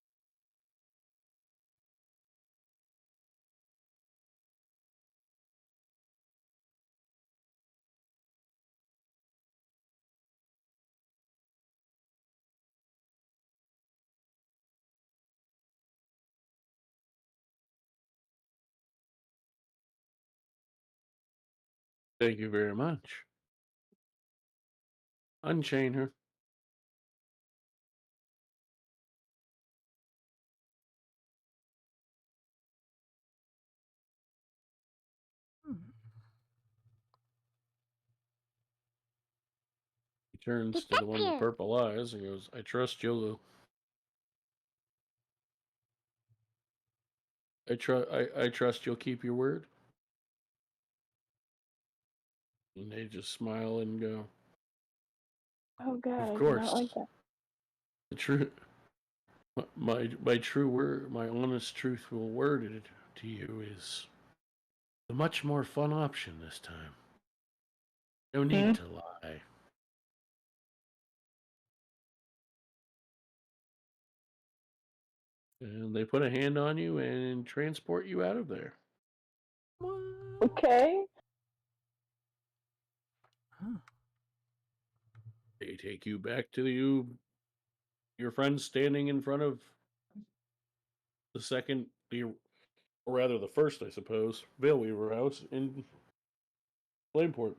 Thank you very much. Unchain her. turns to the one with purple eyes and goes, I trust you'll... I trust you'll keep your word. And they just smile and go, Oh god, of I do course. not like that. The true, my true word, my honest, truthful word to you is the much more fun option this time. No need to lie. And they put a hand on you and transport you out of there. What? Okay. Huh. They take you back to your friends standing in front of the first, I suppose, Veilweaver house in Flameport.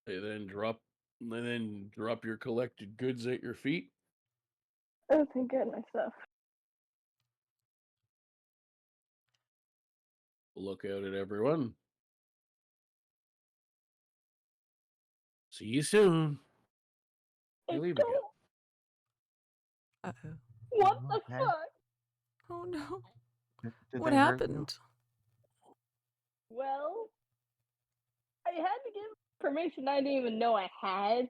They then drop your collected goods at your feet. Oh, thank goodness. Look out at everyone. See you soon. They leave again. Uh-oh. What the Okay. fuck? Oh no. Did What they hurt you? happened? Well, I had to give information I didn't even know I had,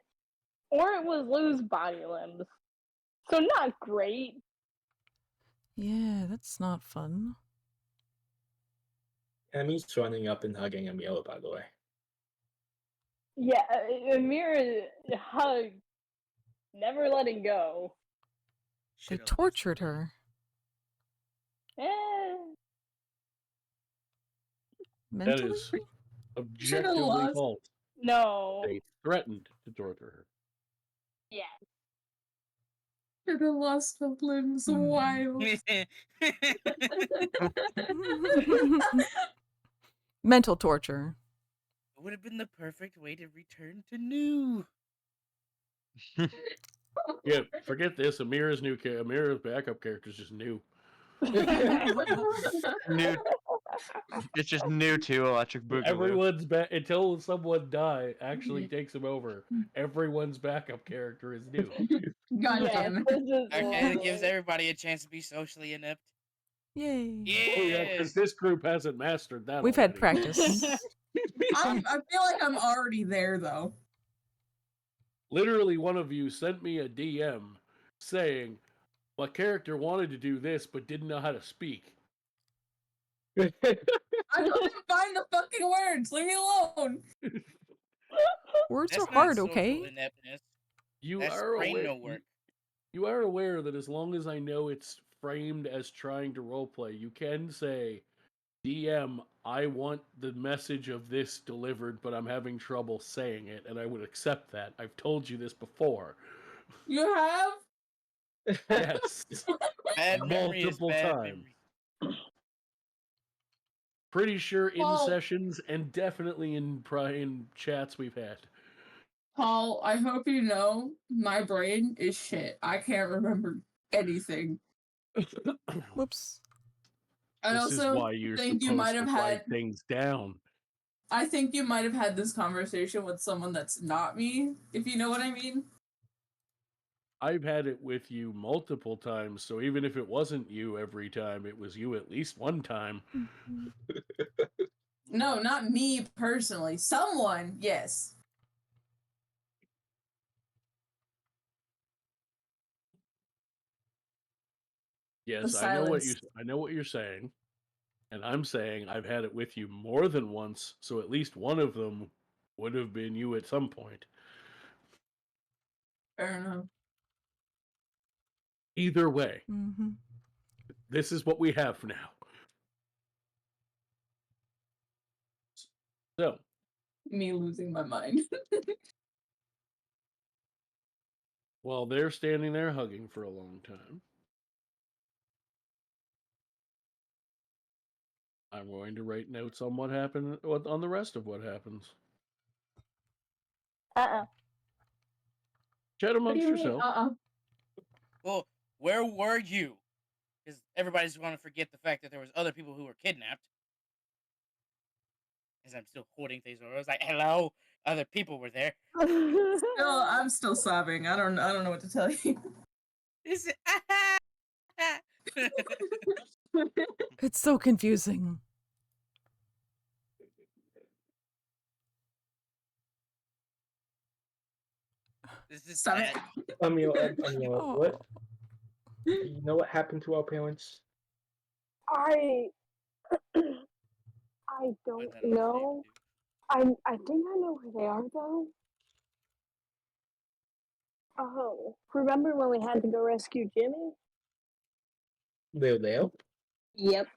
or it was lose body limbs. So not great. Yeah, that's not fun. Emmy's running up and hugging Amira, by the way. Yeah, Amira hugged, never letting go. They Should've tortured listened. her. Eh. That Mentally? is objectively lost. false. No. They threatened to torture her. Yeah. Should have lost the limbs Hmm. wild. Mental torture. It would have been the perfect way to return to new. Yeah, forget this. Amira's backup character is just new. New. It's just new to Electric Boogaloo. Everyone's back until someone actually takes him over. Everyone's backup character is new. God Yeah, damn it. this is Okay, it gives lovely. everybody a chance to be socially inept. Yay. Oh yeah, because this group hasn't mastered that. We've had already. practice. I feel like I'm already there though. Literally, one of you sent me a DM saying my character wanted to do this but didn't know how to speak. I couldn't find the fucking words. Leave me alone. Words That's are hard, not social okay? ineptness. You That's are brain aware. no work. You are aware that as long as I know it's framed as trying to roleplay, you can say, DM, I want the message of this delivered, but I'm having trouble saying it, and I would accept that. I've told you this before. You have? Yes. Bad memory is Multiple bad times. memory. Pretty sure in Well- sessions and definitely in chats we've had. Paul, I hope you know my brain is shit. I can't remember anything. Whoops. I This also is why you're think you supposed might to have write had. things down. I think you might have had this conversation with someone that's not me, if you know what I mean. I've had it with you multiple times, so even if it wasn't you every time, it was you at least one time. No, not me personally. Someone, yes. Yes, The I know what silence. you're saying, and I'm saying I've had it with you more than once, so at least one of them would have been you at some point. Fair enough. Either way, Mm-hmm. this is what we have now. So, Me losing my mind. while they're standing there hugging for a long time, I'm going to write notes on what happened, on the rest of what happens. Chat What do amongst you mean? yourself. Well, where were you? Because everybody's going to forget the fact that there was other people who were kidnapped. As I'm still holding Theizora, I was like, "Hello, other people were there." I'm still sobbing. I don't know what to tell you. Is it? It's so confusing. This is Stop bad. it. Amira, Oh. what? You know what happened to our parents? I Put don't that on know. save, I think I know where they are though. Oh, remember when we had to go rescue Jimmy? They're. Yep.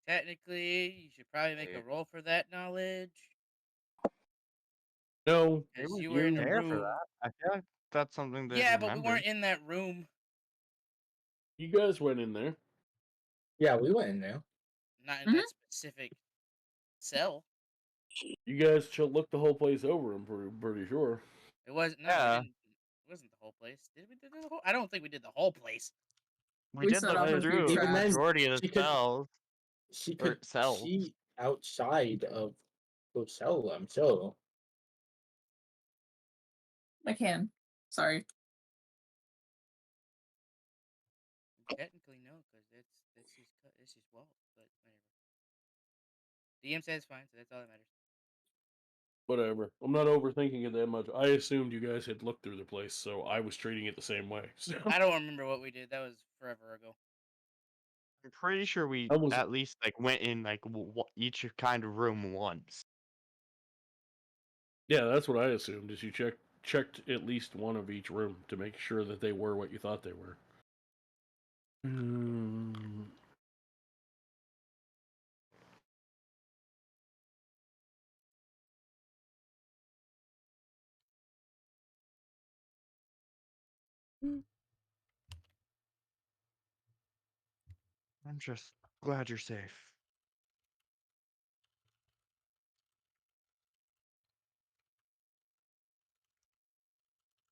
Technically, you should probably make a roll for that knowledge. No, They Because were you were in a there for room. that. I feel like that's something they Yeah, but we remember. weren't in that room. you guys went in there. Yeah, we went in there. Not in that specific cell. You guys looked the whole place over. I'm pretty sure. It wasn't. No, Yeah. we didn't. It wasn't the whole place. Did we do the whole? I don't think we did the whole place. We We did set look off a few through the traps. majority of She the could- cells. She Or could cells. see outside of those cell, I'm sure. I can. Sorry. Technically, no, because that's his fault. But whatever. DM says fine, so that's all that matters. Whatever. I'm not overthinking it that much. I assumed you guys had looked through the place, so I was treating it the same way. So. I don't remember what we did. That was forever ago. I'm pretty sure we I was- at least like went in like each kind of room once. Yeah, that's what I assumed. Is you checked at least one of each room to make sure that they were what you thought they were. I'm just glad you're safe.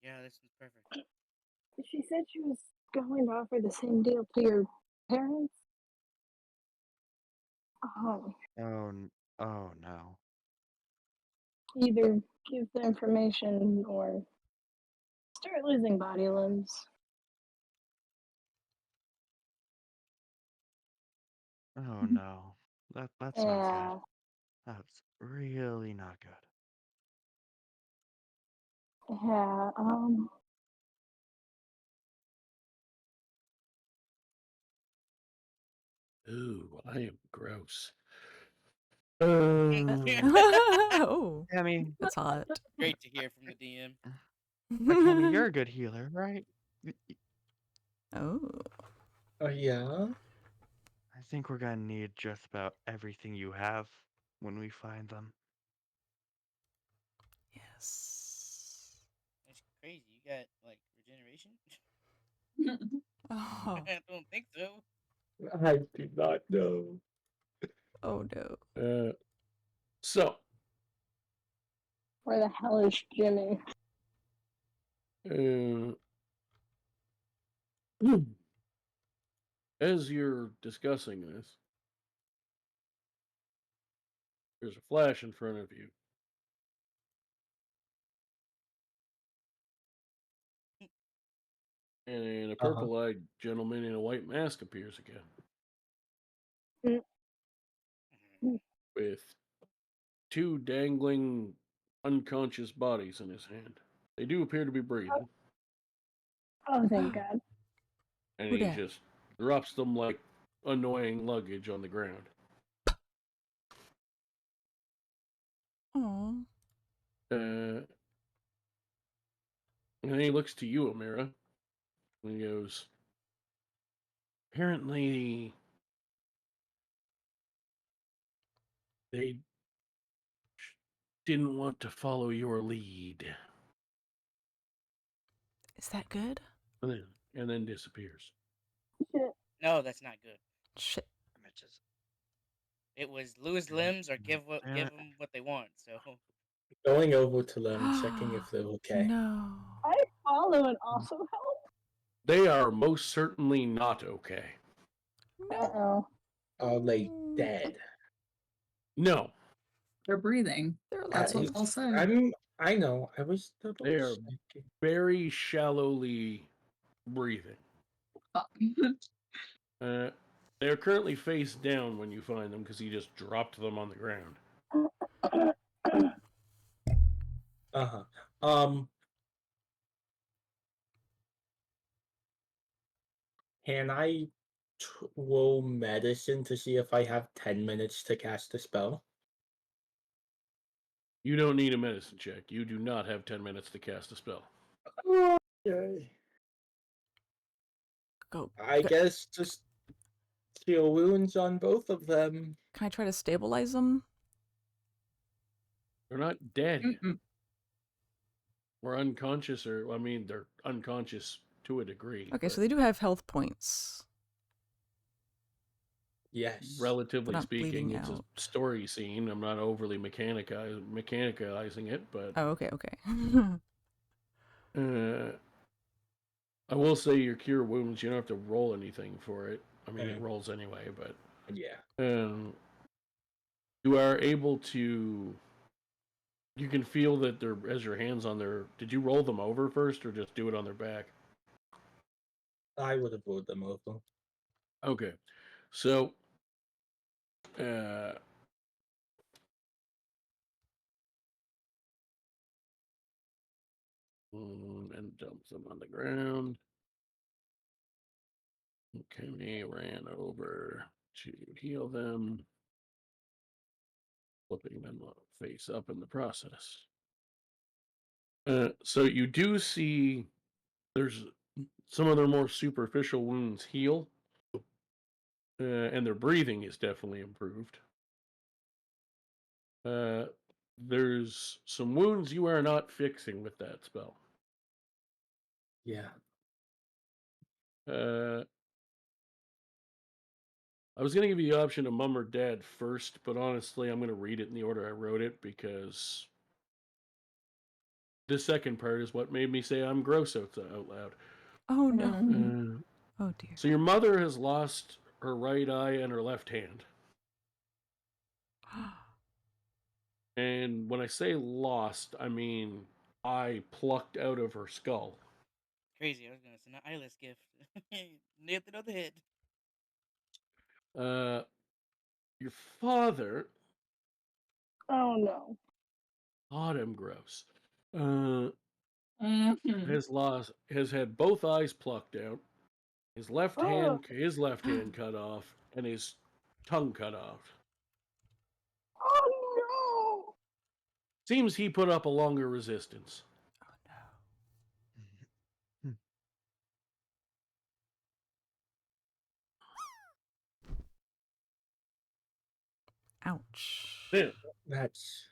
Yeah, this one's perfect. She said she was going to offer the same deal to your parents. Oh, Oh no. either give the information or start losing body limbs. Oh no. That's not Yeah. good. That's really not good. Yeah. Ooh, I am gross. Oh, I mean, that's hot. Great to hear from the DM. Akemi, you're a good healer, right? Oh. Oh, yeah? I think we're gonna need just about everything you have when we find them. Yes. That's crazy. You got like regeneration? Oh. I don't think so. I do not know. Oh no. So, Where the hell is Jimmy? as you're discussing this, there's a flash in front of you. And a purple-eyed gentleman in a white mask appears again. With two dangling, unconscious bodies in his hand. They do appear to be breathing. Oh, thank God. And Who he dat? just drops them like annoying luggage on the ground. Oh. And then he looks to you, Amira, and he goes, apparently they didn't want to follow your lead. Is that good? And then disappears. No, that's not good. Shit. It was lose limbs or give them what they want. So Going over to them, checking if they're okay. No. I follow and also help. They are most certainly not okay. Uh-oh. Are they dead? No, They're breathing. They're That's what alive. Paul said. I know. I was double they are checking. very shallowly breathing. Fuck. They are currently face down when you find them because he just dropped them on the ground. Uh-huh. Can I roll medicine to see if I have 10 minutes to cast a spell? You don't need a medicine check. You do not have 10 minutes to cast a spell. Okay. Go. I guess just heal wounds on both of them. Can I try to stabilize them? They're not dead. Mm-mm. Or unconscious, or, I mean, they're unconscious to a degree. Okay, but so they do have health points. Yes. relatively not speaking, bleeding it's out. a story scene. I'm not overly mechanicizing it, but Oh, okay, okay. I will say your cure wounds, you don't have to roll anything for it. I mean, it Mhm. rolls anyway, but Yeah. you are able to. You can feel that they're as your hands on their. Did you roll them over first, or just do it on their back? I would have rolled them over. Okay, so and dumps them on the ground. Akemi ran over to heal them, flipping them face up in the process. So you do see there's some of their more superficial wounds heal, and their breathing is definitely improved. There's some wounds you are not fixing with that spell. Yeah. I was going to give you the option of Mum or Dad first, but honestly, I'm going to read it in the order I wrote it because this second part is what made me say I'm gross out loud. Oh no. Oh dear. So your mother has lost her right eye and her left hand. And when I say lost, I mean eye plucked out of her skull. Crazy. I was gonna send an eyeless gift. Nailed it on the head. Your father, Oh no. God, I'm gross. Mhm. Has had both eyes plucked out, his left Oh. hand cut off, and his tongue cut off. Oh Seems he put up a longer resistance. Oh no. Ouch. Then, That's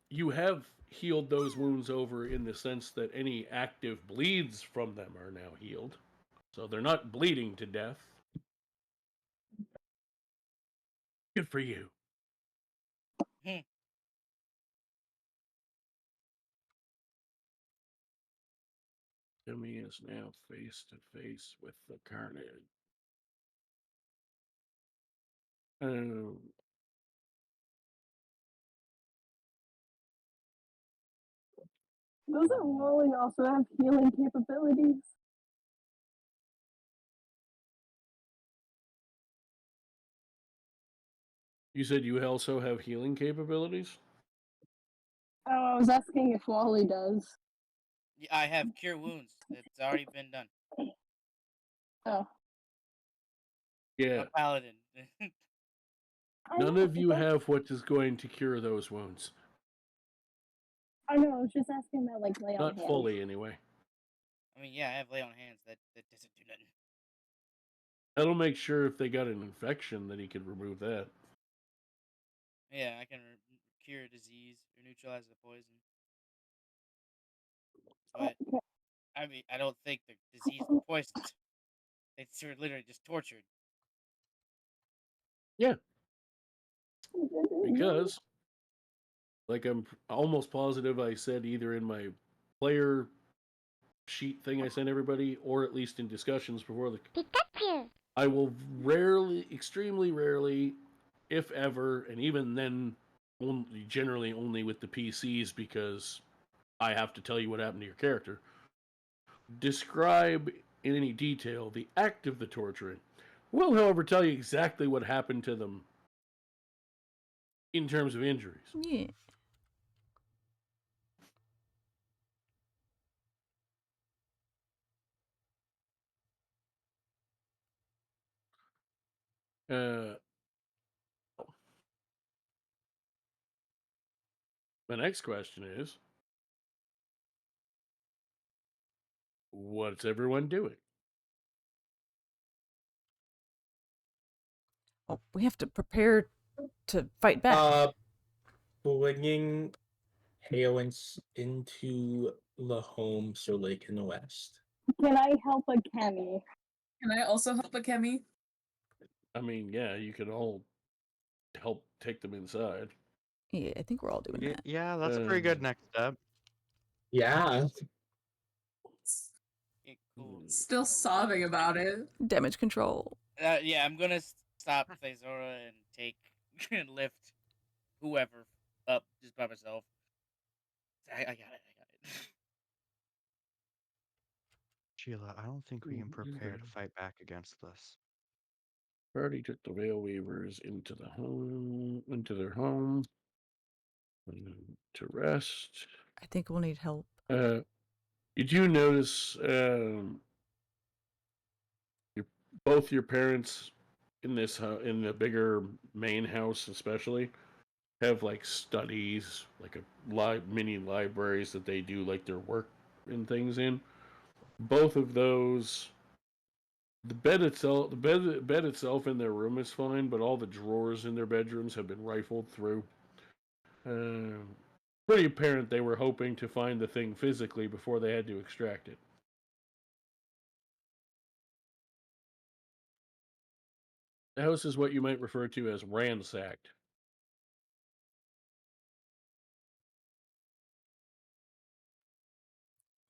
you have healed those wounds over in the sense that any active bleeds from them are now healed. So they're not bleeding to death. Good for you. Jimmy is now face to face with the carnage. Doesn't Wally also have healing capabilities? You said you also have healing capabilities? Oh, I was asking if Wally does. Yeah, I have cure wounds. It's already been done. Oh. Yeah. A paladin. None of you have what is going to cure those wounds. I know, I was just asking about like lay on Not hands. fully, anyway. I mean, yeah, I have lay on hands. That doesn't do nothing. That'll make sure if they got an infection that he could remove that. Yeah, I can cure a disease or neutralize the poison. But Okay. I mean, I don't think the disease was poisoned. It's literally just tortured. Yeah. Because, like, I'm almost positive I said either in my player sheet thing I sent everybody, or at least in discussions before the. Pikachu! I will rarely, extremely rarely, if ever, and even then, generally only with the PCs because I have to tell you what happened to your character. Describe in any detail the act of the torturing. Will, however, tell you exactly what happened to them in terms of injuries. Yeah. The next question is, what's everyone doing? Oh, we have to prepare to fight back. Bringing Hailings into the home so they can rest. Can I help Akemi? Can I also help Akemi? I mean, yeah, you could all help take them inside. Yeah, I think we're all doing that. Yeah, that's a pretty good next step. Yeah. Cool. Still sobbing about it. Damage control. Yeah, I'm gonna stop Theizora and take and lift whoever up just by myself. I got it. Sheila, I don't think we can prepare to fight back against this. Party took the Veilweavers into their home to rest. I think we'll need help. You do notice both your parents in the bigger main house, especially, have like studies, like a mini libraries that they do like their work and things in. Both of those. The bed itself in their room is fine, but all the drawers in their bedrooms have been rifled through. Pretty apparent they were hoping to find the thing physically before they had to extract it. The house is what you might refer to as ransacked.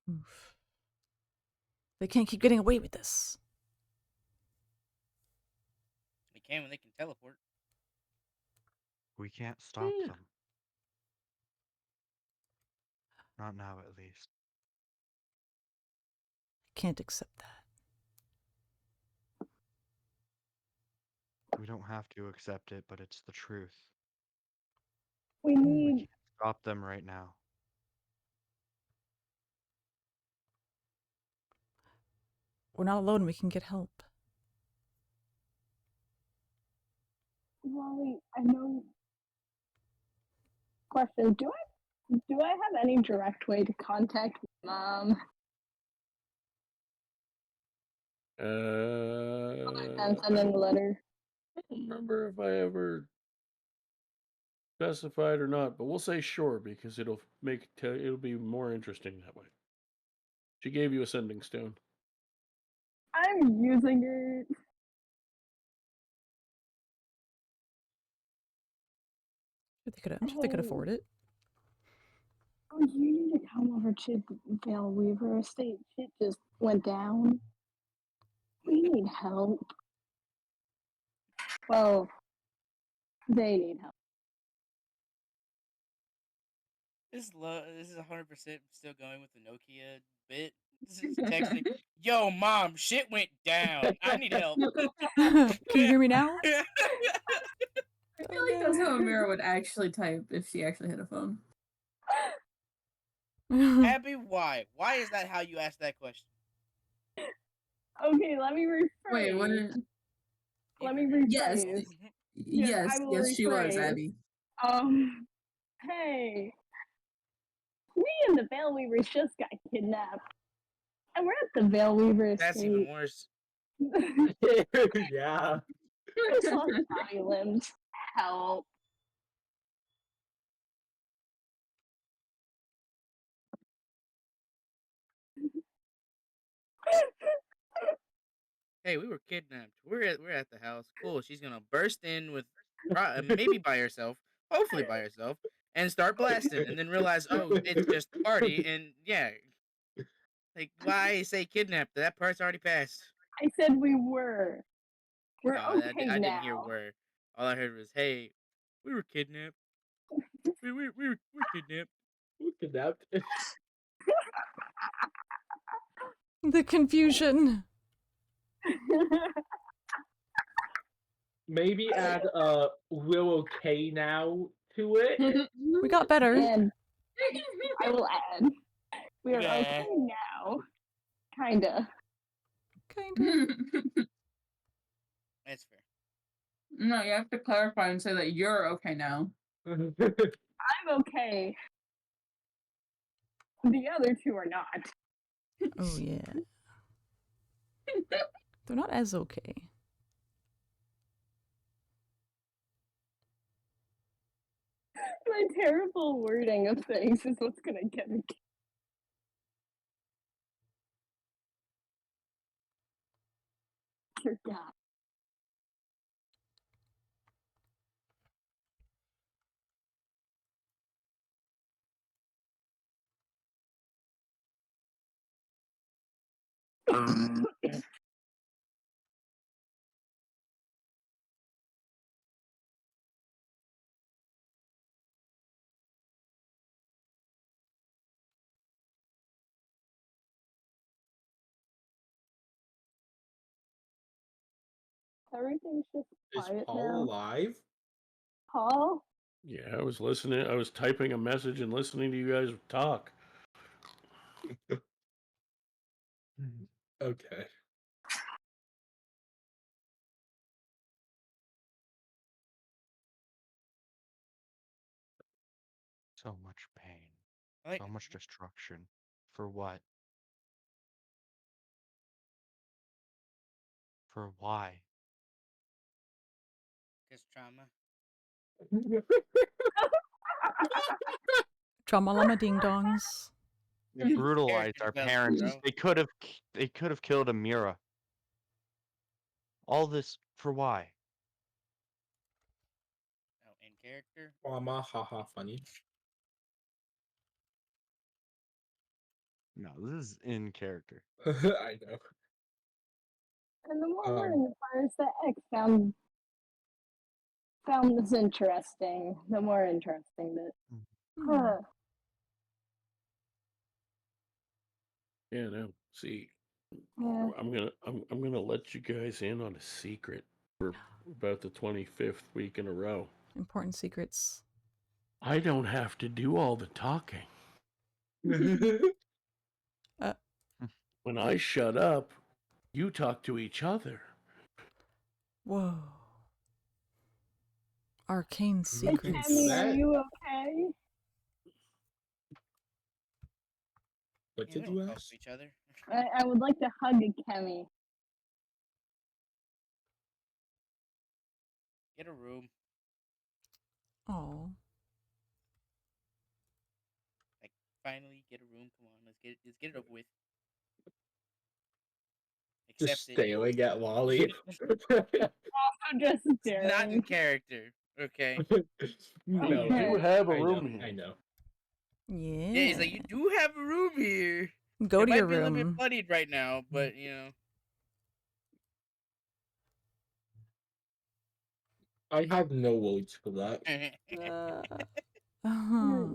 Oof. They can't keep getting away with this. They can when they can teleport. We can't stop them. Not now, at least. I can't accept that. We don't have to accept it, but it's the truth. We We need. can't stop them right now. We're not alone. We can get help. Wally, I know. Question: Do I have any direct way to contact Mom? Other than sending a letter. I don't remember if I ever specified or not, but we'll say sure because it'll be more interesting that way. She gave you a sending stone. I'm using it. I'm sure they could afford it. Oh, you need to come over to the Veilweaver estate. Shit just went down. We need help. Well, they need help. This is 100% still going with the Nokia bit. This is texting. Yo, Mom, shit went down. I need help. Can you hear me now? I feel like that's how Amira would actually type if she actually had a phone. Abby, why? Why is that how you ask that question? Okay, let me rephrase. Wait, what? Let me rephrase. Yes, yes, she was Abby. Hey, me and the Veilweavers just got kidnapped, and we're at the Veilweaver estate. That's even worse. Yeah. We just lost body limbs. Help. Hey, we were kidnapped. We're at the house. Cool. She's gonna burst in with maybe by herself, hopefully by herself, and start blasting, and then realize, oh, it's just a party, and yeah. Like, why say kidnapped? That part's already passed. I said we were. We're No, okay I now. didn't hear where. All I heard was, "Hey, we were kidnapped. We're kidnapped." Kidnapped. The confusion. Maybe add we're okay now to it. We got better. And I will add, we are Yeah. okay now. Kinda. Kinda. That's fair. No, you have to clarify and say that you're okay now. I'm okay. The other two are not. Oh yeah. They're not as okay. My terrible wording of things is what's gonna get me. Dear God. Everything's just Is quiet Paul now. alive? Paul? Yeah, I was listening. I was typing a message and listening to you guys talk. Okay. So much pain. Like, So much destruction. For what? For why? because trauma. Trauma llama ding dongs. They brutalized Character our development, parents. bro. They could have killed Amira. All this for why? Oh, in character. Mama, haha, funny. No, this is in character. I know. And the more we're in the fires that X found this interesting, the more interesting that Hmm. Yeah, no. See, Yeah. I'm gonna let you guys in on a secret for about the 25th week in a row. Important secrets. I don't have to do all the talking. When I shut up, you talk to each other. Whoa. Arcane Hey, secrets. Akemi, are that- you okay? What Yeah, we did don't you talk ask? to each other. I would like to hug Akemi. Get a room. Oh. Like, finally get a room. Come on, let's get it over with. Just Accept it. staring at Wally. I'm just Not in staring. character. Okay. No, You do have a I know, room here. I know. Yeah. Yeah, he's like, you do have a room here. Go It to might your be a little bit room. bloodied right now, but you know. I have no words for that. Uh-huh.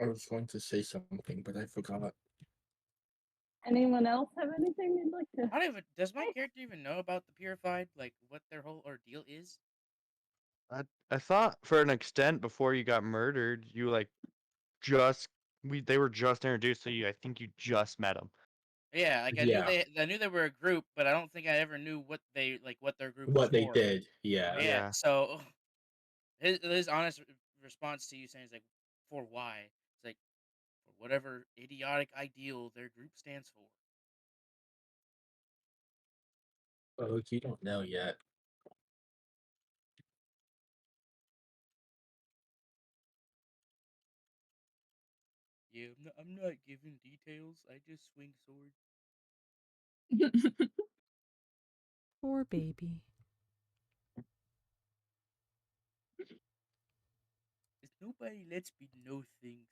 I was going to say something, but I forgot. Anyone else have anything they'd like to? I don't even. Does my character even know about the purified? Like what their whole ordeal is? I thought for an extent before you got murdered, you like they were just introduced to you. I think you just met them. Yeah, like Yeah. I knew they were a group, but I don't think I ever knew what their group was What they for. did, yeah. Yeah. So his honest response to you saying is like, for why? It's like for whatever idiotic ideal their group stands for. Oh, you don't know yet. Yeah, I'm not giving details. I just swing swords. Poor baby. Nobody lets me know things.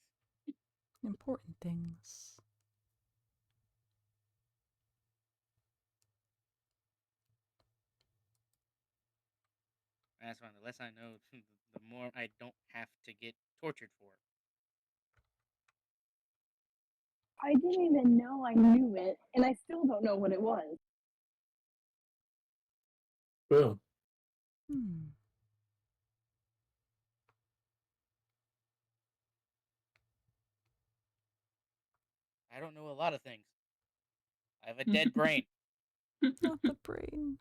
Important things. That's fine. The less I know, the more I don't have to get tortured for it. I didn't even know I knew it, and I still don't know what it was. Boom. Hmm. I don't know a lot of things. I have a dead brain. Not the brain.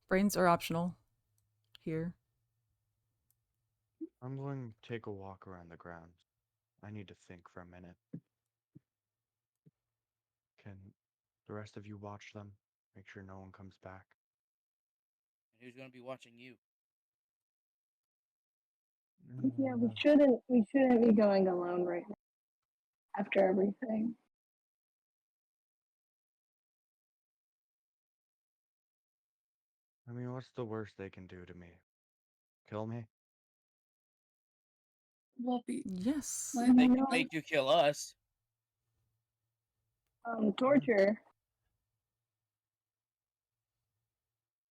Brains are optional here. I'm going to take a walk around the grounds. I need to think for a minute. Can the rest of you watch them? Make sure no one comes back. And who's going to be watching you? Yeah, we shouldn't be going alone right now. After everything. I mean, what's the worst they can do to me? Kill me? Vulpe. Yes. Why They not? can make you kill us. Torture.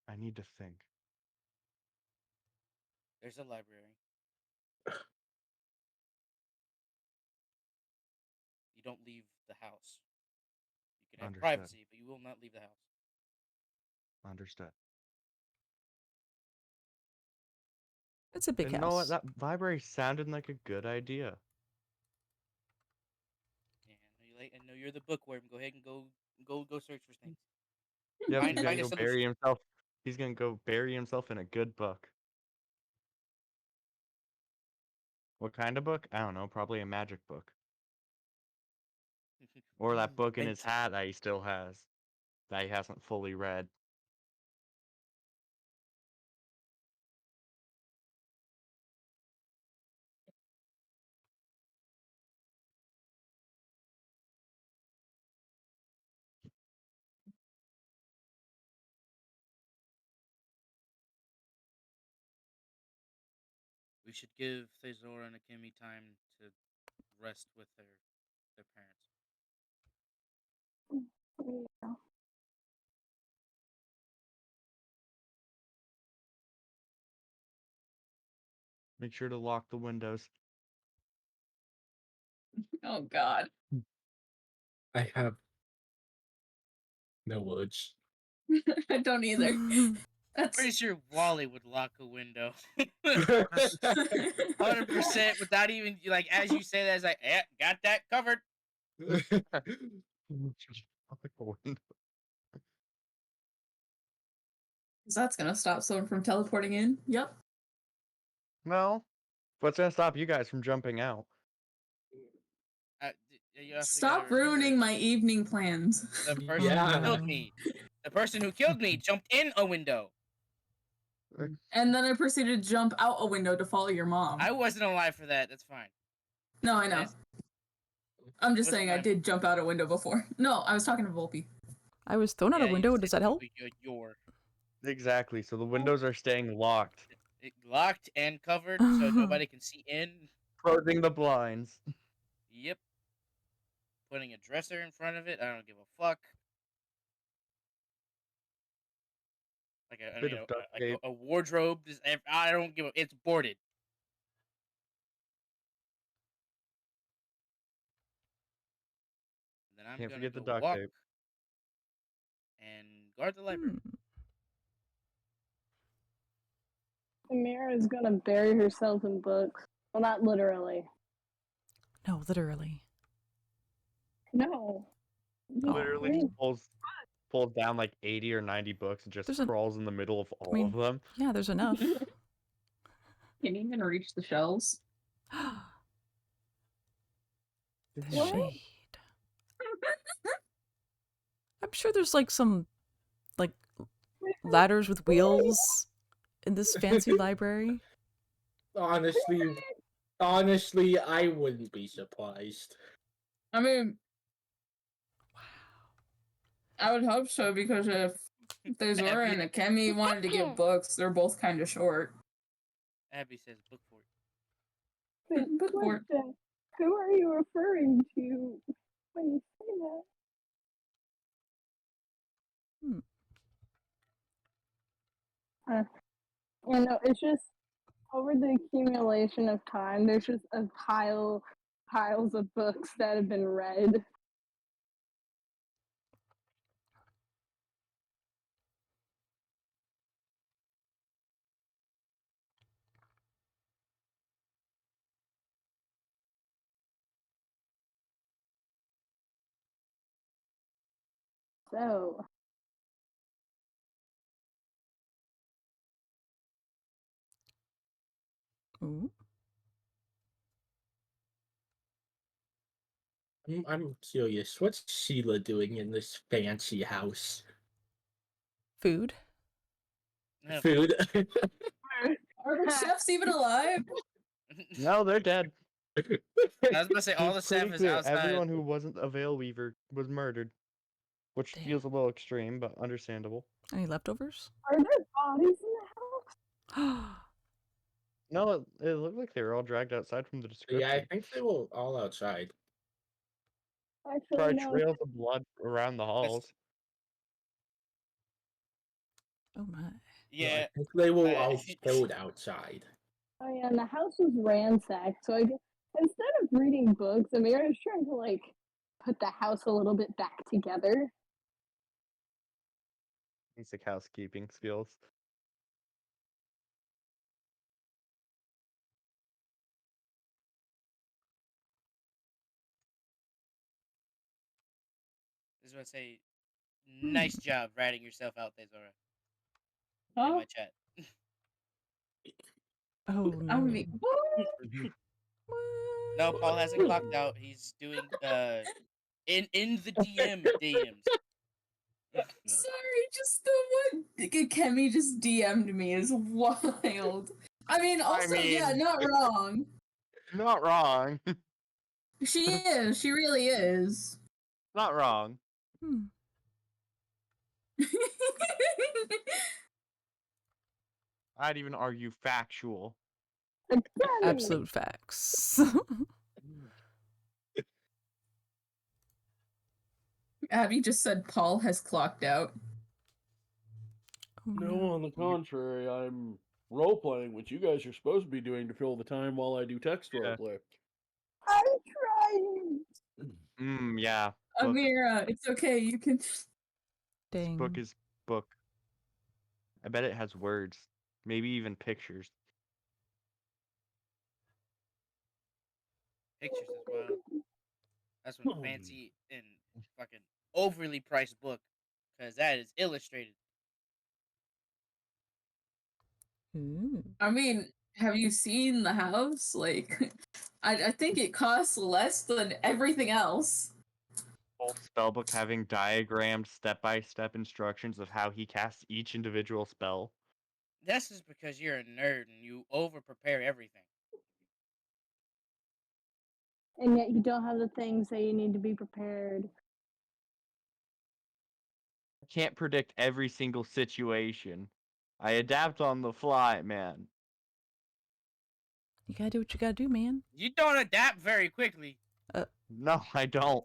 I need to think. There's a library. You don't leave the house. You can have Understood. privacy, but you will not leave the house. Understood. It's a big And you house. know what? That library sounded like a good idea. Yeah, I know you're the bookworm. Go ahead and go search for things. Yep, Find he's gonna a go solution. bury himself. He's gonna go bury himself in a good book. What kind of book? I don't know. Probably a magic book. Or that book in his hat that he still has. That he hasn't fully read. We should give Theizora and Akemi time to rest with their parents. Yeah. Make sure to lock the windows. Oh God. I have no words. I don't either. That's Pretty sure Wally would lock a window. 100% without even, like, as you say that, it's like, yeah, got that covered. Lock the window. that's gonna stop someone from teleporting in. Yep. No. What's gonna stop you guys from jumping out? You also Stop gotta remember, ruining my evening plans. the person Yeah. who killed me. The person who killed me jumped in a window. And then I proceeded to jump out a window to follow your mom. I wasn't alive for that. That's fine. No, I know. Yes. I'm just Wasn't saying I my did jump out a window before. No, I was talking to Vulpe. I was thrown out a you window. said Does that help? Your Exactly. So the windows are staying locked. locked and covered so nobody can see in. Closing the blinds. Yep. Putting a dresser in front of it. I don't give a fuck. Like Bit of duct tape. a wardrobe. I don't give a. It's boarded. And then I'm Can't gonna forget the go duct walk tape. and guard the library. Amira is gonna bury herself in books. Well, not literally. No, literally. No. Literally Wait. just pulls down like 80 or 90 books and just There's a- crawls in the middle of all mean, of them. Yeah, there's enough. Can you even reach the shelves? The What? shade. I'm sure there's like some like ladders with wheels in this fancy library. Honestly, Honestly, I wouldn't be surprised. I mean, I would hope so, because if Theizora and Akemi wanted to give books, they're both kind of short. Abby says book for it. But question, who are you referring to when you say that? You know, it's just over the accumulation of time, there's just piles of books that have been read. So, Ooh. I'm curious. What's Sheila doing in this fancy house? Food. No. Food. Are the chefs even alive? No, they're dead. I was about to say all the It's pretty staff is clear outside. everyone who wasn't a Veilweaver was murdered, which Damn. feels a little extreme, but understandable. Any leftovers? are there bodies in the house? No, it looked like they were all dragged outside from the description. Yeah, I think they were all outside. Actually, Probably no. trails of blood around the halls. Oh my. Yeah. I think they were I- all killed outside. Oh yeah, and the house was ransacked. So I guess instead of reading books, Amira is trying to like put the house a little bit back together. Basic housekeeping skills. I was about to say, nice job ratting yourself out, Theizora. In Huh? my chat. Oh no. I mean, what? No, Paul hasn't clocked out. He's doing in the DMs. Sorry, just the one Akemi just DM'd me is wild. I mean, also, yeah, mean- not wrong. Not wrong. She is. She really is. Not wrong. Hmm. I'd even argue factual. Absolute facts. Abby just said Paul has clocked out. Oh, No, on the contrary, I'm role playing, which you guys are supposed to be doing to fill the time while I do text Yeah. roleplay. I'm trying. Yeah. Book. Amira, it's okay. You can. Dang. Book is book. I bet it has words. Maybe even pictures. Pictures as well. That's one fancy and fucking overly priced book, because that is illustrated. Ooh. I mean, have you seen the house? Like, I think it costs less than everything else. Whole spellbook having diagrammed step-by-step instructions of how he casts each individual spell. That's just because you're a nerd and you over prepare everything. And yet you don't have the things that you need to be prepared. I can't predict every single situation. I adapt on the fly, man. You gotta do what you gotta do, man. You don't adapt very quickly. No, I don't.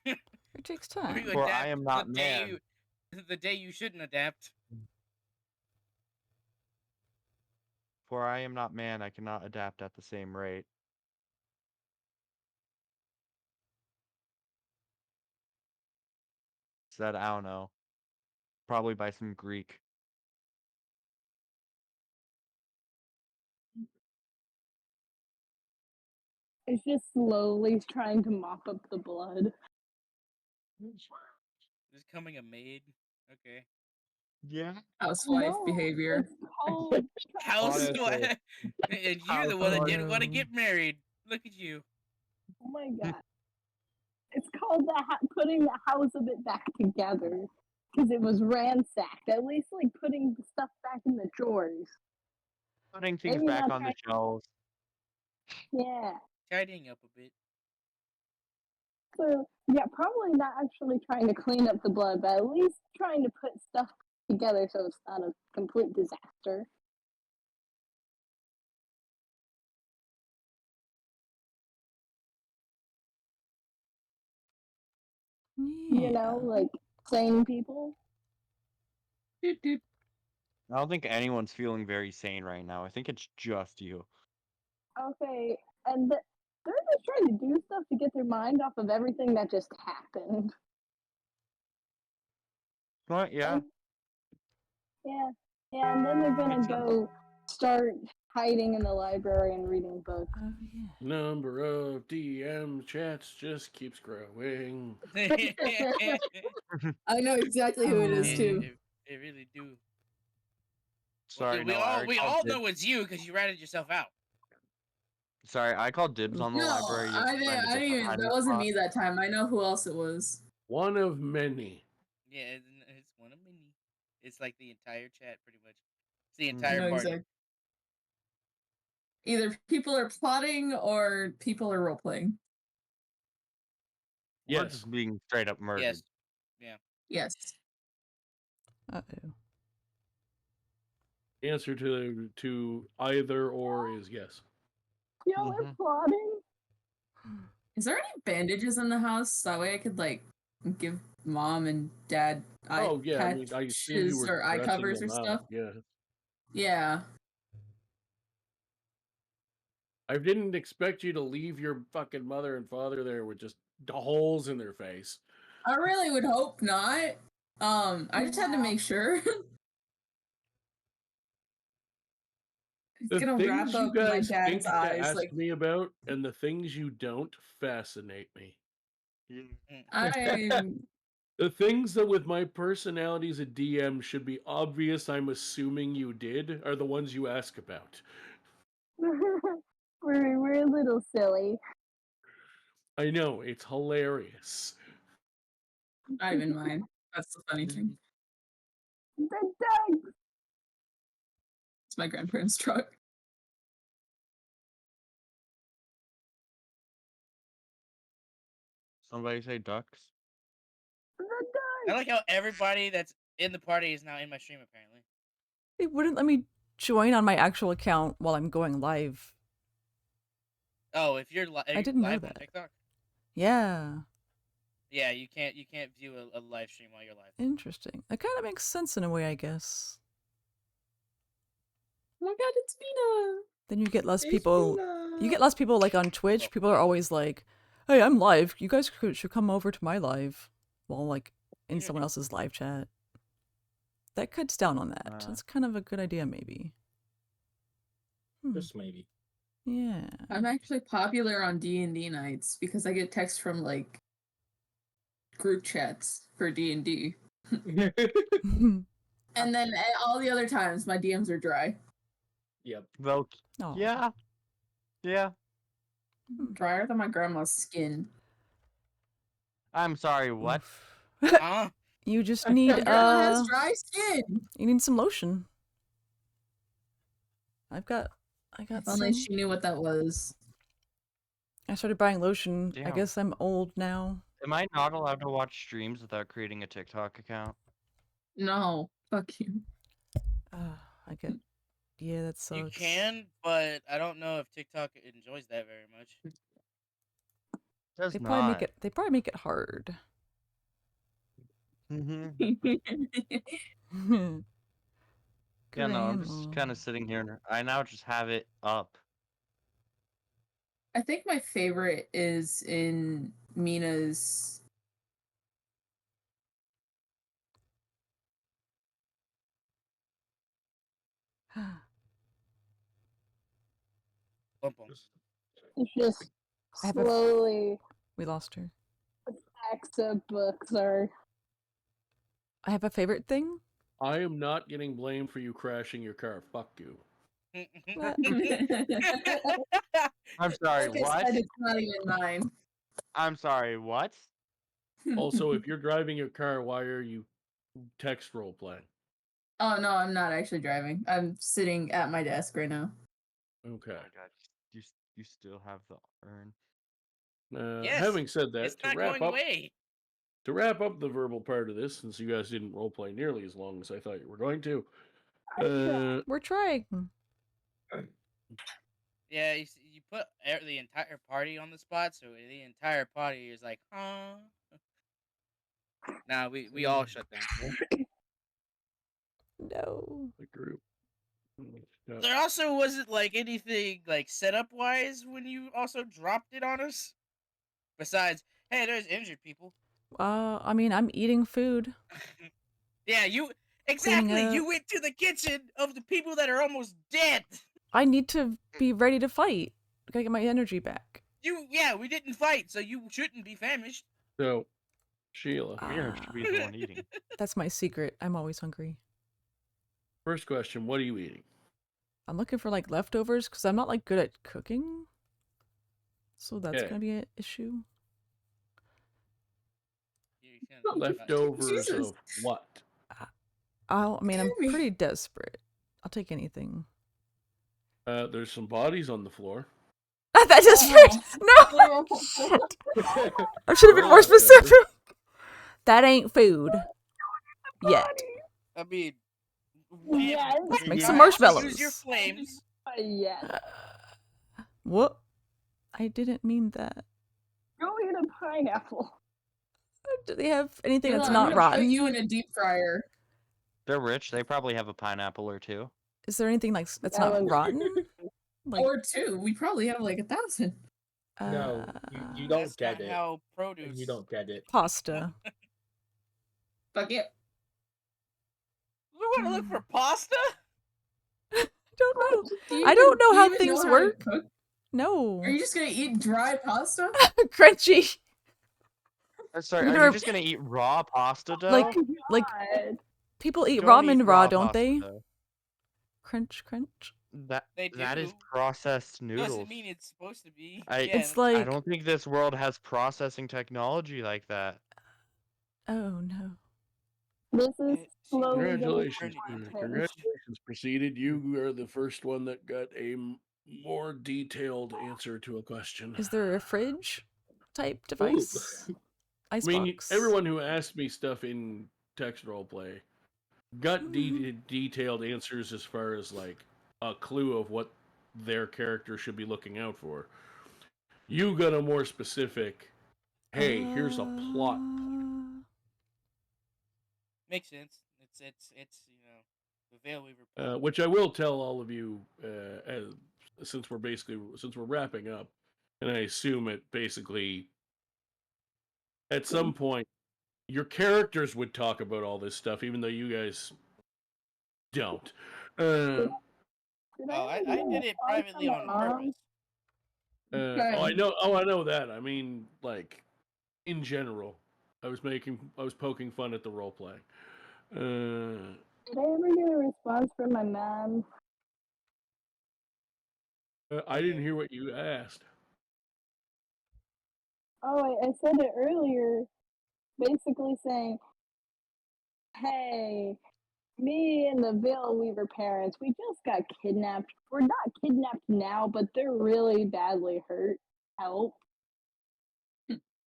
It takes Or time. you For adapt I am not the man. the day you shouldn't adapt. For I am not man, I cannot adapt at the same rate. Said, I don't know. Probably by some Greek. It's just slowly trying to mop up the blood. Becoming a maid. Okay. Yeah. Housewife No, behavior. It's called Honestly. Housewife. And you're the one that didn't want to get married. Look at you. oh my god. It's called putting the house a bit back together. Because it was ransacked. At least like putting the stuff back in the drawers. Putting things Maybe back not on the trying- shelves. Yeah. Tidying up a bit. So yeah, probably not actually trying to clean up the blood, but at least trying to put stuff together so it's not a complete disaster. You know, Yeah. like sane people. Doot, doot. I don't think anyone's feeling very sane right now. I think it's just you. Okay, and they're just trying to do stuff to get their mind off of everything that just happened. What? Yeah. Yeah, yeah, and then they're gonna It's go start hiding in the library and reading books. Oh yeah. Number of DM chats just keeps growing. I know exactly who it is too. It really do. Sorry, we no, I already we called all dibs. know it's you because you ratted yourself out. Sorry, I called dibs on the No, library. You have I to find a didn't different even. hiding That wasn't spot. me that time. I know who else it was. One of many. Yeah, it's one of many. It's like the entire chat, pretty much. It's the I entire know party. exactly. Either people are plotting or people are role playing. We're Yes. just being straight up murdered. Yes. Yeah. Yes. Uh-oh. The answer to either or is yes. Y'all are plotting. Is there any bandages in the house? That way I could like give mom and dad eye Oh yeah, I mean, I assumed you patches were or eye dressing covers or them out. stuff. Yeah, Yeah. I didn't expect you to leave your fucking mother and father there with just holes in their face. I really would hope not. I just had to make sure. The Gonna things wrap you up my guys think dad's to eyes ask like me about and the things you don't fascinate me. I The things that with my personality as a DM should be obvious I'm assuming you did are the ones you ask about. we're a little silly. I know, it's hilarious. not even mind. That's the funny thing. The dogs. It's my grandparents' truck. Somebody say ducks? The I dogs. like how everybody that's in the party is now in my stream, apparently. It wouldn't let me join on my actual account while I'm going live. Oh, if you're I didn't know live on that. TikTok? Yeah. Yeah, you can't view a live stream while you're live. Interesting. That kind of makes sense in a way, I guess. Oh my god, it's Meana! Then you get less It's people. Meana! You get less people like on Twitch. People are always like, "Hey, I'm live. You guys should come over to my live," while like in Yeah. someone else's live chat. That cuts down on that. That's kind of a good idea, maybe. Just maybe. Yeah. I'm actually popular on D&D nights because I get texts from like group chats for D&D. And then all the other times my DMs are dry. Yep. Well, Aw. yeah. Yeah. Drier than my grandma's skin. I'm sorry, what? Oof. Huh? You just My need grandma has dry skin. you need some lotion. I got If only some. she knew what that was. I started buying lotion. I Damn. guess I'm old now. Am I not allowed to watch streams without creating a TikTok account? No, fuck you. I get. Yeah, that sucks. You can, but I don't know if TikTok enjoys that very much. Does They not. probably make it. They probably make it hard. Yeah, no, I'm just Grandma. kind of sitting here and I now just have it up. I think my favorite is in Mina's. Bum, bum. It's just I have a- slowly We lost her. stacks of books are. I have a favorite thing. I am not getting blamed for you crashing your car. Fuck you. What? I'm sorry, Like I what? said, it's not even mine. I'm sorry, what? Also, if you're driving your car, why are you text role playing? Oh no, I'm not actually driving. I'm sitting at my desk right now. Okay. Oh my god, you you still have the urn. Yes, Having said that, it's not going away. to wrap up the verbal part of this, since you guys didn't roleplay nearly as long as I thought you were going to, We're trying. Yeah, you put the entire party on the spot, so the entire party is like, huh? Nah, we all shut down. No. the group. There also wasn't like anything like setup wise when you also dropped it on us. Besides, hey, there's injured people. I mean, I'm eating food. Yeah, you Cleaning exactly. up. You went to the kitchen of the people that are almost dead. I need to be ready to fight. I gotta get my energy back. We didn't fight, so you shouldn't be famished. So, Sheila, Amira should be the one eating. That's my secret. I'm always hungry. first question, what are you eating? I'm looking for like leftovers because I'm not like good at cooking. So that's Okay. gonna be an issue. Leftovers Jesus. of what? I mean, I'm Hear me. pretty desperate. I'll take anything. There's some bodies on the floor. That just Oh. no. Shit. I should have been more specific. That ain't food. Yet. I mean, Yes. Let's make you some have to marshmallows. Use your flames. Yes. What? I didn't mean that. Go eat a pineapple. Do they have anything that's I'm not gonna rotten? Put you in a deep fryer. They're rich. They probably have a pineapple or two. Is there anything like that's That not was- rotten? Like, Or two. We probably have like 1,000. No, you don't That's get not it. how produce. You don't get it. pasta. Fuck it. We want to look for pasta. Don't know. Do you I don't know do you how even things to work. cook? No. Are you just gonna eat dry pasta? Crunchy. Sorry, You are never- you just gonna eat raw pasta dough? Like God. people eat Don't ramen eat raw, don't pasta they? dough. Crunch, crunch. That They that is do. processed noodles. Doesn't mean it's supposed to be. I- Yeah, It's I like, don't think this world has processing technology like that. oh no. This is It- slowly Congratulations. getting worse. Congratulations. Proceeded. You are the first one that got a more detailed answer to a question. Is there a fridge type device? I mean, Icebox. everyone who asked me stuff in text roleplay got detailed answers as far as like a clue of what their character should be looking out for. You got a more specific, hey, here's a plot. Makes sense. It's the Veilweaver. Which I will tell all of you, since we're wrapping up, and I assume it basically at some point your characters would talk about all this stuff, even though you guys don't. Did I get a did it response from privately my on mom? purpose. I know that. I mean, like in general, I was poking fun at the role play. Did I ever get a response from my mom? I didn't hear what you asked. Oh, I said it earlier, basically saying, hey, me and the Veilweaver parents, we just got kidnapped. We're not kidnapped now, but they're really badly hurt. Help.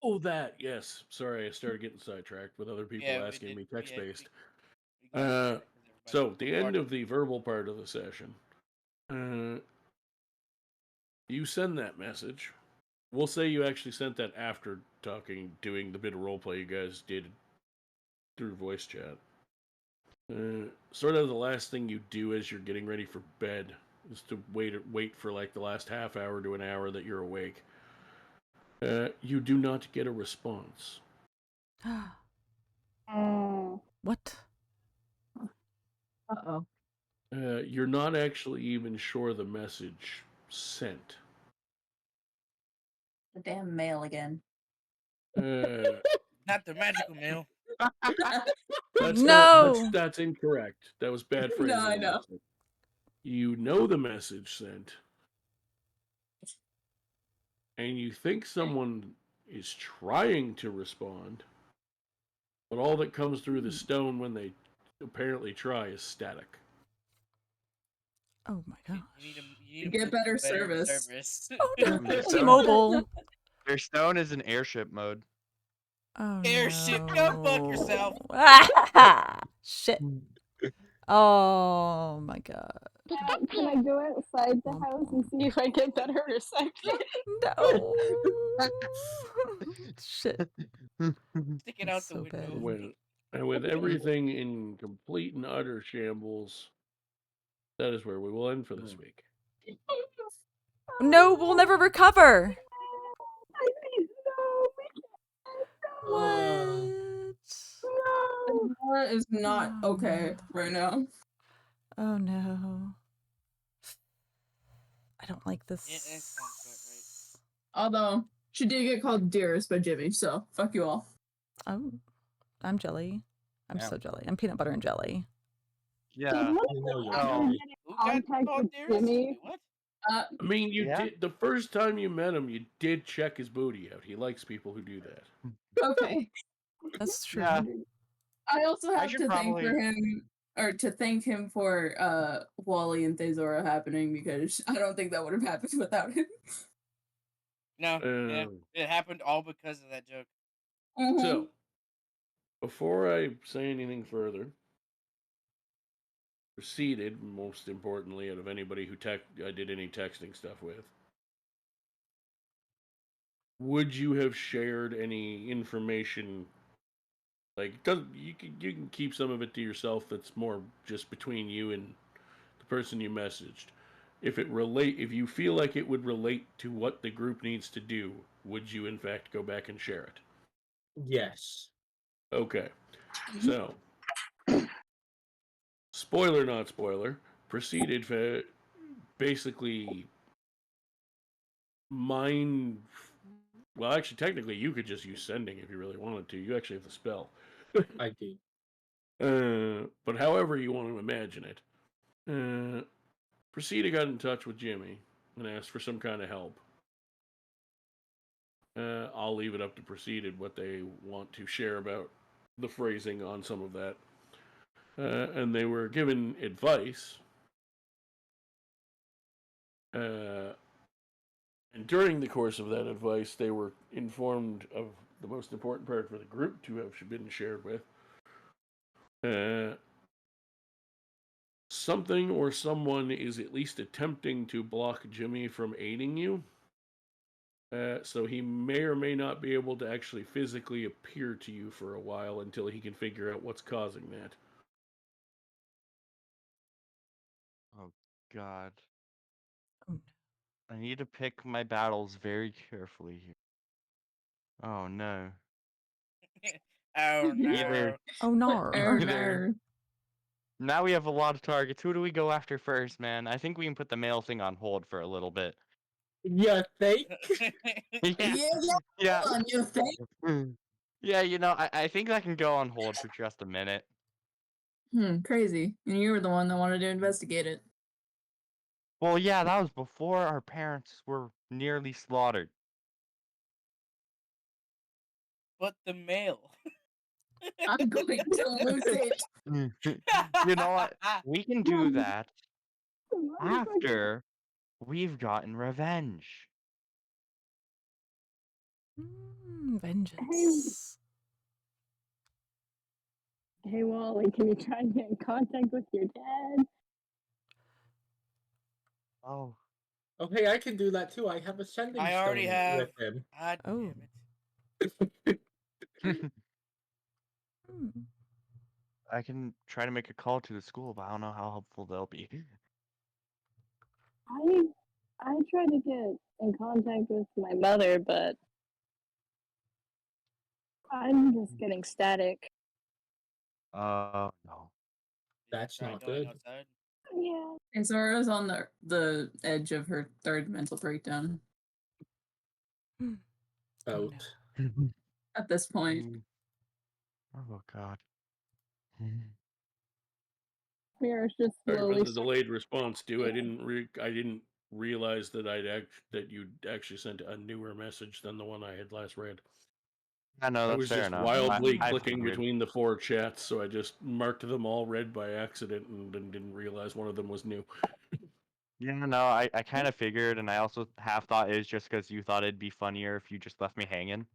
Oh, that yes. Sorry, I started getting sidetracked with other people Yeah, we asking did- me we- text based. we got it, 'cause So everybody the end bombarded. of the verbal part of the session, you send that message. We'll say you actually sent that after doing the bit of roleplay you guys did through voice chat. Sort of the last thing you do as you're getting ready for bed is to wait for like the last half hour to an hour that you're awake. You do not get a response. What? Uh-oh. You're not actually even sure the message sent. The damn mail again. Not the magical mail. That's incorrect. That was bad phrasing. No, I know. You know the message sent, and you think someone is trying to respond, but all that comes through the stone when they apparently try is static. Oh my gosh. You need to Get put better better service. Oh no, Their T-Mobile. Their stone is in airship mode. Oh Airship, no. go fuck yourself. Shit. Oh my god. Can I go outside the house and see if I get better reception? No. Shit. Sticking out the So window. bad. With everything in complete and utter shambles, that is where we will end for this week. No, we'll never recover. What? That is not Oh, okay no. right now. Oh no. I don't like this. Yeah, that sounds Although, she did get called Dearest by Jimmy, so fuck you all. Oh, I'm jelly. I'm Yeah. so jelly. I'm peanut butter and jelly. Yeah. I know you're Oh. jelly. Who got Contact called with Dearest? Jimmy. Wait, what? I mean, you Yeah? did the first time you met him. You did check his booty out. He likes people who do that. Okay. That's true. Yeah. I also I have should to probably- thank him for Wally and Theizora happening, because I don't think that would have happened without him. No, yeah, it happened all because of that joke. Mhm. So, before I say anything further, Preceded, most importantly, out of anybody who I did any texting stuff with, would you have shared any information? Like, you can keep some of it to yourself. That's more just between you and the person you messaged. If you feel like it would relate to what the group needs to do, would you in fact go back and share it? Yes. Okay. So, spoiler, not spoiler, Preceded basically mine. Well, actually, technically, you could just use sending if you really wanted to. You actually have the spell. I do. But however you want to imagine it, Preceded got in touch with Jimmy and asked for some kind of help. I'll leave it up to Preceded what they want to share about the phrasing on some of that. And they were given advice. And during the course of that advice, they were informed of the most important part for the group to have been shared with. Something or someone is at least attempting to block Jimmy from aiding you. So he may or may not be able to actually physically appear to you for a while until he can figure out what's causing that. Oh, God. Oh, no. I need to pick my battles very carefully here. Oh, no. Oh no. Either Oh no. Either- Now we have a lot of targets. Who do we go after first, man? I think we can put the mail thing on hold for a little bit. You think? Yeah. On you think? Yeah, I think that can go on hold for just a minute. Crazy. And you were the one that wanted to investigate it. Well, yeah, that was before our parents were nearly slaughtered. But the mail. I'm going to lose it. You know what? We can do that after we've gotten revenge. Vengeance. Hey Wally, can you try and get in contact with your dad? Oh. Okay, I can do that too. I have a sending I already stone have. with him. God Oh. damn it. I can try to make a call to the school, but I don't know how helpful they'll be. I tried to get in contact with my mother, but I'm just getting static. No. That's Try not going good. outside. Yeah. And Zora's on the edge of her third mental breakdown Out. at this point. Oh, God. Mira's just Sorry for slowly. the delayed response, Stu. I didn't realize that that you'd actually sent a newer message than the one I had last read. I know, I that's was fair just enough. wildly I clicking figured. between the 4 chats, so I just marked them all read by accident and didn't realize one of them was new. Yeah, no, I kind of figured, and I also half thought it was just because you thought it'd be funnier if you just left me hanging.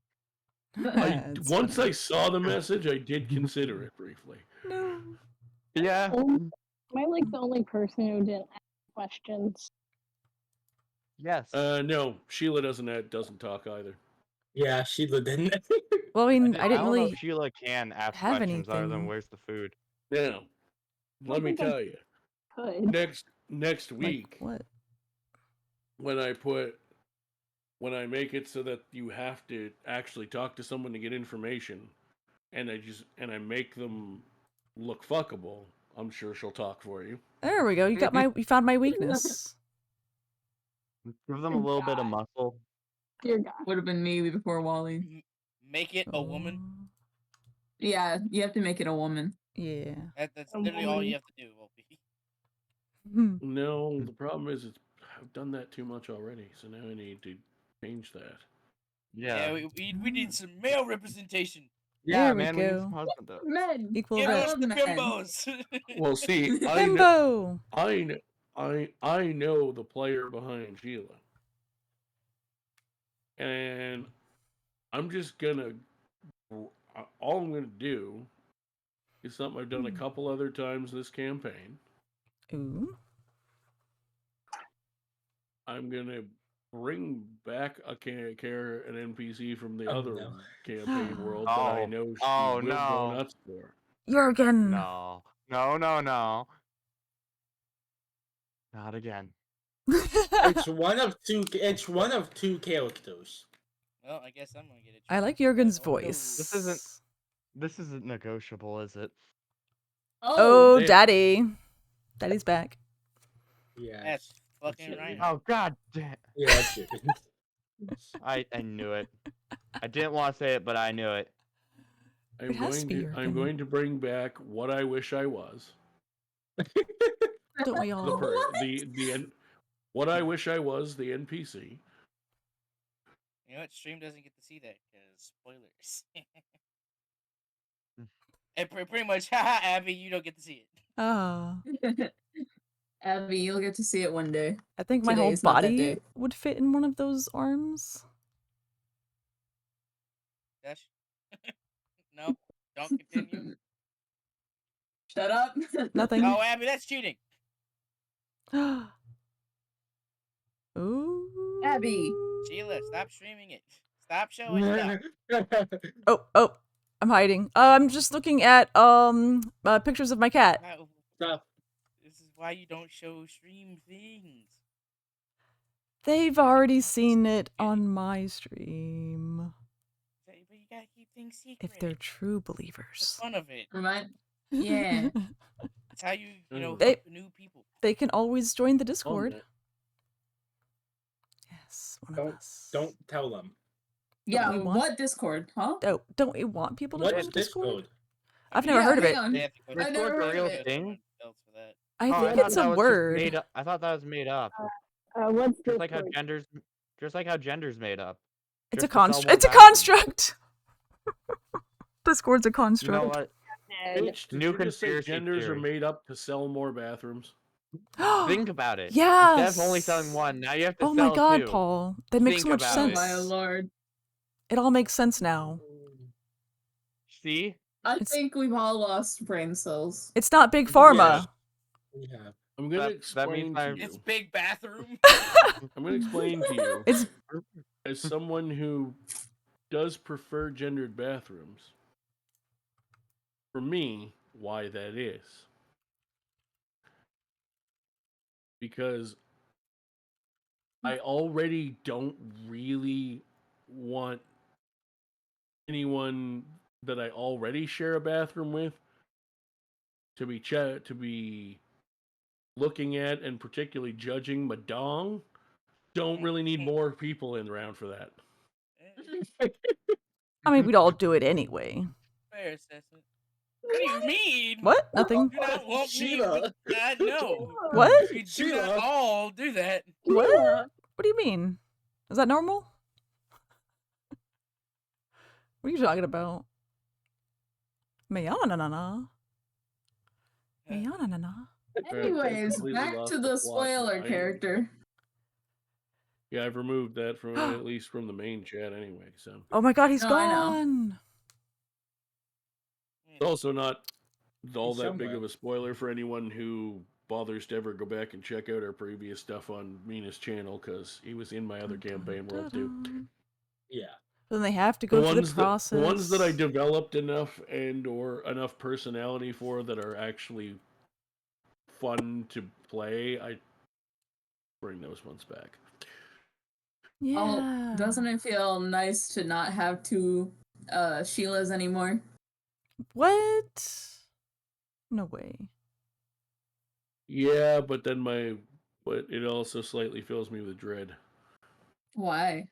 It's Once funny. I saw the message, I did consider it briefly. No. Yeah. Am I like the only person who didn't ask questions? Yes. No, Sheila doesn't talk either. Yeah, Sheila didn't. Well, I mean, I I didn't don't know really if Sheila can ask have questions other than anything. "Where's the food?" Now, let me think I tell you, Could. next like week what. when I make it so that you have to actually talk to someone to get information, and I make them look fuckable, I'm sure she'll talk for you. There we go. You found my weakness. Give them a little bit of muscle. Dear God. Would have been me before Wally. Make it a woman. Oh, Yeah, you have to make it a woman. yeah. That's A literally all woman. you have to do, Vulpe. Hmm. No, the problem is I've done that too much already, so now I need to change that. Yeah. We need some male representation. Yeah, There we man, we need go. some husband up. Men. Equal Give I rep. us love the men. bimbos. Well, see, I know, Bimbo. I know the player behind Sheila, and I'm just gonna. All I'm gonna do is something I've done a couple other times this campaign. Ooh. I'm gonna bring back an NPC from the Oh, other no. campaign world that I know she Oh, will go no. nuts for. Jurgen. No. No. Not again. It's one of two. It's one of two characters. Well, I guess I'm gonna get it. I like Jurgen's Oh, no. voice. This isn't negotiable, is it? Oh, Damn. Daddy. Daddy's back. Yeah. That's fucking right. Oh, god damn. Yeah, it's it. I knew it. I didn't want to say it, but I knew it. It has to be I'm Jurgen. going to bring back What I Wish I Was. Don't we all? What I Wish I Was, the NPC. You know what? Stream doesn't get to see that because spoilers. And pretty much, haha, Abby, you don't get to see it. Ah. Abby, you'll get to see it one day. I think my whole Today's not that body day. would fit in one of those arms. Dash? No, don't continue. Shut up. Nothing. Oh, Abby, that's cheating. Ooh. Abby. Sheila, stop streaming it. Stop showing stuff. Oh, I'm hiding. I'm just looking at pictures of my cat. Wow, Stop. this is why you don't show stream things. They've already seen it on my stream. But you gotta keep things secret. If they're true It's the believers. fun of it. Remind. Yeah. It's how you know, They- hook new people. They can always join the On Discord. that. Yes, one of us. Don't tell them. Yeah. we want- What Discord? Huh? Oh, don't we want people to What join is the Discord? Discord? I've never Yeah, heard of hang it. on. They have to go to I've never Discord's a heard real of it. thing. else for that. I Oh, think thought it's that a was just word. made up. I thought that was made up. What's Just like how Discord? gender's made up. It's a Just to sell construct. more It's a bathrooms. construct. Discord's a You know construct. what? Bitch, did New you just say conspiracy genders are theory. made up to sell more bathrooms? Think about it. Yes. Instead of only selling one, now you have to Oh sell my god, two. Paul. That makes so Think much about Oh it. sense. my lord. It all makes sense now. See? I It's- think we've all lost brain cells. It's not big pharma. Yeah. I'm gonna That explain means to I- It's you. big bathroom. I'm gonna explain to you It's as someone who does prefer gendered bathrooms. For me, why that is. Because I already don't really want anyone that I already share a bathroom with to be looking at and particularly judging my dong. Don't really need more people in around for that. I mean, we'd all do it anyway. Fair assessment. What do you mean? What? Nothing. Do not want Sheila. me. God, no. What? We do Sheila. not all do that. What? What do you mean? Is that normal? What are you talking about? Meana. Meana. Anyways, completely back lost to the plot spoiler line. character. Yeah, I've removed that from at least from the main chat anyway. So Oh my god, he's No, I know. gone. it's also not all that big somewhere. of a spoiler for anyone who bothers to ever go back and check out our previous stuff on Mina's channel, because he was in my other campaign world too. Yeah. Then they have to go through the the process. ones that I developed enough or enough personality for that are actually fun to play, I bring those ones back. Yeah. Oh, doesn't it feel nice to not have two Sheilas anymore? What? No way. Yeah, but it also slightly fills me with dread. Why?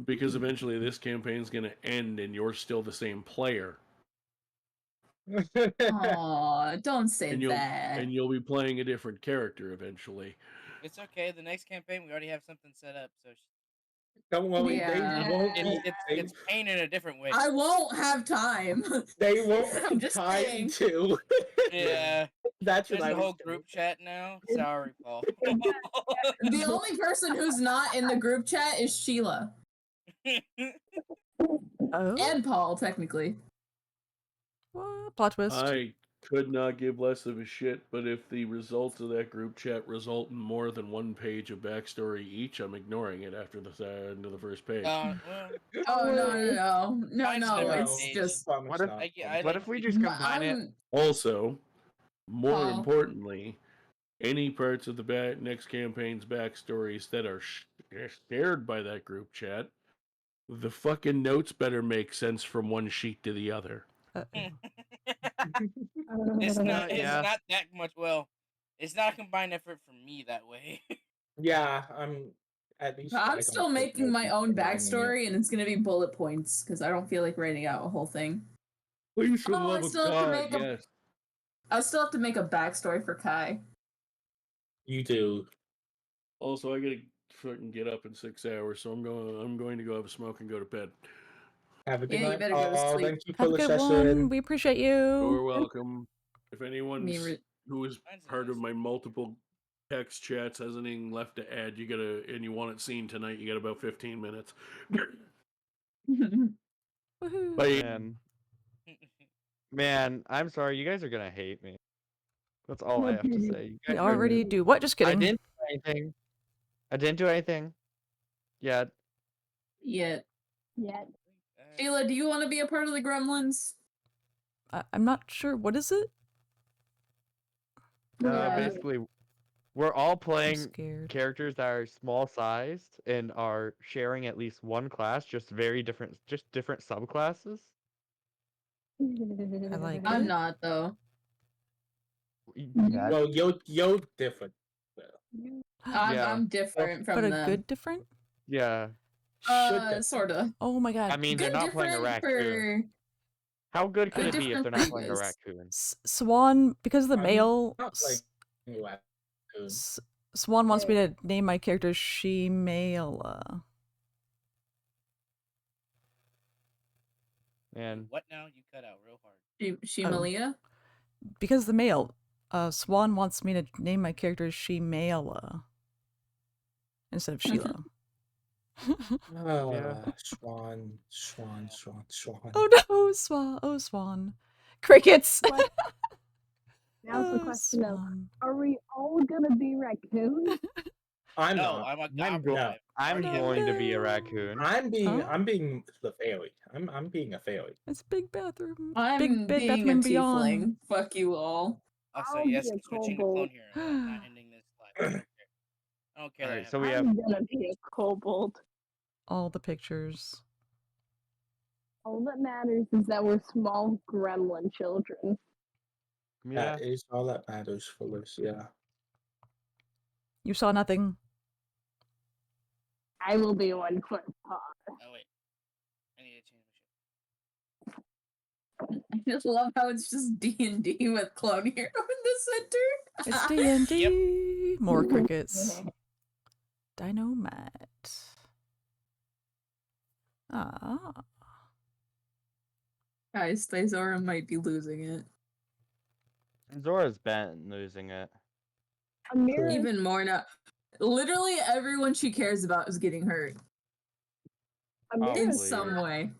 Because eventually this campaign's going to end and you're still the same player. Aw, don't say And that. you'll be playing a different character eventually. It's okay. The next campaign, we already have something set up, so Don't worry, Yeah. they won't it's pain in a different way. I won't have time. they won't I'm have just time saying. to. Yeah, That's there's what I a was whole gonna group chat now. Sorry, Paul. The only person who's not in the group chat is Sheila. Oh? And Paul, technically. What? Plot twist. I could not give less of a shit, but if the results of that group chat result in more than one page of backstory each, I'm ignoring it after the end of the first page. Oh, no. Mine's never It's page. just... Promise What if- not. I What like if we to- just combine it? Also, more Paul. importantly, any parts of the next campaign's backstories that are shared by that group chat, the fucking notes better make sense from one sheet to the other. It's not. It's Yeah. not that much. Well, it's not a combined effort for me that way. Yeah, at least. I I'm don't still think making they'll my be own combining it. backstory, and it's gonna be bullet points, because I don't feel like writing out a whole thing. Please, for the Oh, I love of still have to God, make a- yes. I still have to make a backstory for Kai. You do. Also, I gotta fucking get up in 6 hours, so I'm going to go have a smoke and go to bed. Have a good Yeah, you night. better go to sleep. Thank you for Have a the good session. one. We appreciate You're you. welcome. If anyone Me who is Mine's part of nice. my multiple text chats has anything left to add, and you want it seen tonight, you got about 15 minutes. Woohoo. Bye. Man, I'm sorry. You guys are gonna hate me. That's all I have to say. You We guys are- already do. What? Just I kidding. didn't do anything. I didn't do anything. Yet. Yeah. Yeah. Sheila, do you want to be a part of the Gremlins? I'm not sure. What is it? Yeah. Basically, we're all I'm playing scared. characters that are small sized and are sharing at least one class, just different subclasses. I like I'm it. not, though. Yeah, Well, you're different. I'm different from But a them. good different? yeah. Sorta. Oh my god. I mean, they're Good not playing a different raccoon. for... How good could Good it be if they're different not playing a purpose. raccoon? Swan, because of the I'm male, not playing raccoon. Swan wants me to name my character Sheila. Man, What now? You cut out real hard. Shimalia? Because of the male, Swan wants me to name my character Sheila instead of Sheila. Swan. Oh no, Swan. Oh, Swan. Crickets. Now it's the Oh, question of, Swan. are we all gonna be raccoons? I'm No, not. I'm a I'm goblin. go- I'm Already going to be a no. raccoon. I'm being Huh? the fairy. I'm being a fairy. It's a big bathroom. I'm big being bathroom a and beyond. tiefling. Fuck you all. Also, I'll yes, be a I'm switching to kobold. clone hero. I'm not ending this live. I don't care. Alright, that so I we have- have I'm gonna be a kobold. All the pictures. All that matters is that we're small gremlin children. yeah. That is all that matters for us. Yeah. You saw nothing. I will be 1 foot tall. Oh wait, I need to change my shit. I just love how it's just D&D with Clone Hero in the center. It's D&D. More crickets. Dynamite. Ah. Guys, Theizora might be losing it. Zora's been losing it. Amira, Even more now. Literally everyone she cares about is getting hurt in Amira, some way.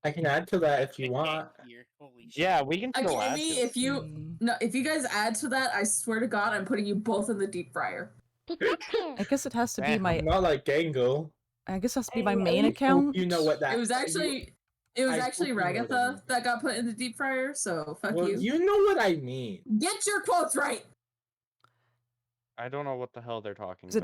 I can add to that if you I want. can't hear. Holy shit. Yeah, we can still add to Akemi, it. if you guys add to that, I swear to God, I'm putting you both in the deep fryer. I guess it has to be Damn. my. Not like Gango. I guess it has to be my I main hope account. You know what that. It was actually I hope you know what I mean. Ragatha that got put in the deep fryer. So fuck Well, you. you know what I mean. Get your quotes right. I don't know what the hell they're talking Is it